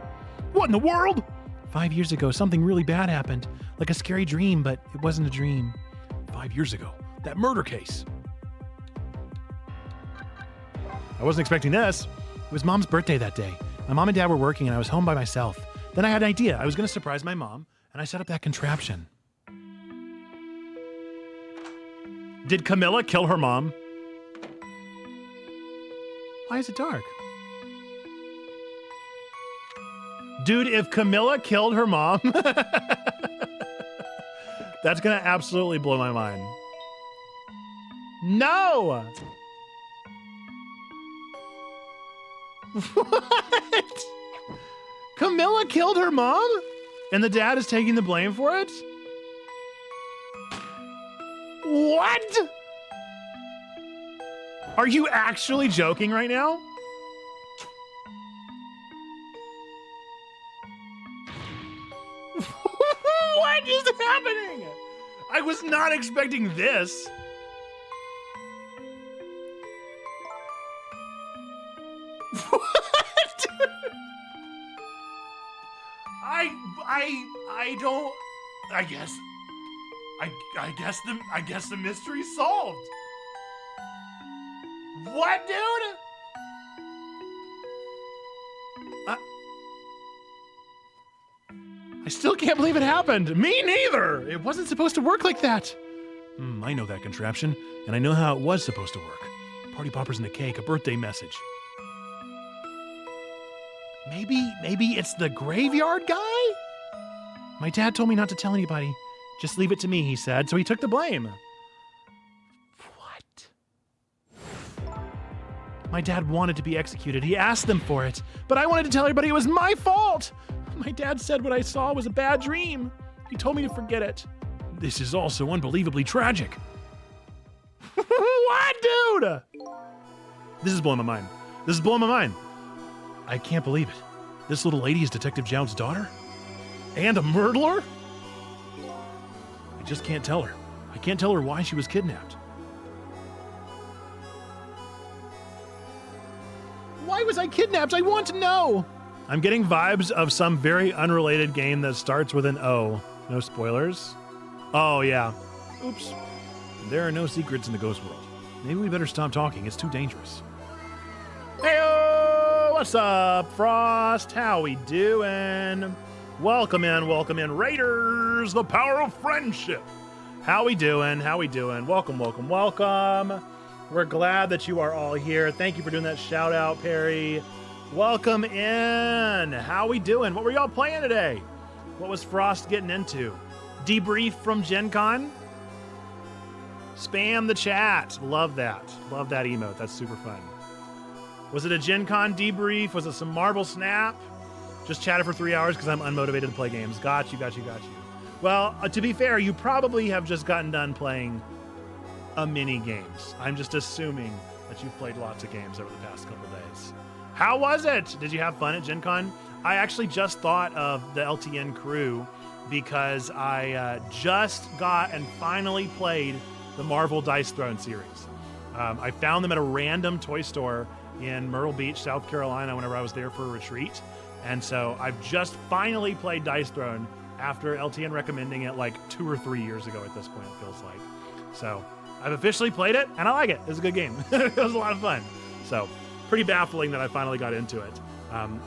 What in the world? 5 years ago, something really bad happened. Like a scary dream, but it wasn't a dream. 5 years ago. That murder case. I wasn't expecting this. It was Mom's birthday that day. My mom and dad were working and I was home by myself. Then I had an idea. I was going to surprise my mom, and I set up that contraption. Did Camilla kill her mom? Why is it dark? Dude, if Camilla killed her mom, that's gonna absolutely blow my mind. No! What? Camilla killed her mom? And the dad is taking the blame for it? What? Are you actually joking right now? What is happening? I was not expecting this. What? I don't. I guess the mystery's solved. What, dude? I still can't believe it happened. Me neither. It wasn't supposed to work like that. I know that contraption, and I know how it was supposed to work. Party poppers and a cake, a birthday message. Maybe it's the graveyard guy? My dad told me not to tell anybody. Just leave it to me, he said, so he took the blame. What? My dad wanted to be executed. He asked them for it, but I wanted to tell everybody it was my fault. My dad said what I saw was a bad dream. He told me to forget it. This is all so unbelievably tragic. What, dude? This is blowing my mind. This is blowing my mind. I can't believe it. This little lady is Detective Jowd's daughter? And a murderer? I just can't tell her. I can't tell her why she was kidnapped. Why was I kidnapped? I want to know. I'm getting vibes of some very unrelated game that starts with an O. No spoilers? Oh, yeah. Oops. There are no secrets in the ghost world. Maybe we better stop talking. It's too dangerous. Hey, what's up, Frost? How we doing? Welcome in, Raiders, the power of friendship. How we doing? Welcome. We're glad that you are all here. Thank you for doing that shout out, Perry. Welcome in. How we doing? What were y'all playing today? What was Frost getting into? Debrief from Gen Con? Spam the chat. Love that. Love that emote. That's super fun. Was it a Gen Con debrief? Was it some Marble Snap? Just chatted for 3 hours because I'm unmotivated to play games. Got you. Well, to be fair, you probably have just gotten done playing a mini games. I'm just assuming that you've played lots of games over the past couple days. How was it? Did you have fun at Gen Con? I actually just thought of the LTN crew because I just got and finally played the Marvel Dice Throne series. I found them at a random toy store in Myrtle Beach, South Carolina, whenever I was there for a retreat. And so I've just finally played Dice Throne after LTN recommending it like 2 or 3 years ago at this point, it feels like. So I've officially played it, and I like it. It's a good game. It was a lot of fun. So pretty baffling that I finally got into it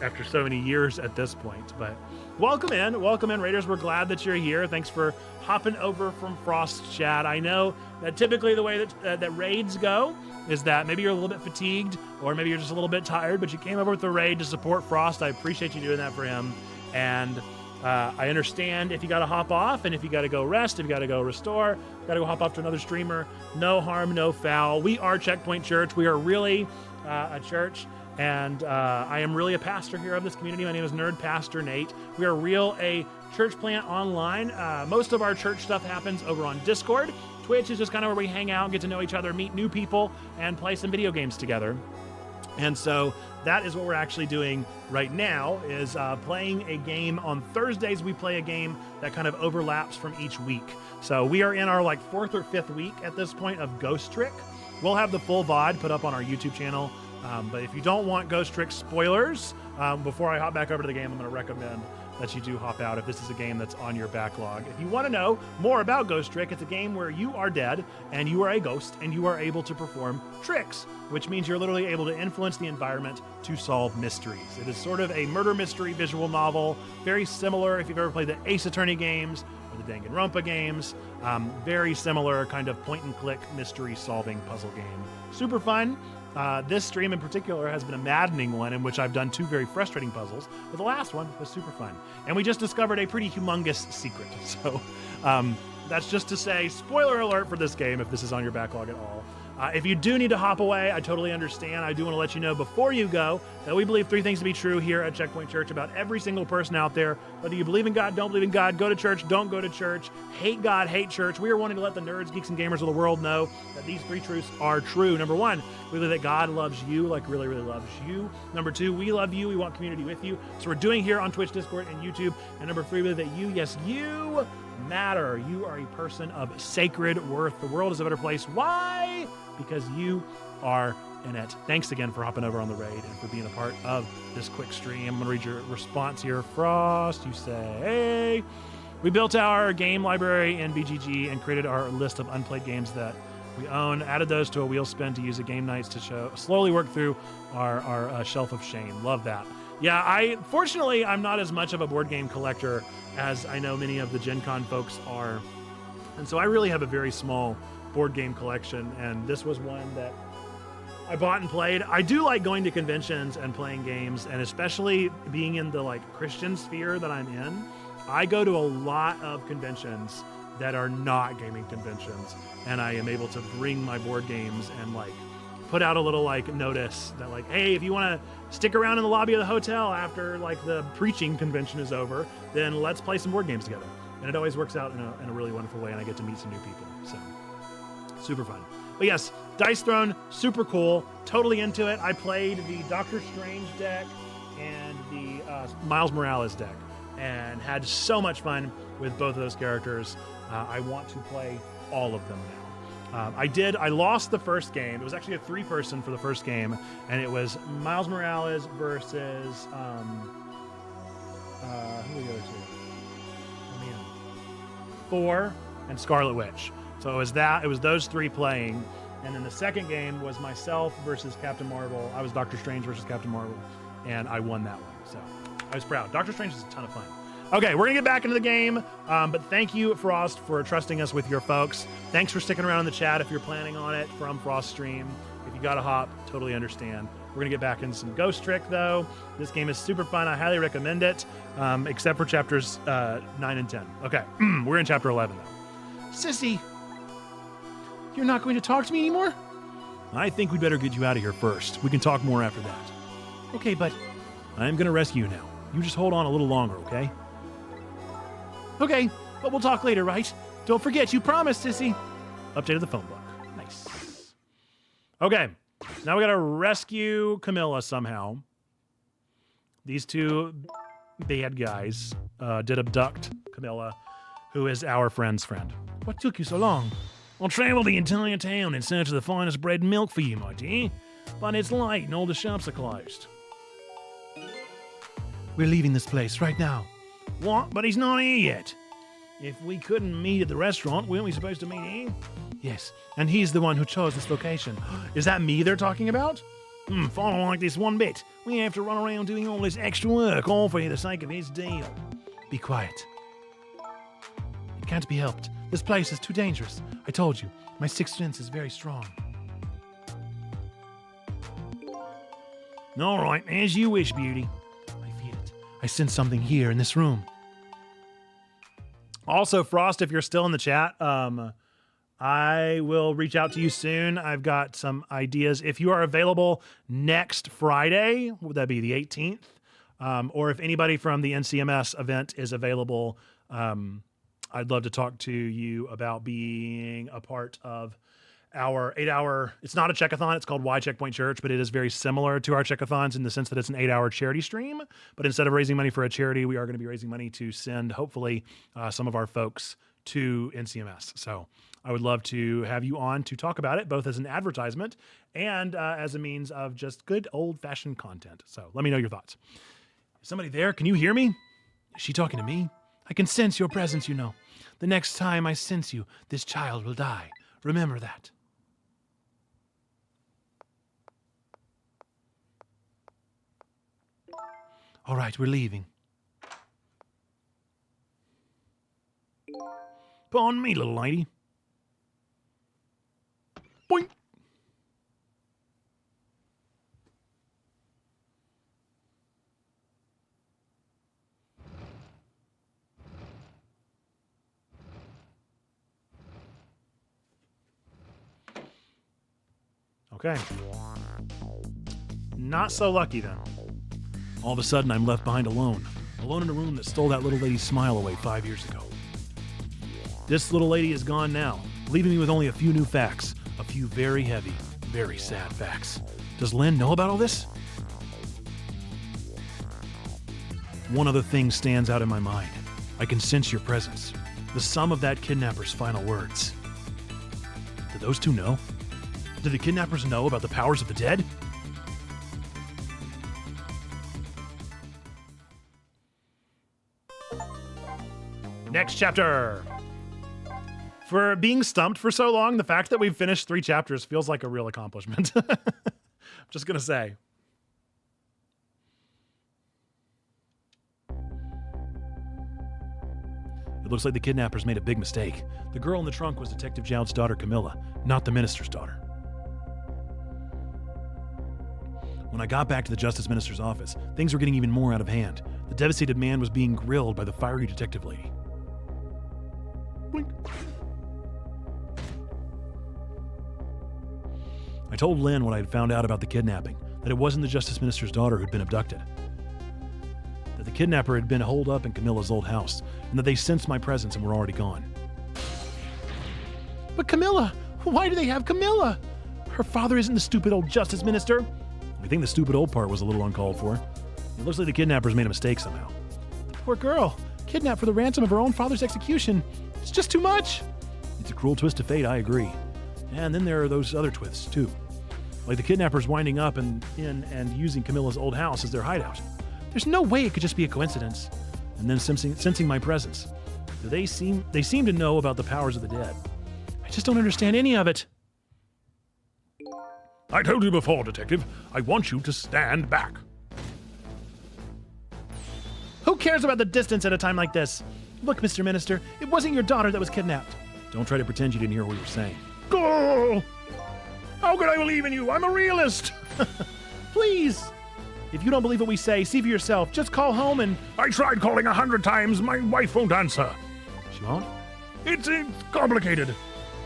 after so many years at this point. But welcome in, Raiders. We're glad that you're here. Thanks for hopping over from Frost Chat. I know that typically the way that raids go is that maybe you're a little bit fatigued or maybe you're just a little bit tired, but you came over with the raid to support Frost. I appreciate you doing that for him. And I understand if you got to hop off and if you got to go rest, if you got to go restore, got to go hop off to another streamer. No harm, no foul. We are Checkpoint Church. We are really a church. And I am really a pastor here of this community. My name is Nerd Pastor Nate. We are a church plant online. Most of our church stuff happens over on Discord. Twitch is just kind of where we hang out, get to know each other, meet new people, and play some video games together. And so that is what we're actually doing right now, is playing a game. On Thursdays, we play a game that kind of overlaps from each week. So we are in our like 4th or 5th week at this point of Ghost Trick. We'll have the full VOD put up on our YouTube channel. But if you don't want Ghost Trick spoilers, before I hop back over to the game, I'm going to recommend that you do hop out if this is a game that's on your backlog. If you want to know more about Ghost Trick, it's a game where you are dead and you are a ghost and you are able to perform tricks, which means you're literally able to influence the environment to solve mysteries. It is sort of a murder mystery visual novel, very similar if you've ever played the Ace Attorney games or the Danganronpa games. Very similar kind of point-and-click mystery solving puzzle game. Super fun. This stream in particular has been a maddening one in which I've done 2 very frustrating puzzles, but the last one was super fun. And we just discovered a pretty humongous secret. So that's just to say, spoiler alert for this game if this is on your backlog at all. If you do need to hop away, I totally understand. I do want to let you know before you go that we believe 3 things to be true here at Checkpoint Church about every single person out there. Whether you believe in God, don't believe in God, go to church, don't go to church, hate God, hate church. We are wanting to let the nerds, geeks, and gamers of the world know that these 3 truths are true. Number 1, we believe that God loves you, like really, really loves you. Number 2, we love you. We want community with you. So we're doing here on Twitch, Discord, and YouTube. And number 3, we believe that you, yes, you matter. You are a person of sacred worth. The world is a better place. Why? Because you are in it. Thanks again for hopping over on the raid and for being a part of this quick stream. I'm going to read your response here. Frost, you say, hey. We built our game library in BGG and created our list of unplayed games that we own, added those to a wheel spin to use at game nights to slowly work through our shelf of shame. Love that. Yeah, fortunately, I'm not as much of a board game collector as I know many of the Gen Con folks are. And so I really have a very small board game collection, and this was one that I bought and played. I do like going to conventions and playing games, and especially being in the like Christian sphere that I'm in. I go to a lot of conventions that are not gaming conventions, and I am able to bring my board games and like put out a little like notice that like, hey, if you want to stick around in the lobby of the hotel after like the preaching convention is over, then let's play some board games together. And it always works out in a really wonderful way, and I get to meet some new people. So super fun. But yes, Dice Throne, super cool. Totally into it. I played the Doctor Strange deck and the Miles Morales deck and had so much fun with both of those characters. I want to play all of them now. I lost the first game. It was actually a 3-person for the first game, and it was Miles Morales versus who we go to? Oh man, Thor and Scarlet Witch. So it was those 3 playing, and then the second game was myself versus Captain Marvel. I was Doctor Strange versus Captain Marvel, and I won that one. So I was proud. Doctor Strange was a ton of fun. Okay, we're gonna get back into the game, but thank you, Frost, for trusting us with your folks. Thanks for sticking around in the chat if you're planning on it from Frost Stream. If you gotta hop, totally understand. We're gonna get back into some Ghost Trick though. This game is super fun. I highly recommend it, except for chapters 9 and 10. Okay, we're in chapter 11 though. Sissy, you're not going to talk to me anymore? I think we'd better get you out of here first. We can talk more after that. Okay, but I'm gonna rescue you now. You just hold on a little longer, okay? Okay, but we'll talk later, right? Don't forget, you promised, Sissy. Updated the phone book. Nice. Okay, now we gotta rescue Camilla somehow. These 2 bad guys did abduct Camilla, who is our friend's friend. What took you so long? I'll travel the entire town in search of the finest bread and milk for you, my dear. But it's late and all the shops are closed. We're leaving this place right now. What? But he's not here yet. If we couldn't meet at the restaurant, weren't we supposed to meet here? Yes, and he's the one who chose this location. Is that me they're talking about? If I don't like this one bit, we have to run around doing all this extra work, all for the sake of his deal. Be quiet. It can't be helped. This place is too dangerous. I told you, my sixth sense is very strong. All right, as you wish, Beauty. I feel it. I sense something here in this room. Also, Frost, if you're still in the chat, I will reach out to you soon. I've got some ideas. If you are available next Friday, would that be the 18th? Or if anybody from the NCMS event is available, I'd love to talk to you about being a part of our 8-hour, it's not a checkathon, it's called Why Checkpoint Church, but it is very similar to our checkathons in the sense that it's an 8-hour charity stream. But instead of raising money for a charity, we are going to be raising money to send, hopefully, some of our folks to NCMS. So I would love to have you on to talk about it, both as an advertisement and as a means of just good old-fashioned content. So let me know your thoughts. Is somebody there? Can you hear me? Is she talking to me? I can sense your presence, you know. The next time I sense you, this child will die. Remember that. All right, we're leaving. Pardon me, little lady. Boink. Okay. Not so lucky then. All of a sudden, I'm left behind alone in a room that stole that little lady's smile away 5 years ago. This little lady is gone now, leaving me with only a few new facts, a few very heavy, very sad facts. Does Lynn know about all this? One other thing stands out in my mind. I can sense your presence, the sum of that kidnapper's final words. Did those two know? Did the kidnappers know about the powers of the dead? Next chapter. For being stumped for so long, the fact that we've finished 3 chapters feels like a real accomplishment. I'm just gonna say. It looks like the kidnappers made a big mistake. The girl in the trunk was Detective Jowd's daughter, Camilla, not the minister's daughter. When I got back to the Justice Minister's office, things were getting even more out of hand. The devastated man was being grilled by the fiery detective lady. Blink. I told Lynn what I had found out about the kidnapping, that it wasn't the Justice Minister's daughter who'd been abducted. That the kidnapper had been holed up in Camilla's old house, and that they sensed my presence and were already gone. But Camilla! Why do they have Camilla? Her father isn't the stupid old Justice Minister. I think the stupid old part was a little uncalled for. It looks like the kidnappers made a mistake somehow. The poor girl, kidnapped for the ransom of her own father's execution. It's just too much. It's a cruel twist of fate, I agree. And then there are those other twists, too. Like the kidnappers winding up in and using Camilla's old house as their hideout. There's no way it could just be a coincidence. And then sensing my presence. They seem to know about the powers of the dead. I just don't understand any of it. I told you before, Detective. I want you to stand back. Who cares about the distance at a time like this? Look, Mr. Minister, it wasn't your daughter that was kidnapped. Don't try to pretend you didn't hear what we were saying. Go! How could I believe in you? I'm a realist. Please. If you don't believe what we say, see for yourself. Just call home and... I tried calling 100 times. My wife won't answer. She won't? It's complicated.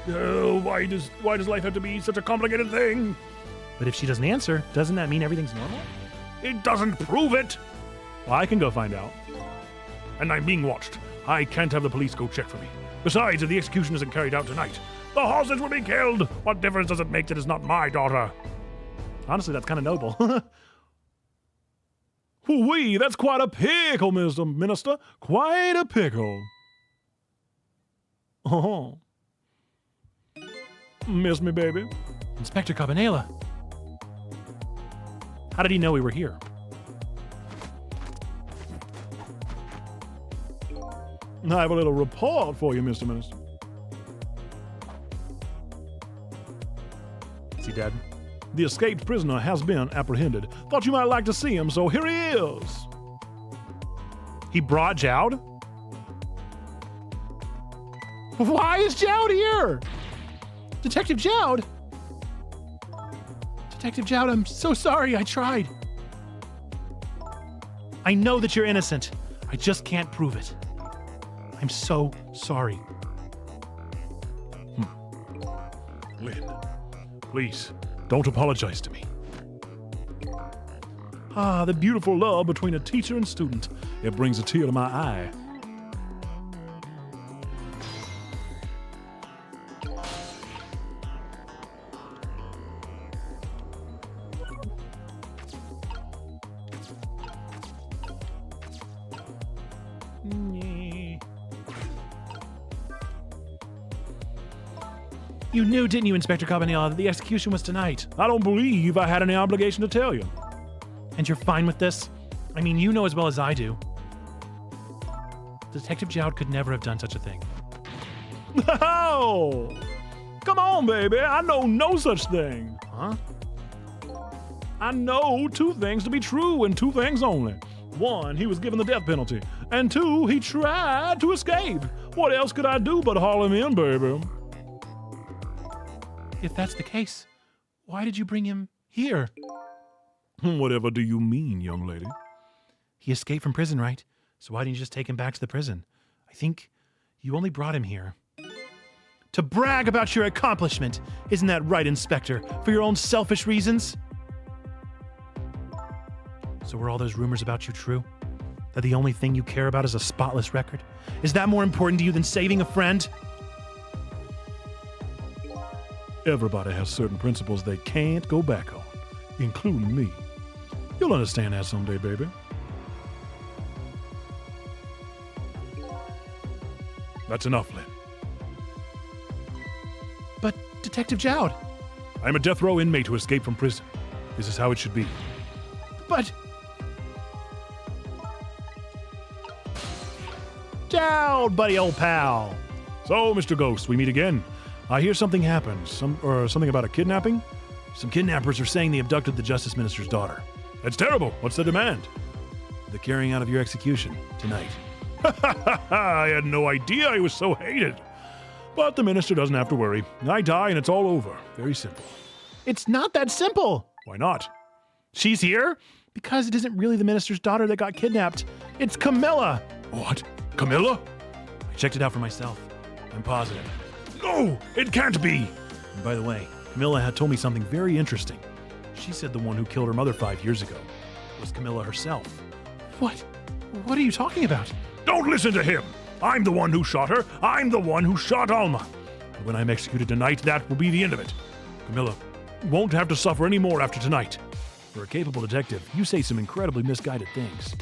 Why does life have to be such a complicated thing? But if she doesn't answer, doesn't that mean everything's normal? It doesn't prove it. Well, I can go find out. And I'm being watched. I can't have the police go check for me. Besides, if the execution isn't carried out tonight, the horses will be killed. What difference does it make that it's not my daughter? Honestly, that's kind of noble. Whoo-wee, that's quite a pickle, Mr. Minister. Quite a pickle. Oh. Miss me, baby. Inspector Cabanela. How did he know we were here? I have a little report for you, Mr. Minister. Is he dead? The escaped prisoner has been apprehended. Thought you might like to see him, so here he is. He brought Jowd? Why is Jowd here? Detective Jowd? Detective Jowd, I'm so sorry. I tried. I know that you're innocent. I just can't prove it. I'm so sorry. Lynn, please, don't apologize to me. Ah, the beautiful love between a teacher and student. It brings a tear to my eye. You knew, didn't you, Inspector Cabanilla, that the execution was tonight? I don't believe I had any obligation to tell you. And you're fine with this? I mean, you know as well as I do. Detective Jowd could never have done such a thing. Oh! Come on, baby. I know no such thing. Huh? I know two things to be true and two things only. One, he was given the death penalty. And two, he tried to escape. What else could I do but haul him in, baby? If that's the case, why did you bring him here? Whatever do you mean, young lady? He escaped from prison, right? So why didn't you just take him back to the prison? I think you only brought him here to brag about your accomplishment. Isn't that right, Inspector? For your own selfish reasons? So were all those rumors about you true? That the only thing you care about is a spotless record? Is that more important to you than saving a friend? Everybody has certain principles they can't go back on, including me. You'll understand that someday, baby. That's enough, Lynn. But, Detective Jowd. I'm a death row inmate who escaped from prison. This is how it should be. But... Jowd, buddy old pal. So, Mr. Ghost, we meet again. I hear something happened. Something about a kidnapping? Some kidnappers are saying they abducted the Justice Minister's daughter. That's terrible. What's the demand? The carrying out of your execution tonight. I had no idea I was so hated. But the minister doesn't have to worry. I die and it's all over. Very simple. It's not that simple. Why not? She's here? Because it isn't really the minister's daughter that got kidnapped. It's Camilla. What? Camilla? I checked it out for myself. I'm positive. No, it can't be. And by the way, Camilla had told me something very interesting. She said the one who killed her mother 5 years ago was Camilla herself. What? What are you talking about? Don't listen to him. I'm the one who shot her. I'm the one who shot Alma. And when I'm executed tonight, that will be the end of it. Camilla won't have to suffer any more after tonight. For a capable detective, you say some incredibly misguided things.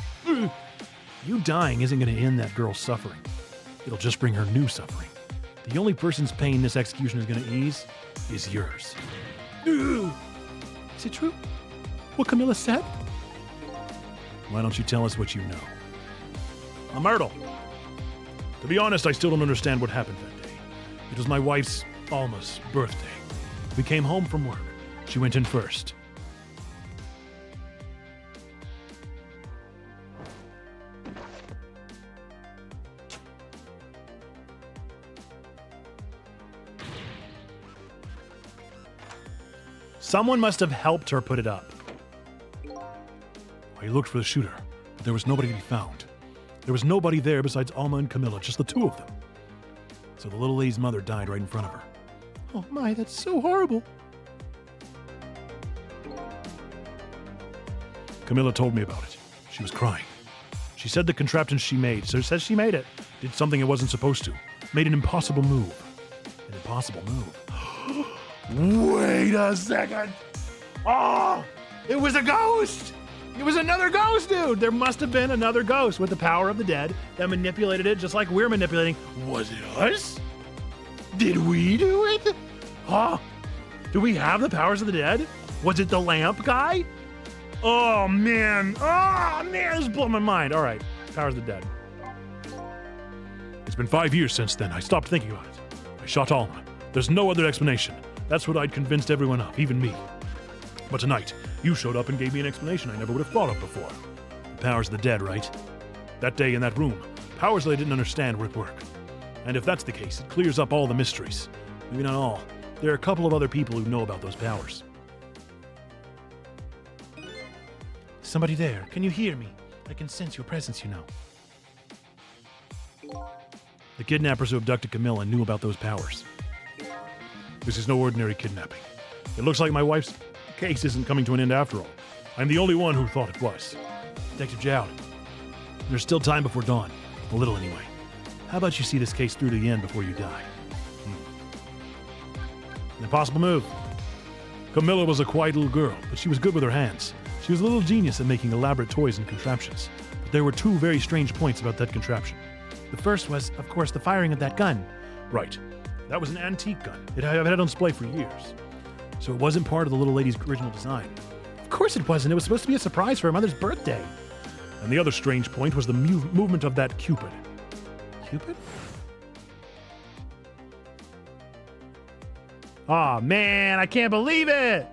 You dying isn't going to end that girl's suffering. It'll just bring her new suffering. The only person's pain this execution is going to ease is yours. Is it true? What Camilla said? Why don't you tell us what you know? Myrtle. To be honest, I still don't understand what happened that day. It was my wife's, Alma's, birthday. We came home from work. She went in first. Someone must have helped her put it up. I looked for the shooter, but there was nobody to be found. There was nobody there besides Alma and Camilla, just the two of them. So the little lady's mother died right in front of her. Oh my, that's so horrible. Camilla told me about it. She was crying. She said the contraption she made, so says she made it, did something it wasn't supposed to. Made an impossible move. An impossible move. Wait a second. Oh, it was a ghost. It was another ghost, dude. There must have been another ghost with the power of the dead that manipulated it just like we're manipulating. Was it us? Did we do it? Huh? Do we have the powers of the dead? Was it the lamp guy? Oh, man. Oh, man, this blew my mind. All right, powers of the dead. It's been 5 years since then. I stopped thinking about it. I shot Alma. There's no other explanation. That's what I'd convinced everyone of, even me. But tonight, you showed up and gave me an explanation I never would have thought of before. The powers of the dead, right? That day in that room, powers that I didn't understand were at work. And if that's the case, it clears up all the mysteries. Maybe not all. There are a couple of other people who know about those powers. Somebody there. Can you hear me? I can sense your presence, you know. The kidnappers who abducted Camilla knew about those powers. This is no ordinary kidnapping. It looks like my wife's case isn't coming to an end after all. I'm the only one who thought it was. Detective Jowd, there's still time before dawn. A little anyway. How about you see this case through to the end before you die? An impossible move. Camilla was a quiet little girl, but she was good with her hands. She was a little genius at making elaborate toys and contraptions. But there were two very strange points about that contraption. The first was, of course, the firing of that gun. Right. That was an antique gun. It had on display for years. So it wasn't part of the little lady's original design. Of course it wasn't. It was supposed to be a surprise for her mother's birthday. And the other strange point was the movement of that Cupid. Cupid? Aw, man, I can't believe it!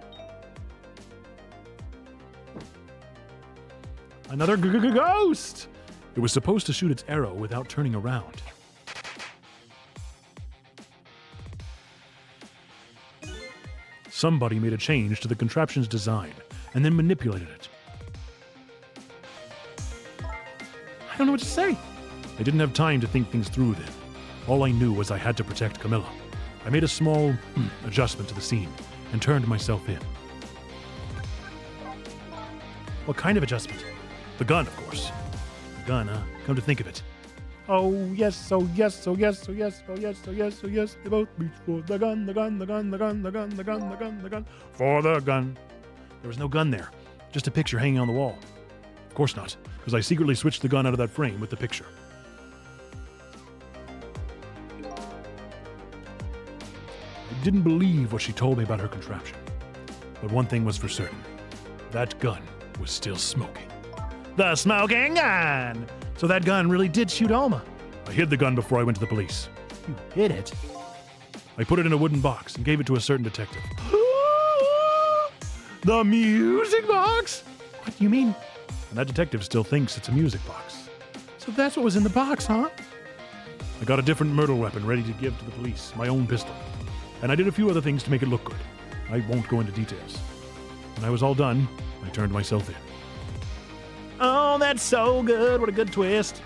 Another ghost! It was supposed to shoot its arrow without turning around. Somebody made a change to the contraption's design and then manipulated it. I don't know what to say. I didn't have time to think things through then. All I knew was I had to protect Camilla. I made a small adjustment to the scene and turned myself in. What kind of adjustment? The gun, of course. The gun, huh? Come to think of it. Oh yes, oh yes, oh yes, oh yes, oh yes, oh yes, oh yes. They both reach for the gun, the gun, the gun, the gun, the gun, the gun, the gun, the gun. For the gun. There was no gun there, just a picture hanging on the wall. Of course not, because I secretly switched the gun out of that frame with the picture. I didn't believe what she told me about her contraption. But one thing was for certain. That gun was still smoking. The smoking gun! So that gun really did shoot Alma. I hid the gun before I went to the police. You hid it? I put it in a wooden box and gave it to a certain detective. The music box? What do you mean? And that detective still thinks it's a music box. So that's what was in the box, huh? I got a different murder weapon ready to give to the police, my own pistol. And I did a few other things to make it look good. I won't go into details. When I was all done, I turned myself in. Oh, that's so good. What a good twist.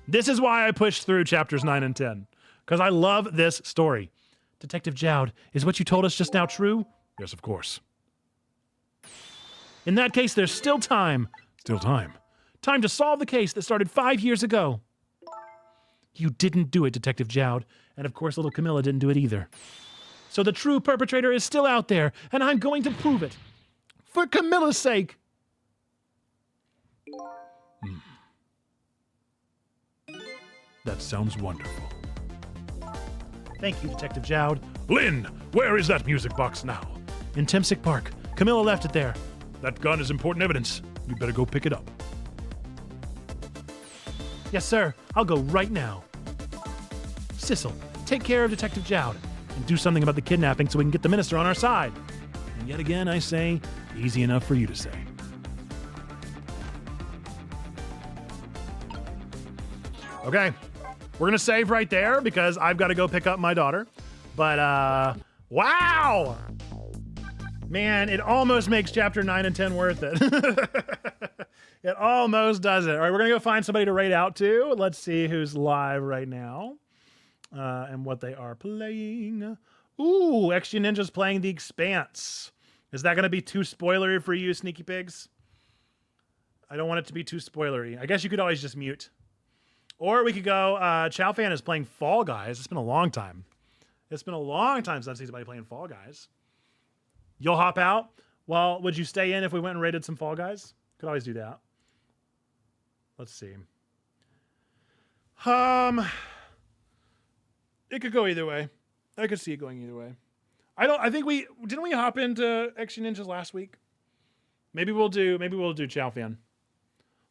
This is why I pushed through chapters 9 and 10, because I love this story. Detective Jowd, is what you told us just now true? Yes, of course. In that case, there's still time. Still time. Time to solve the case that started 5 years ago. You didn't do it, Detective Jowd. And of course, little Camilla didn't do it either. So the true perpetrator is still out there, and I'm going to prove it. For Camilla's sake. That sounds wonderful. Thank you, Detective Jowd. Lynn, where is that music box now? In Timsick Park. Camilla left it there. That gun is important evidence. You better go pick it up. Yes, sir. I'll go right now. Sissel, take care of Detective Jowd and do something about the kidnapping so we can get the minister on our side. And yet again, I say, easy enough for you to say. Okay. We're going to save right there because I've got to go pick up my daughter. But, wow! Man, it almost makes chapter 9 and 10 worth it. It almost does it. All right, we're going to go find somebody to raid out to. Let's see who's live right now and what they are playing. Ooh, XG Ninja's playing The Expanse. Is that going to be too spoilery for you, sneaky pigs? I don't want it to be too spoilery. I guess you could always just mute. Or we could go, Chow Fan is playing Fall Guys. It's been a long time. It's been a long time since I've seen somebody playing Fall Guys. You'll hop out? Well, would you stay in if we went and raided some Fall Guys? Could always do that. Let's see. It could go either way. I could see it going either way. I think didn't we hop into XG Ninjas last week? Maybe we'll do Chow Fan.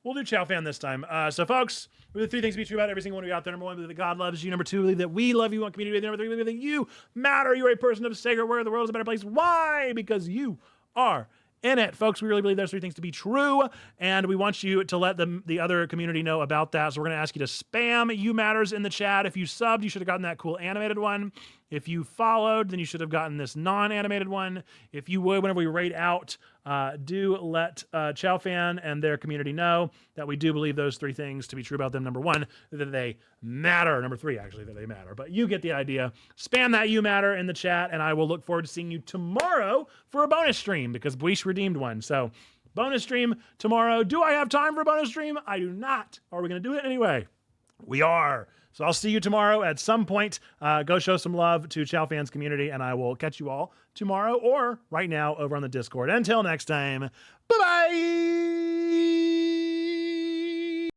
We'll do Chow Fan this time. So, folks, the 3 things to be true about every single one of you out there. Number 1, believe that God loves you. Number 2, believe that we love you on community. Number 3, believe that you matter. You're a person of sacred word. The world is a better place. Why? Because you are in it. Folks, we really believe those 3 things to be true, and we want you to let the other community know about that. So we're going to ask you to spam You Matters in the chat. If you subbed, you should have gotten that cool animated one. If you followed, then you should have gotten this non-animated one. If you would, whenever we rate out, do let Chow Fan and their community know that we do believe those 3 things to be true about them. Number 1, that they matter. Number 3, actually, that they matter. But you get the idea. Spam that You Matter in the chat, and I will look forward to seeing you tomorrow for a bonus stream, because Buish redeemed one. So, bonus stream tomorrow. Do I have time for a bonus stream? I do not. Are we going to do it anyway? We are. So I'll see you tomorrow at some point. Go show some love to Chow Fans community, and I will catch you all tomorrow or right now over on the Discord. Until next time, bye-bye!